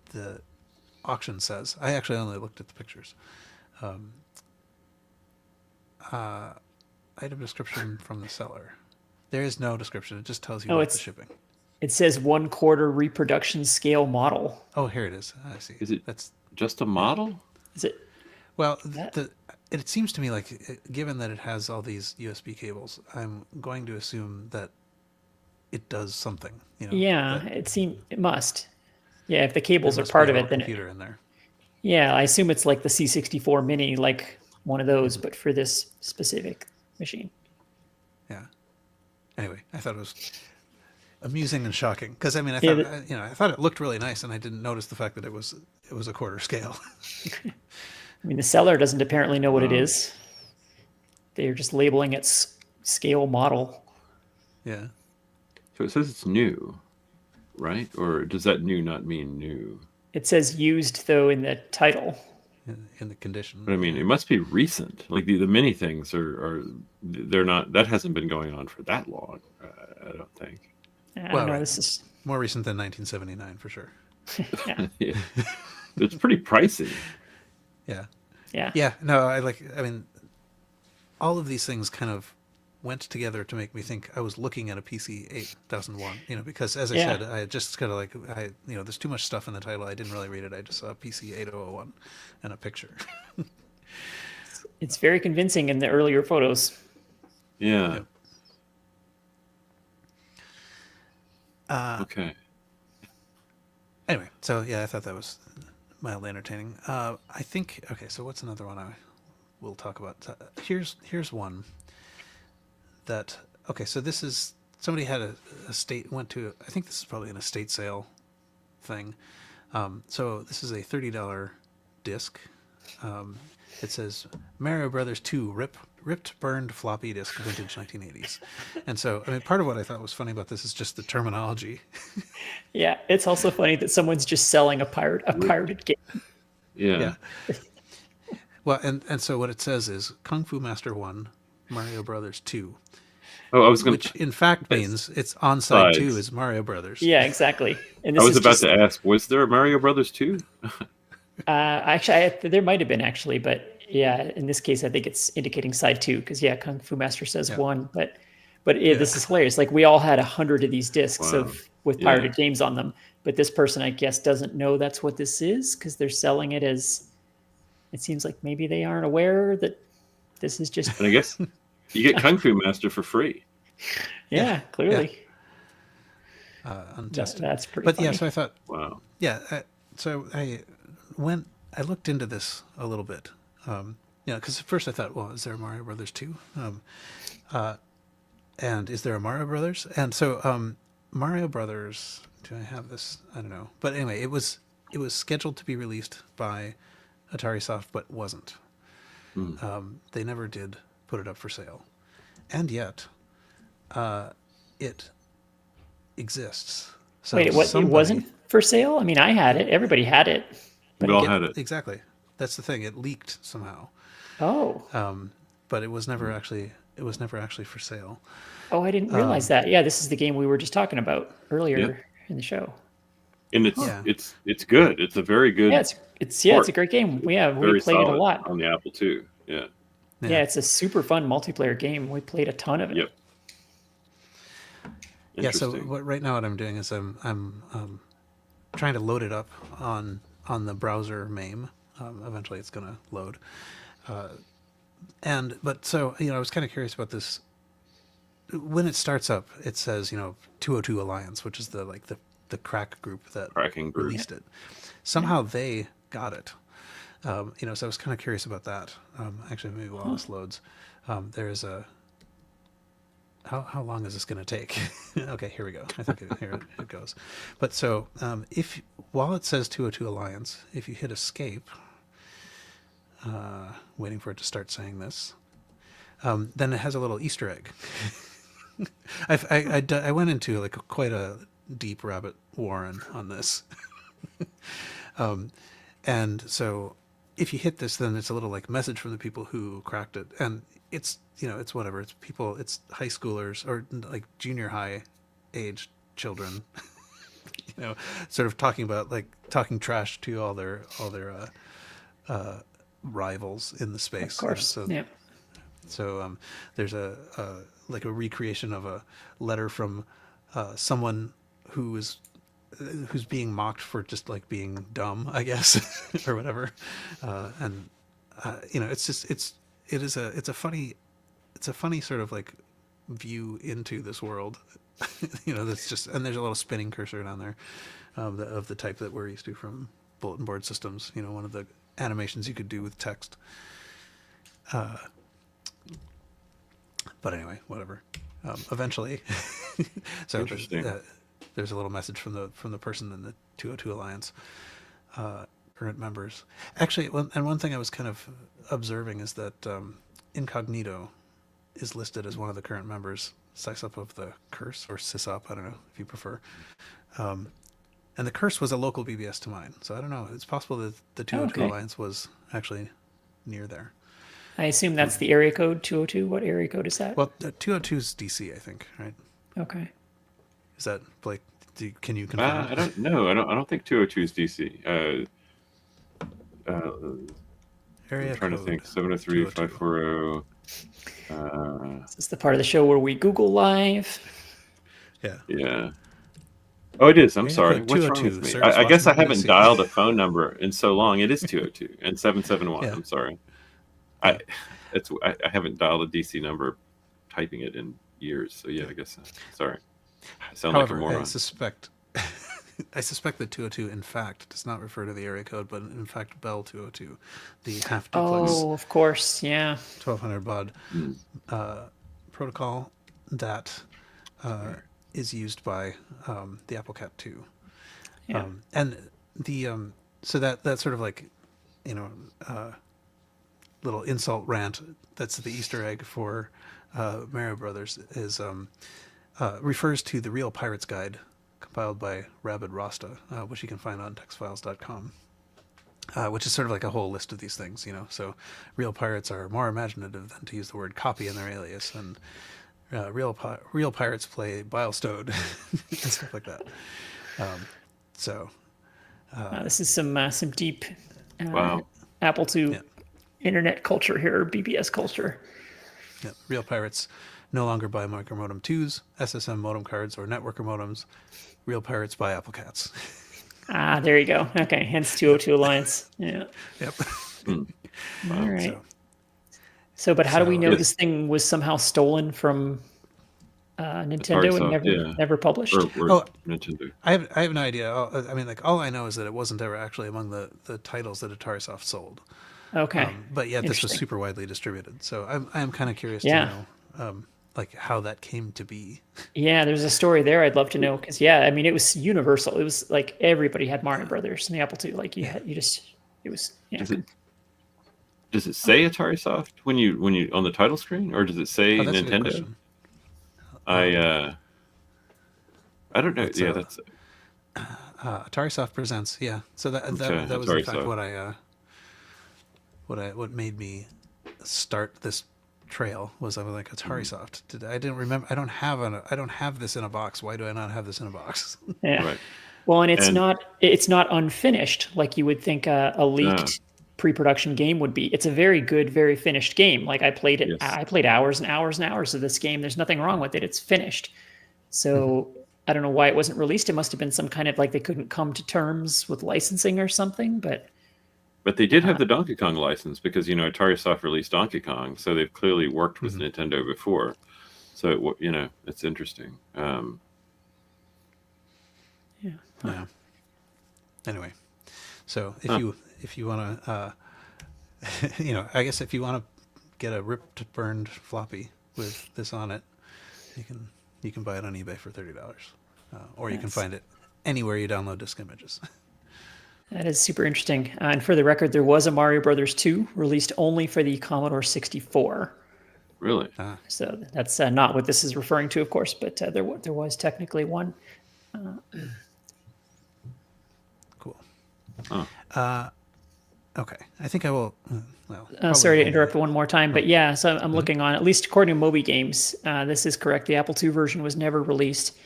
the auction says. I actually only looked at the pictures. Item description from the seller. There is no description. It just tells you about the shipping. It says 1/4 reproduction scale model. Oh, here it is. I see. Is it That's just a model? Is it? well. It seems to me like, given that it has all these USB cables, I'm going to assume that it does something. Yeah, it must. Yeah, if the cables there are must part be of a it, little then computer in there. yeah, I assume it's like the C64 Mini, like one of those, but for this specific machine. Yeah. Anyway, I thought it was amusing and shocking because I mean, I Yeah, thought I thought it looked really nice, and I didn't notice the fact that it was a quarter scale. I mean, the seller doesn't apparently know what it is. They're just labeling it scale model. Yeah. So it says it's new, right? Or does that new not mean new? It says used, though, in the title. In the condition. But I mean, it must be recent. Like the mini things they're not. That hasn't been going on for that long. I don't think. I don't know. Right. This is More recent than 1979 for sure. yeah. Yeah. It's pretty pricey. Yeah. Yeah. Yeah. No, I mean, all of these things kind of went together to make me think I was looking at a PC 8001, because as I said, I just kind of there's too much stuff in the title. I didn't really read it. I just saw PC 8001 and a picture. It's very convincing in the earlier photos. Yeah. Yep. Okay. Anyway, so yeah, I thought that was mildly entertaining. I think, okay, so what's another one I will talk about? Here's one that, okay, so this is, somebody had went to, I think this is probably an estate sale thing. So this is a $30 disc. It says Mario Brothers 2 ripped burned floppy disk vintage 1980s. And so, I mean, part of what I thought was funny about this is just the terminology. Yeah, it's also funny that someone's just selling a pirated game. Yeah. Well, and so what it says is Kung Fu Master 1, Mario Brothers 2. Oh, I was going Which in fact means it's on side 2 is Mario Brothers. Yeah, exactly. And I this was about to ask, was there a Mario Brothers 2? Actually, there might have been actually, but yeah, in this case, I think it's indicating side 2 because Kung Fu Master says 1, but this is hilarious. Like we all had 100 of these discs with pirated games on them, but this person, I guess, doesn't know that's what this is because they're selling it as. It seems like maybe they aren't aware that this is just. And I guess you get Kung Fu Master for free. Yeah, clearly. Yeah. Untested. That's pretty. But funny. yeah, so I thought. Wow. Yeah, so I looked into this a little bit. Because at first I thought, well, is there a Mario Brothers 2? And is there a Mario Brothers? And so Mario Brothers, do I have this? I don't know. But anyway, it was scheduled to be released by Atari Soft, but wasn't. They never did put it up for sale. And yet, it exists. So wait, what? It wasn't for sale? I mean, I had it. Everybody had it. We all had it. Exactly. That's the thing. It leaked somehow. Oh. But it was never actually for sale. Oh, I didn't realize that. Yeah, this is the game we were just talking about earlier in the show. And it's good. It's a very good. Yeah, it's a great game. Yeah, we played it a lot on the Apple II. Yeah. Yeah, it's a super fun multiplayer game. We played a ton of it. Yep. Yeah. So right now what I'm doing is I'm trying to load it up on the browser MAME. Eventually it's going to load. So I was kind of curious about this. When it starts up, it says 202 Alliance, which is the crack group that released it. Somehow they got it. So I was kind of curious about that. Actually, maybe while this loads, there's a. How long is this going to take? Okay, here we go. I think here it goes. But so while it says 202 Alliance, if you hit escape, waiting for it to start saying this, then it has a little Easter egg. I went into quite a deep rabbit warren on this. And so if you hit this, then it's a little message from the people who cracked it. And it's, it's whatever. It's people, it's high schoolers or junior high age children, sort of talking trash to all their rivals in the space. Of course. So Yeah. so there's a recreation of a letter from someone who's being mocked for just like being dumb, I guess, or whatever. And it's a funny sort of like view into this world. That's just, and there's a little spinning cursor down there of the type that we're used to from bulletin board systems. One of the animations you could do with text. But anyway, whatever. Eventually, so Interesting. there's a little message from the person in the 202 Alliance, current members. Actually, one thing I was kind of observing is that Incognito is listed as one of the current members, SysUp of the Curse, or SysUp, I don't know if you prefer. And the Curse was a local BBS to mine, so I don't know. It's possible that the 202 Alliance was actually near there. I assume that's the area code 202. What area code is that? Well, 202 is DC, I think, right? Okay. Is that, Blake? Can you confirm? I don't know. I don't think 202 is DC. Area I'm trying to code think. 703 540. Is this the part of the show where we Google Live? Yeah. Yeah. Oh, it is. I'm Area sorry. code What's wrong 202, with me? Service I guess I Washington, haven't DC. dialed a phone number in so long. It is 202 and 771. Yeah. I'm sorry. I haven't dialed a DC number typing it in years. So yeah, I guess. Sorry. I sound However, like a moron. I suspect that 202 in fact does not refer to the area code, but in fact Bell 202, the half duplex Oh, of course. Yeah. 1200 baud protocol that is used by the AppleCat 2. Yeah. And the so that sort of like little insult rant that's the Easter egg for Mario Brothers is refers to the Real Pirates Guide compiled by Rabid Rasta, which you can find on textfiles.com, which is sort of like a whole list of these things, So real pirates are more imaginative than to use the word copy in their alias, and real pirates play Bilestone and stuff like that. This is some deep Wow. Apple II Yeah. internet culture here, BBS culture. Yeah, real pirates no longer buy micromodem 2s, SSM modem cards, or networker modems. Real pirates buy AppleCats. Ah, there you go. Okay, hence 202 Alliance. Yeah. Yep. All right. So, But how do we know Yes. this thing was somehow stolen from Nintendo and Atari never published? Or Oh. Nintendo. I have no idea. I mean, like, all I know is that it wasn't ever actually among the titles that AtariSoft sold. Okay. But yet this was Interesting. super widely distributed. So I am kind of curious Yeah. to know, like, how that came to be. Yeah, there's a story there I'd love to know because I mean it was universal. It was like everybody had Mario Brothers in the Apple II. Like it was Does it say AtariSoft when you on the title screen, or does it say Oh, that's a good Nintendo? question. I don't know. It's, Yeah, that's AtariSoft presents. Yeah. So that was in AtariSoft. fact what made me start this trail was I was like AtariSoft. I didn't remember. I don't have this in a box. Why do I not have this in a box? yeah. right. Well, and it's And- not unfinished like you would think a leaked pre-production game would be. It's a very good, very finished game. Like I played it. Yes. I played hours and hours and hours of this game. There's nothing wrong with it. It's finished. So I don't know why it wasn't released. It must have been some kind of like they couldn't come to terms with licensing or something. But they did have the Donkey Kong license because AtariSoft released Donkey Kong, so they've clearly worked with Nintendo before. So it's interesting. Yeah. Anyway, so if you want to, I guess if you want to get a ripped burned floppy with this on it, you can buy it on eBay for $30, or you can find it anywhere you download disk images. That is super interesting. And for the record, there was a Mario Brothers 2 released only for the Commodore 64. Really? So that's not what this is referring to, of course, but there was technically one. Cool. Oh. Okay, I think I will. Well, Sorry to probably- interrupt one more time, but yeah, so I'm looking on, at least according to Moby Games, this is correct. The Apple II version was never released.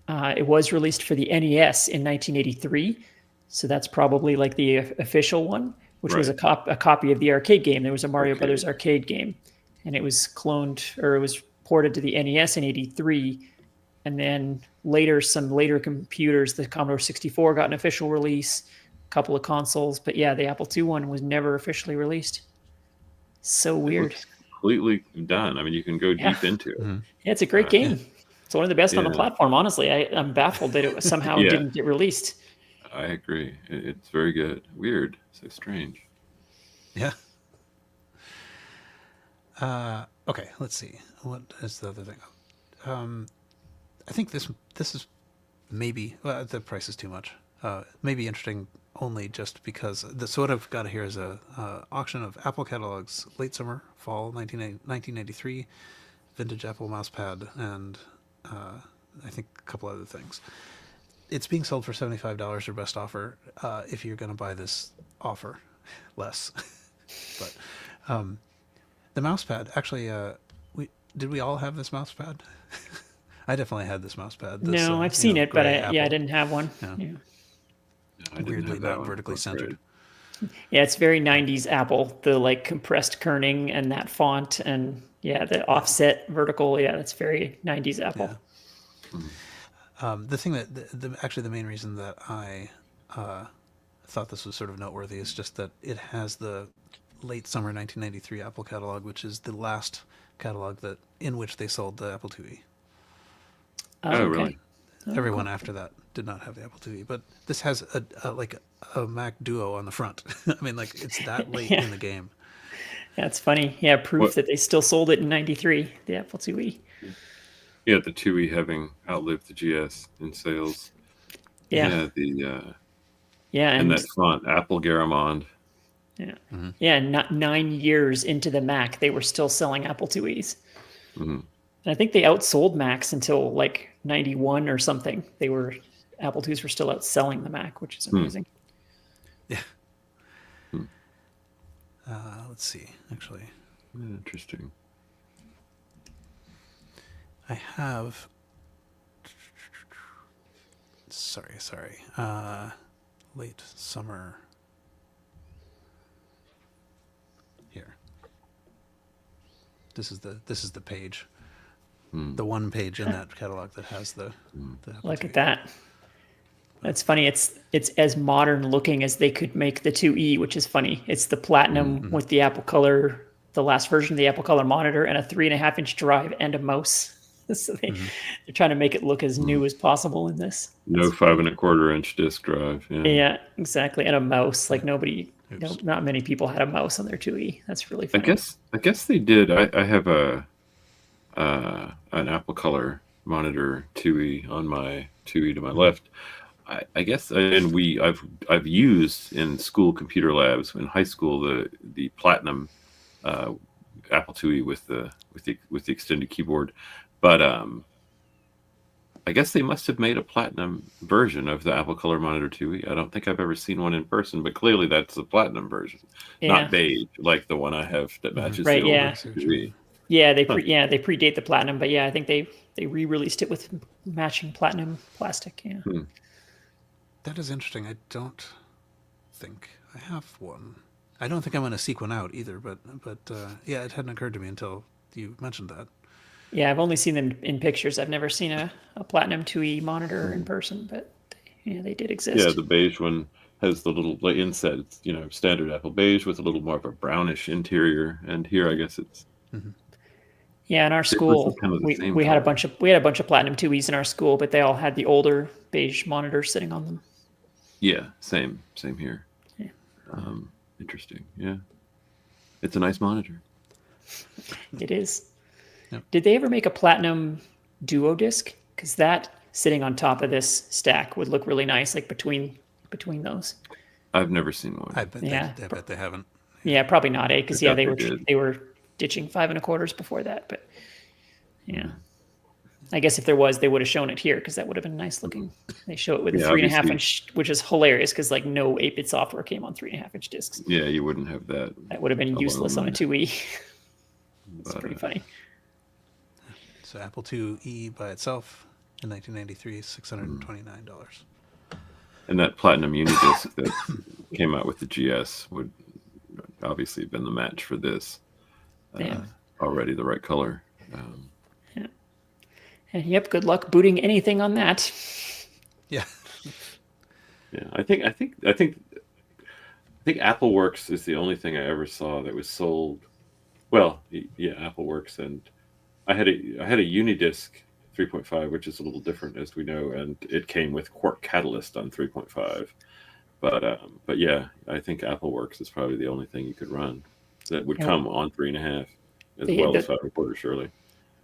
It was released for the NES in 1983, so that's probably like the official one, which was a copy of the arcade game. There was a Mario Brothers arcade game, and it was cloned, or it was ported to the NES in '83, and then some later computers, the Commodore 64 got an official release, a couple of consoles, but yeah, the Apple II one was never officially released. So weird. Completely done. I mean, you can go deep into it. Mhm. Yeah, it's a great game. Yeah. It's one of the best on the platform, honestly. I'm baffled that it somehow didn't get released. I agree. It's very good. Weird. So strange. Yeah. Okay, let's see. What is the other thing? I think this is maybe the price is too much. Maybe interesting only just because so what I've got here is a auction of Apple catalogs, late summer, fall 1993, vintage Apple mousepad, and I think a couple other things. It's being sold for $75 or best offer if you're going to buy this offer, less. But the mousepad, actually, did we all have this mousepad? I definitely had this mousepad. No, I've seen it, but I didn't have one. Yeah. Weirdly not vertically centered. Yeah, it's very 90s Apple, the like compressed kerning and that font, and the offset vertical. Yeah, that's very 90s Apple. Yeah. The thing that actually the main reason that I thought this was sort of noteworthy is just that it has the late summer 1993 Apple catalog, which is the last catalog in which they sold the Apple IIe. Oh, really? Everyone after that did not have the Apple IIe, but this has a Mac Duo on the front. I mean, like, it's that late in the game. That's funny. Yeah, proof that they still sold it in '93, the Apple IIe. Yeah, the IIe having outlived the GS in sales. And that font, Apple Garamond. Yeah, yeah. Not 9 years into the Mac, they were still selling Apple IIes. And I think they outsold Macs until like 91 or something. Apple IIs were still outselling the Mac, which is amazing. Yeah. Let's see, actually. Interesting. I have. Sorry. Late summer. Here. This is the page. The one page in that catalog that has the Look at that. That's funny. It's as modern looking as they could make the 2E, which is funny. It's the Platinum with the Apple Color, the last version of the Apple Color monitor, and a 3.5-inch drive and a mouse. So they're trying to make it look as new as possible in this. No 5.25-inch disk drive. Yeah, exactly. And a mouse. Like not many people had a mouse on their 2E. That's really funny. I guess they did. I have an Apple Color monitor 2E on my 2E to my left. I guess, and I've used in school computer labs in high school the Platinum Apple IIe with the extended keyboard, but I guess they must have made a Platinum version of the Apple Color Monitor 2E. I don't think I've ever seen one in person, but clearly that's the Platinum version, not beige like the one I have that matches the older 2E. Yeah, they predate the Platinum, but I think they re-released it with matching Platinum plastic. Yeah. That is interesting. I don't think I have one. I don't think I'm going to seek one out either, but it hadn't occurred to me until you mentioned that. Yeah, I've only seen them in pictures. I've never seen a Platinum 2E monitor in person, but they did exist. Yeah, the beige one has the little inset, standard Apple beige with a little more of a brownish interior, and here I guess it's. Yeah, in our school, we had a bunch of Platinum 2Es in our school, but they all had the older beige monitors sitting on them. Yeah, same here. Yeah. Interesting. Yeah, it's a nice monitor. It is. Yep. Did they ever make a Platinum Duo disc? Because that sitting on top of this stack would look really nice, like between those. I've never seen one. I bet they haven't. Yeah, probably not, because they were ditching 5.25 before that, but I guess if there was, they would have shown it here because that would have been nice looking. They show it with a 3.5-inch, which is hilarious because like no 8-bit software came on 3.5-inch discs. Yeah, you wouldn't have that. That would have been useless on a 2E. It's pretty funny. So Apple IIe by itself, in 1993, $629. And that platinum unidisc that came out with the GS would obviously have been the match for this. Yeah. Already the right color. Yeah. And yep, good luck booting anything on that. Yeah. Yeah, I think AppleWorks is the only thing I ever saw that was sold. Well, yeah, AppleWorks, and I had a Unidisc 3.5, which is a little different, as we know, and it came with Quark Catalyst on 3.5. But yeah, I think AppleWorks is probably the only thing you could run that would come on 3.5, as well as 5.25, surely.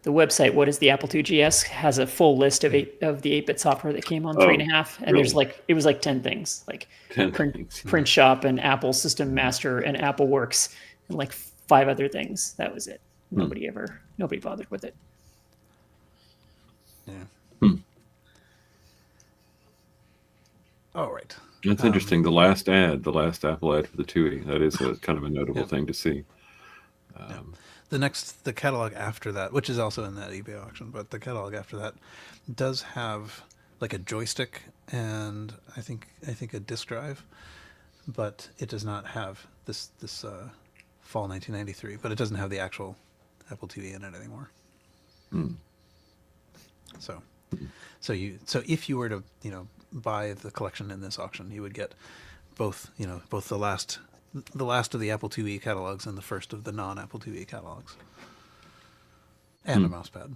The website, What is the Apple II GS, has a full list of the 8-bit software that came on 3.5, and really? it was like 10 things, like 10 Print Shop and Apple System Master and AppleWorks and like 5 other things. That was it. Nobody bothered with it. Yeah. All right. That's interesting. The last Apple ad for the TUI. That is a kind of a notable thing to see. The catalog after that, which is also in that eBay auction, but the catalog after that does have like a joystick and I think a disk drive, but it does not have this fall 1993. But it doesn't have the actual Apple TV in it anymore. So if you were to buy the collection in this auction, you would get both the last of the Apple IIe catalogs and the first of the non-Apple IIe catalogs, and a mouse pad.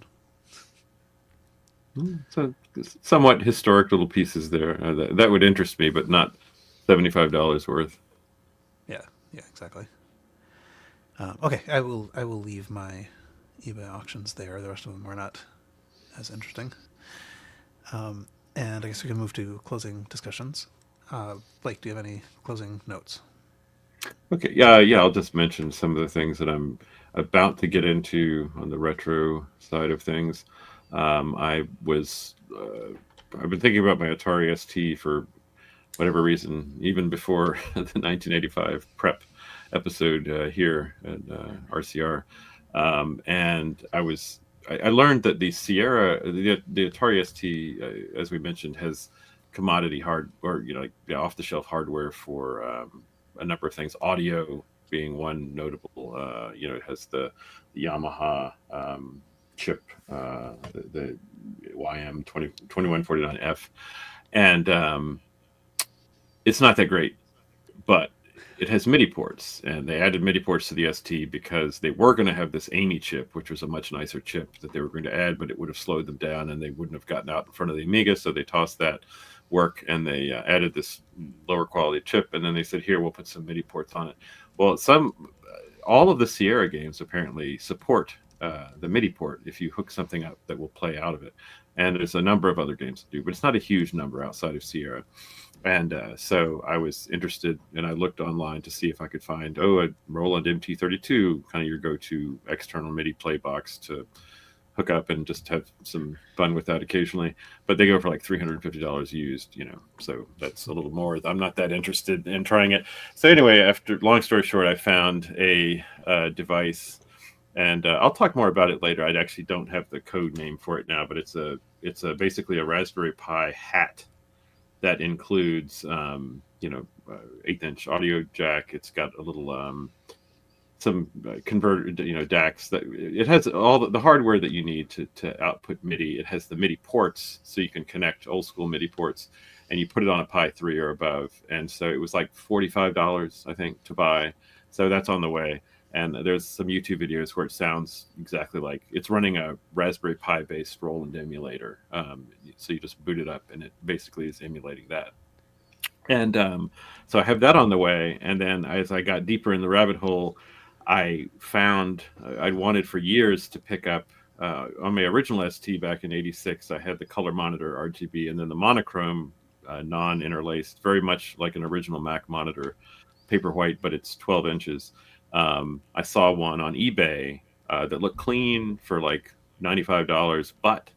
So somewhat historic little pieces there that would interest me, but not $75 worth. Yeah, exactly. Okay, I will leave my eBay auctions there. The rest of them were not as interesting. And I guess we can move to closing discussions. Blake, do you have any closing notes? Okay, yeah, I'll just mention some of the things that I'm about to get into on the retro side of things. I've been thinking about my Atari ST for whatever reason, even before the 1985 prep episode here at RCR. And I learned that the Sierra, the Atari ST, as we mentioned, has commodity like off-the-shelf hardware for a number of things. Audio being one notable. It has the Yamaha chip, the YM 2149F, and it's not that great, but it has MIDI ports, and they added MIDI ports to the ST because they were going to have this Amy chip, which was a much nicer chip that they were going to add, but it would have slowed them down and they wouldn't have gotten out in front of the Amiga, so they tossed that work and they added this lower quality chip, and then they said, here, we'll put some MIDI ports on it. Well, all of the Sierra games apparently support the MIDI port if you hook something up that will play out of it. And there's a number of other games that do, but it's not a huge number outside of Sierra. And so I was interested, and I looked online to see if I could find, a Roland MT32, kind of your go-to external MIDI play box to hook up and just have some fun with that occasionally. But they go for like $350 used, so that's a little more. I'm not that interested in trying it. So anyway, after long story short, I found a device, and I'll talk more about it later. I actually don't have the code name for it now, but it's basically a Raspberry Pi hat that includes 1/8-inch audio jack. It's got a little some converted DACs. That it has all the hardware that you need to output MIDI. It has the MIDI ports, so you can connect old school MIDI ports, and you put it on a Pi 3 or above. And so it was like $45, I think, to buy. So that's on the way. And there's some YouTube videos where it sounds exactly like it's running a Raspberry Pi based Roland emulator. So you just boot it up and it basically is emulating that. And so I have that on the way. And then as I got deeper in the rabbit hole, I found I'd wanted for years to pick up on my original ST back in '86. I had the color monitor RGB and then the monochrome non-interlaced, very much like an original Mac monitor, paper white, but it's 12 inches. I saw one on eBay that looked clean for like $95, but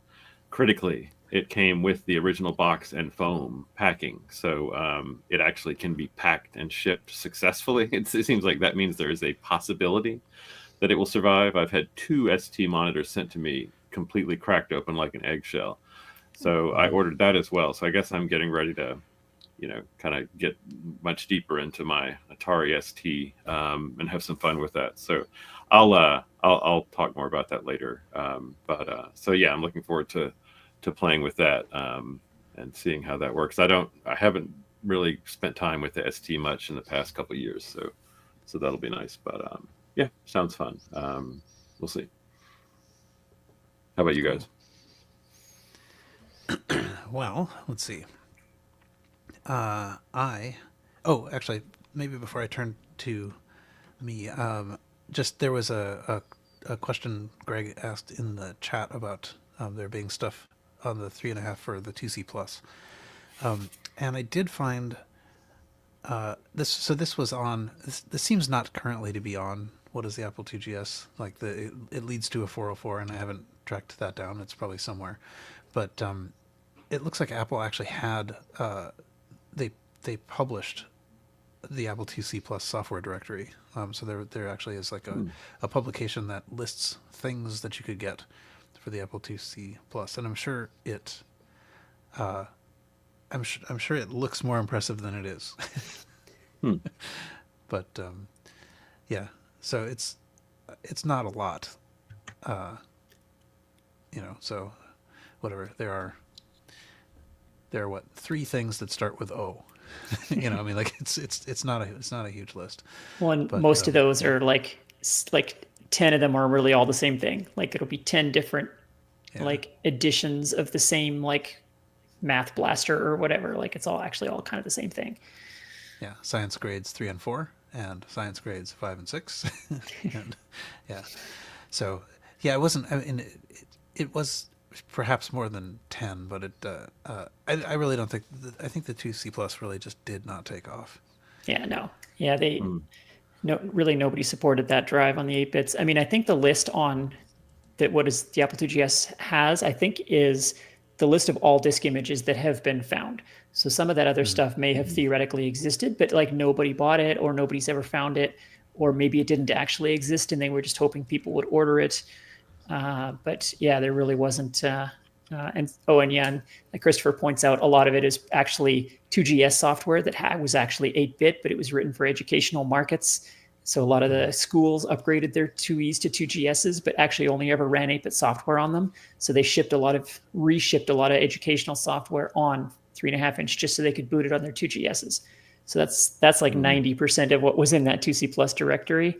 critically, it came with the original box and foam packing. So it actually can be packed and shipped successfully. It seems like that means there is a possibility that it will survive. I've had 2 ST monitors sent to me completely cracked open like an eggshell. So I ordered that as well. So I guess I'm getting ready to, kind of get much deeper into my Atari ST and have some fun with that. So I'll talk more about that later. So yeah, I'm looking forward to playing with that and seeing how that works. I haven't really spent time with the ST much in the past couple of years, so that'll be nice. But yeah, sounds fun. We'll see. How about you guys? Well, let's see. Actually, maybe before I turn to me, just there was a question Greg asked in the chat about there being stuff on the 3.5 for the 2C Plus, and I did find this. So this was on. This seems not currently to be on. What is the Apple IIgs? Like it leads to a 404, and I haven't tracked that down. It's probably somewhere, but it looks like Apple actually had they published the Apple IIc Plus software directory. So there actually is like a publication that lists things that you could get for the Apple IIc Plus, and I'm sure it looks more impressive than it is. But yeah, so it's not a lot, So whatever, there are what, 3 things that start with O. I mean, like it's not a huge list. Well, and most of those are like 10 of them are really all the same thing. Like it'll be 10 different like editions of the same like Math Blaster or whatever. Like it's all kind of the same thing. Yeah, science grades 3 and 4, and science grades 5 and 6, and yeah. So yeah, it wasn't. I mean, it was perhaps more than 10, but I really don't think. I think the 2C Plus really just did not take off. Yeah, no. Yeah, really nobody supported that drive on the 8-bits. I mean, I think the list on that what is the Apple IIgs has, I think, is the list of all disk images that have been found. So some of that other stuff may have theoretically existed, but like nobody bought it, or nobody's ever found it, or maybe it didn't actually exist and they were just hoping people would order it. But yeah, there really wasn't. And like Christopher points out, a lot of it is actually 2GS software that was actually 8-bit, but it was written for educational markets. So a lot of the schools upgraded their 2Es to 2GSs, but actually only ever ran 8-bit software on them. So they reshipped a lot of educational software on 3.5-inch just so they could boot it on their 2GSs. So that's like 90% of what was in that 2C Plus directory.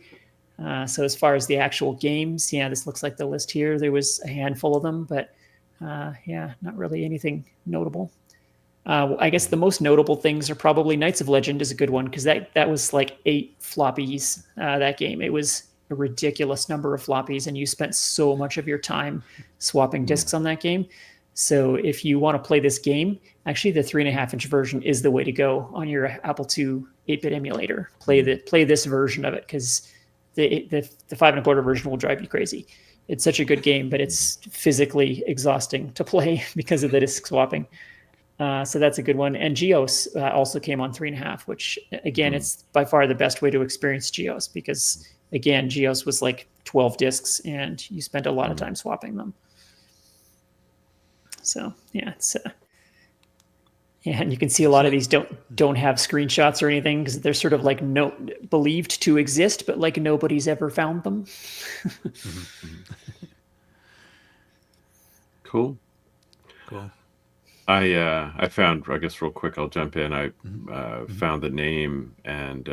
So as far as the actual games, this looks like the list here. There was a handful of them, but not really anything notable. I guess the most notable things are probably Knights of Legend is a good one, because that was like 8 floppies, that game. It was a ridiculous number of floppies, and you spent so much of your time swapping discs on that game. So if you want to play this game, actually the 3.5-inch version is the way to go on your Apple II 8-bit emulator. Play this version of it, because the 5 1/4 version will drive you crazy. It's such a good game, but it's physically exhausting to play because of the disc swapping. So that's a good one. And Geos also came on 3.5, which again, it's by far the best way to experience Geos, because again, Geos was like 12 discs and you spent a lot of time swapping them. So it's and you can see a lot of these don't have screenshots or anything, because they're sort of like believed to exist, but like nobody's ever found them. Cool. I found, I guess real quick, I'll jump in. I found the name, and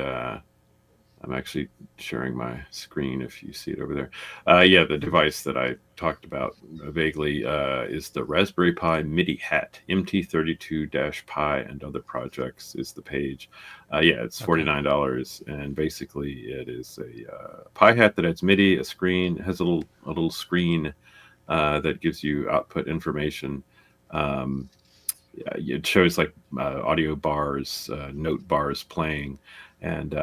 I'm actually sharing my screen if you see it over there. The device that I talked about vaguely is the Raspberry Pi MIDI hat. MT32-Pi and other projects is the page. It's $49, and basically it is a Pi hat that has MIDI, a screen, it has a little screen that gives you output information. It shows like audio bars, note bars playing, and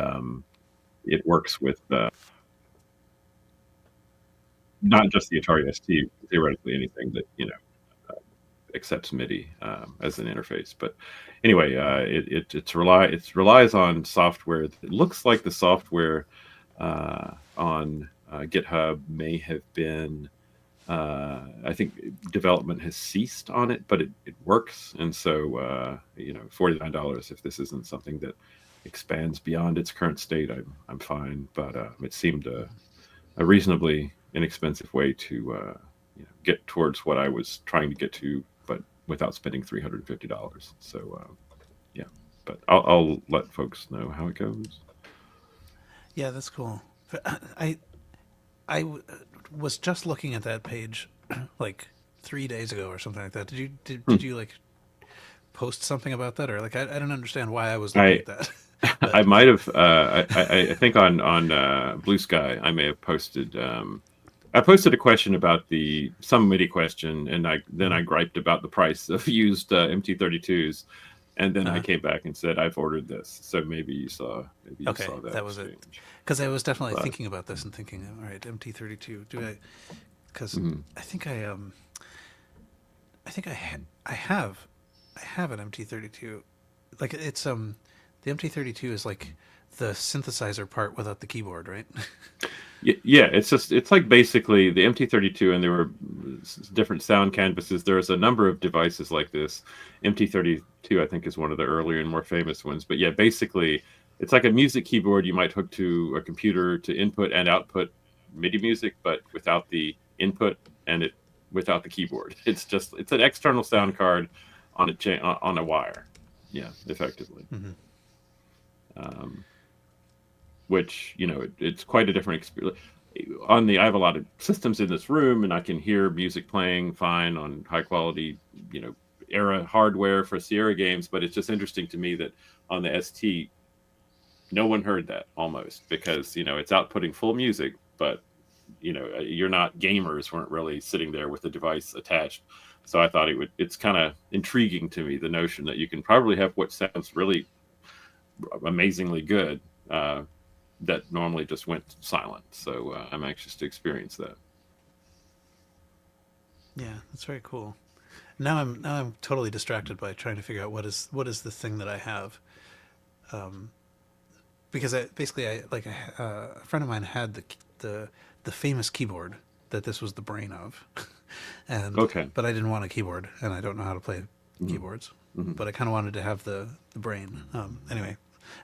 it works with not just the Atari ST, theoretically anything that accepts MIDI as an interface. But anyway, it relies on software that looks like the software on GitHub may have been I think development has ceased on it, but it works. And so, $49, if this isn't something that expands beyond its current state, I'm fine. But it seemed a reasonably inexpensive way to get towards what I was trying to get to, but without spending $350. So, yeah, but I'll let folks know how it goes. Yeah, that's cool. I was just looking at that page like 3 days ago or something like that. Did you like post something about that, or like I don't understand why I was looking at that. I might have. I think on Blue Sky I may have posted. I posted a question about some MIDI question, and I griped about the price of used MT32s, and then I came back and said I've ordered this. So maybe you saw that. That was it. Because I was definitely thinking about this and thinking, all right, MT32. Do I? Because I think I have an MT32. Like it's the MT32 is like the synthesizer part without the keyboard, right? Yeah, it's like basically the MT32, and there were different sound canvases. There's a number of devices like this. MT32, I think, is one of the earlier and more famous ones. But yeah, basically, it's like a music keyboard you might hook to a computer to input and output MIDI music, but without the input and without the keyboard. It's an external sound card on a wire. Yeah, effectively. Which, it's quite a different experience. I have a lot of systems in this room, and I can hear music playing fine on high quality, era hardware for Sierra games. But it's just interesting to me that on the ST, no one heard that almost, because, it's outputting full music, but, you're not, gamers weren't really sitting there with the device attached. So I thought it's kind of intriguing to me, the notion that you can probably have what sounds really amazingly good, that normally just went silent. So I'm anxious to experience that. Yeah, that's very cool. Now I'm totally distracted by trying to figure out what is the thing that I have, because a friend of mine had the famous keyboard that this was the brain of, and but I didn't want a keyboard, and I don't know how to play keyboards, but I kind of wanted to have the brain. Anyway,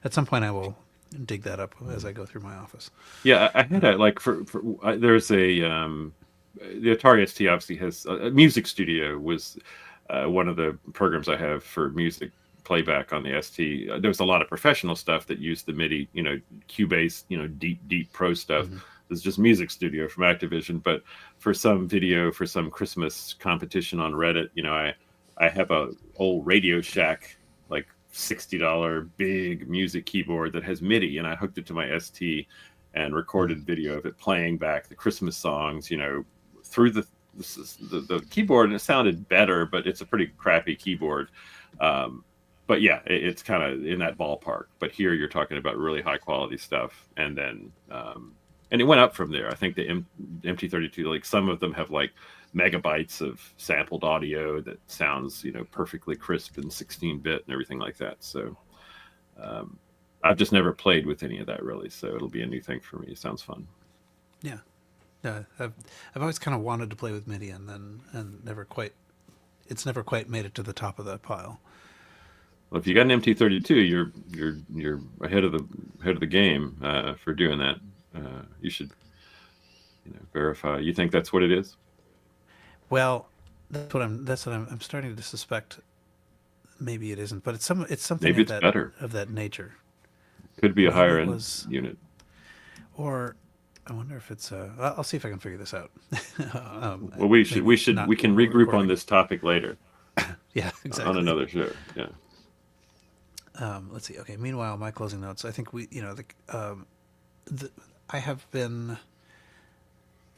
at some point I will dig that up as I go through my office. Yeah, I had there's the Atari ST obviously has a music studio was one of the programs I have for music playback on the ST. There's a lot of professional stuff that used the MIDI, Cubase, deep pro stuff. It's just music studio from Activision. But for some video, for some Christmas competition on Reddit, I have a old Radio Shack, like $60 big music keyboard that has MIDI, and I hooked it to my ST and recorded video of it playing back the Christmas songs, through the keyboard, and it sounded better, but it's a pretty crappy keyboard. But yeah, it's kind of in that ballpark. But here you're talking about really high quality stuff, and then and it went up from there. I think the MT32, like some of them have like megabytes of sampled audio that sounds, perfectly crisp and 16-bit and everything like that. So I've just never played with any of that really. So it'll be a new thing for me. It sounds fun. Yeah. I've always kind of wanted to play with MIDI, and it's never quite made it to the top of that pile. Well, if you got an MT32, you're ahead of the game for doing that. You should verify. You think that's what it is? Well, that's what I'm starting to suspect. Maybe it isn't, but it's something maybe it's better of that nature. Could be a higher end unit. Or I wonder if it's I'll see if I can figure this out. Well, we can regroup on this topic later. Yeah, exactly. On another show. Yeah. Let's see. Okay. Meanwhile, my closing notes. I think I have been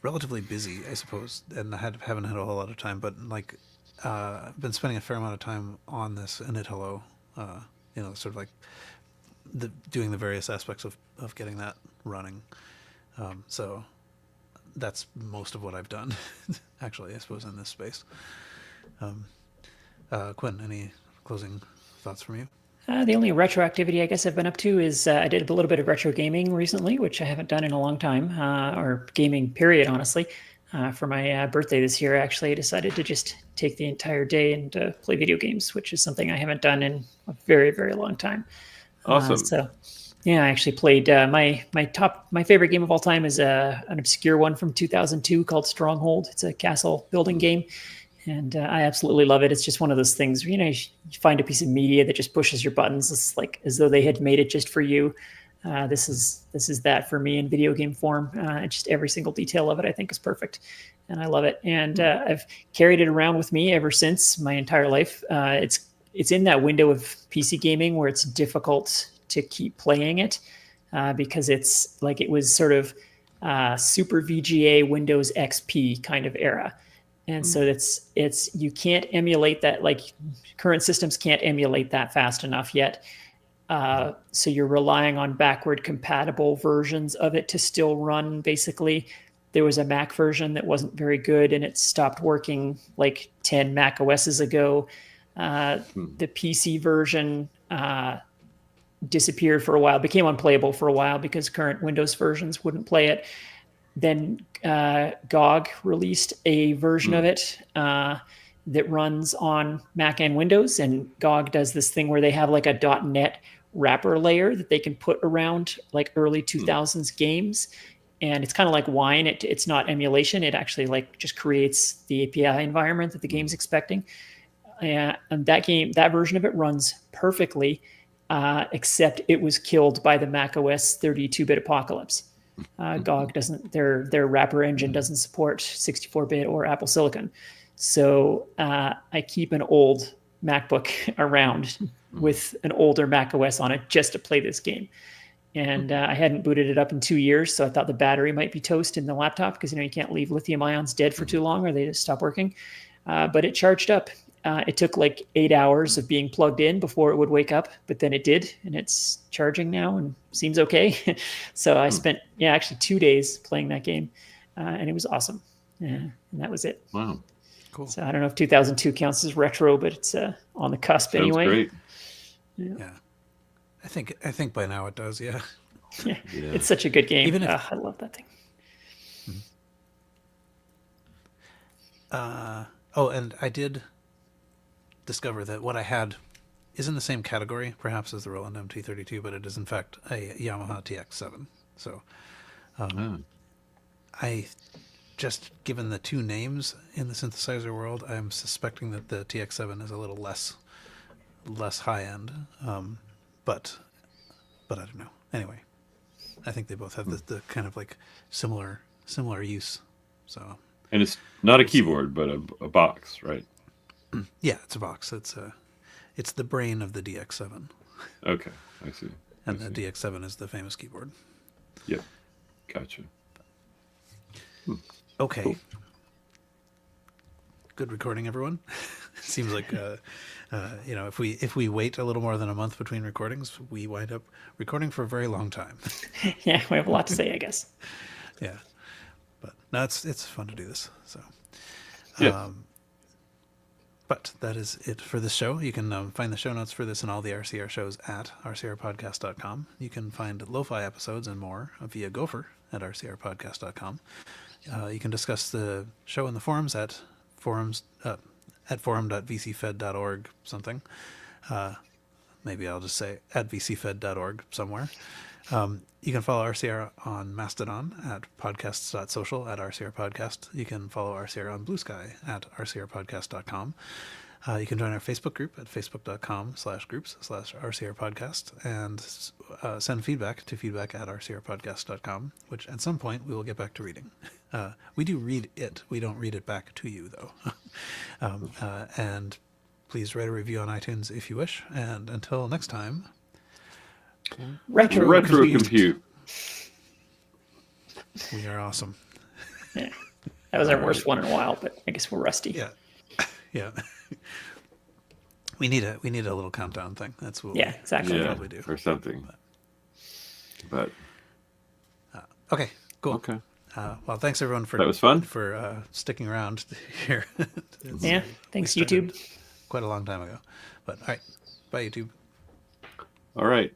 relatively busy, I suppose, and I haven't had a whole lot of time. But I've been spending a fair amount of time on this init hello. Sort of like doing the various aspects of getting that running. So that's most of what I've done, actually, I suppose, in this space. Quinn, any closing thoughts from you? The only retro activity I guess I've been up to is I did a little bit of retro gaming recently, which I haven't done in a long time, or gaming period, honestly. For my birthday this year, actually, I decided to just take the entire day and play video games, which is something I haven't done in a very, very long time. Awesome. So, yeah, I actually played my favorite game of all time is an obscure one from 2002 called Stronghold. It's a castle building game, and I absolutely love it. It's just one of those things where, you find a piece of media that just pushes your buttons. It's like as though they had made it just for you. This is that for me in video game form. Just every single detail of it, I think, is perfect, and I love it. And I've carried it around with me ever since my entire life. It's in that window of PC gaming where it's difficult to keep playing it because it's like it was sort of Super VGA Windows XP kind of era. And so it's you can't emulate that, like current systems can't emulate that fast enough yet. So you're relying on backward compatible versions of it to still run. Basically, there was a Mac version that wasn't very good and it stopped working like 10 Mac OSs ago. The PC version disappeared for a while, became unplayable for a while because current Windows versions wouldn't play it. Then GOG released a version of it that runs on Mac and Windows, and GOG does this thing where they have like a .NET wrapper layer that they can put around like early 2000s games, and it's kind of like Wine. It's not emulation; it actually like just creates the API environment that the game's expecting. And that version of it runs perfectly, except it was killed by the Mac OS 32-bit apocalypse. GOG doesn't, their wrapper engine doesn't support 64-bit or Apple Silicon. So I keep an old MacBook around with an older Mac OS on it just to play this game. And I hadn't booted it up in 2 years, so I thought the battery might be toast in the laptop because you can't leave lithium ions dead for too long or they just stop working. But it charged up. It took like 8 hours of being plugged in before it would wake up, but then it did, and it's charging now and seems okay. So I spent, actually 2 days playing that game, and it was awesome. And that was it. Wow. Cool. So I don't know if 2002 counts as retro, but it's on the cusp Sounds anyway. great. Yeah. I think by now it does, yeah. Yeah. It's such a good game. Even if, I love that thing. and I did discover that what I had is in the same category, perhaps as the Roland MT32, but it is in fact a Yamaha TX7. So I just, given the two names in the synthesizer world, I'm suspecting that the TX7 is a little less high end. But I don't know. Anyway, I think they both have the kind of like similar use. So. And it's not a keyboard, but a box, right? Yeah, it's a box. It's the brain of the DX7. Okay, I see. And the DX7 is the famous keyboard. Yep, gotcha. Okay. Cool. Good recording, everyone. Seems like if we wait a little more than a month between recordings, we wind up recording for a very long time. Yeah, we have a lot to say, I guess. Yeah, but no, it's fun to do this. So. Yeah. But that is it for this show. You can find the show notes for this and all the RCR shows at rcrpodcast.com. You can find lo-fi episodes and more via Gopher at rcrpodcast.com. You can discuss the show in the forums at forum.vcfed.org something. Maybe I'll just say at vcfed.org somewhere. You can follow RCR on Mastodon at podcasts.social at RCR Podcast. You can follow RCR on Blue Sky at rcrpodcast.com. You can join our Facebook group at facebook.com/groups/RCR Podcast and send feedback to feedback@rcrpodcast.com, which at some point we will get back to reading. We do read it. We don't read it back to you, though. And please write a review on iTunes if you wish. And until next time... Retrocompute. We are awesome. Yeah. That was our worst one in a while, but I guess we're rusty. Yeah. Yeah. We need a little countdown thing. That's what exactly. we'll probably do. Or something. But okay, cool. Okay. Well, thanks everyone for that was fun. For sticking around here. Thanks YouTube. Quite a long time ago. But all right. Bye YouTube. All right.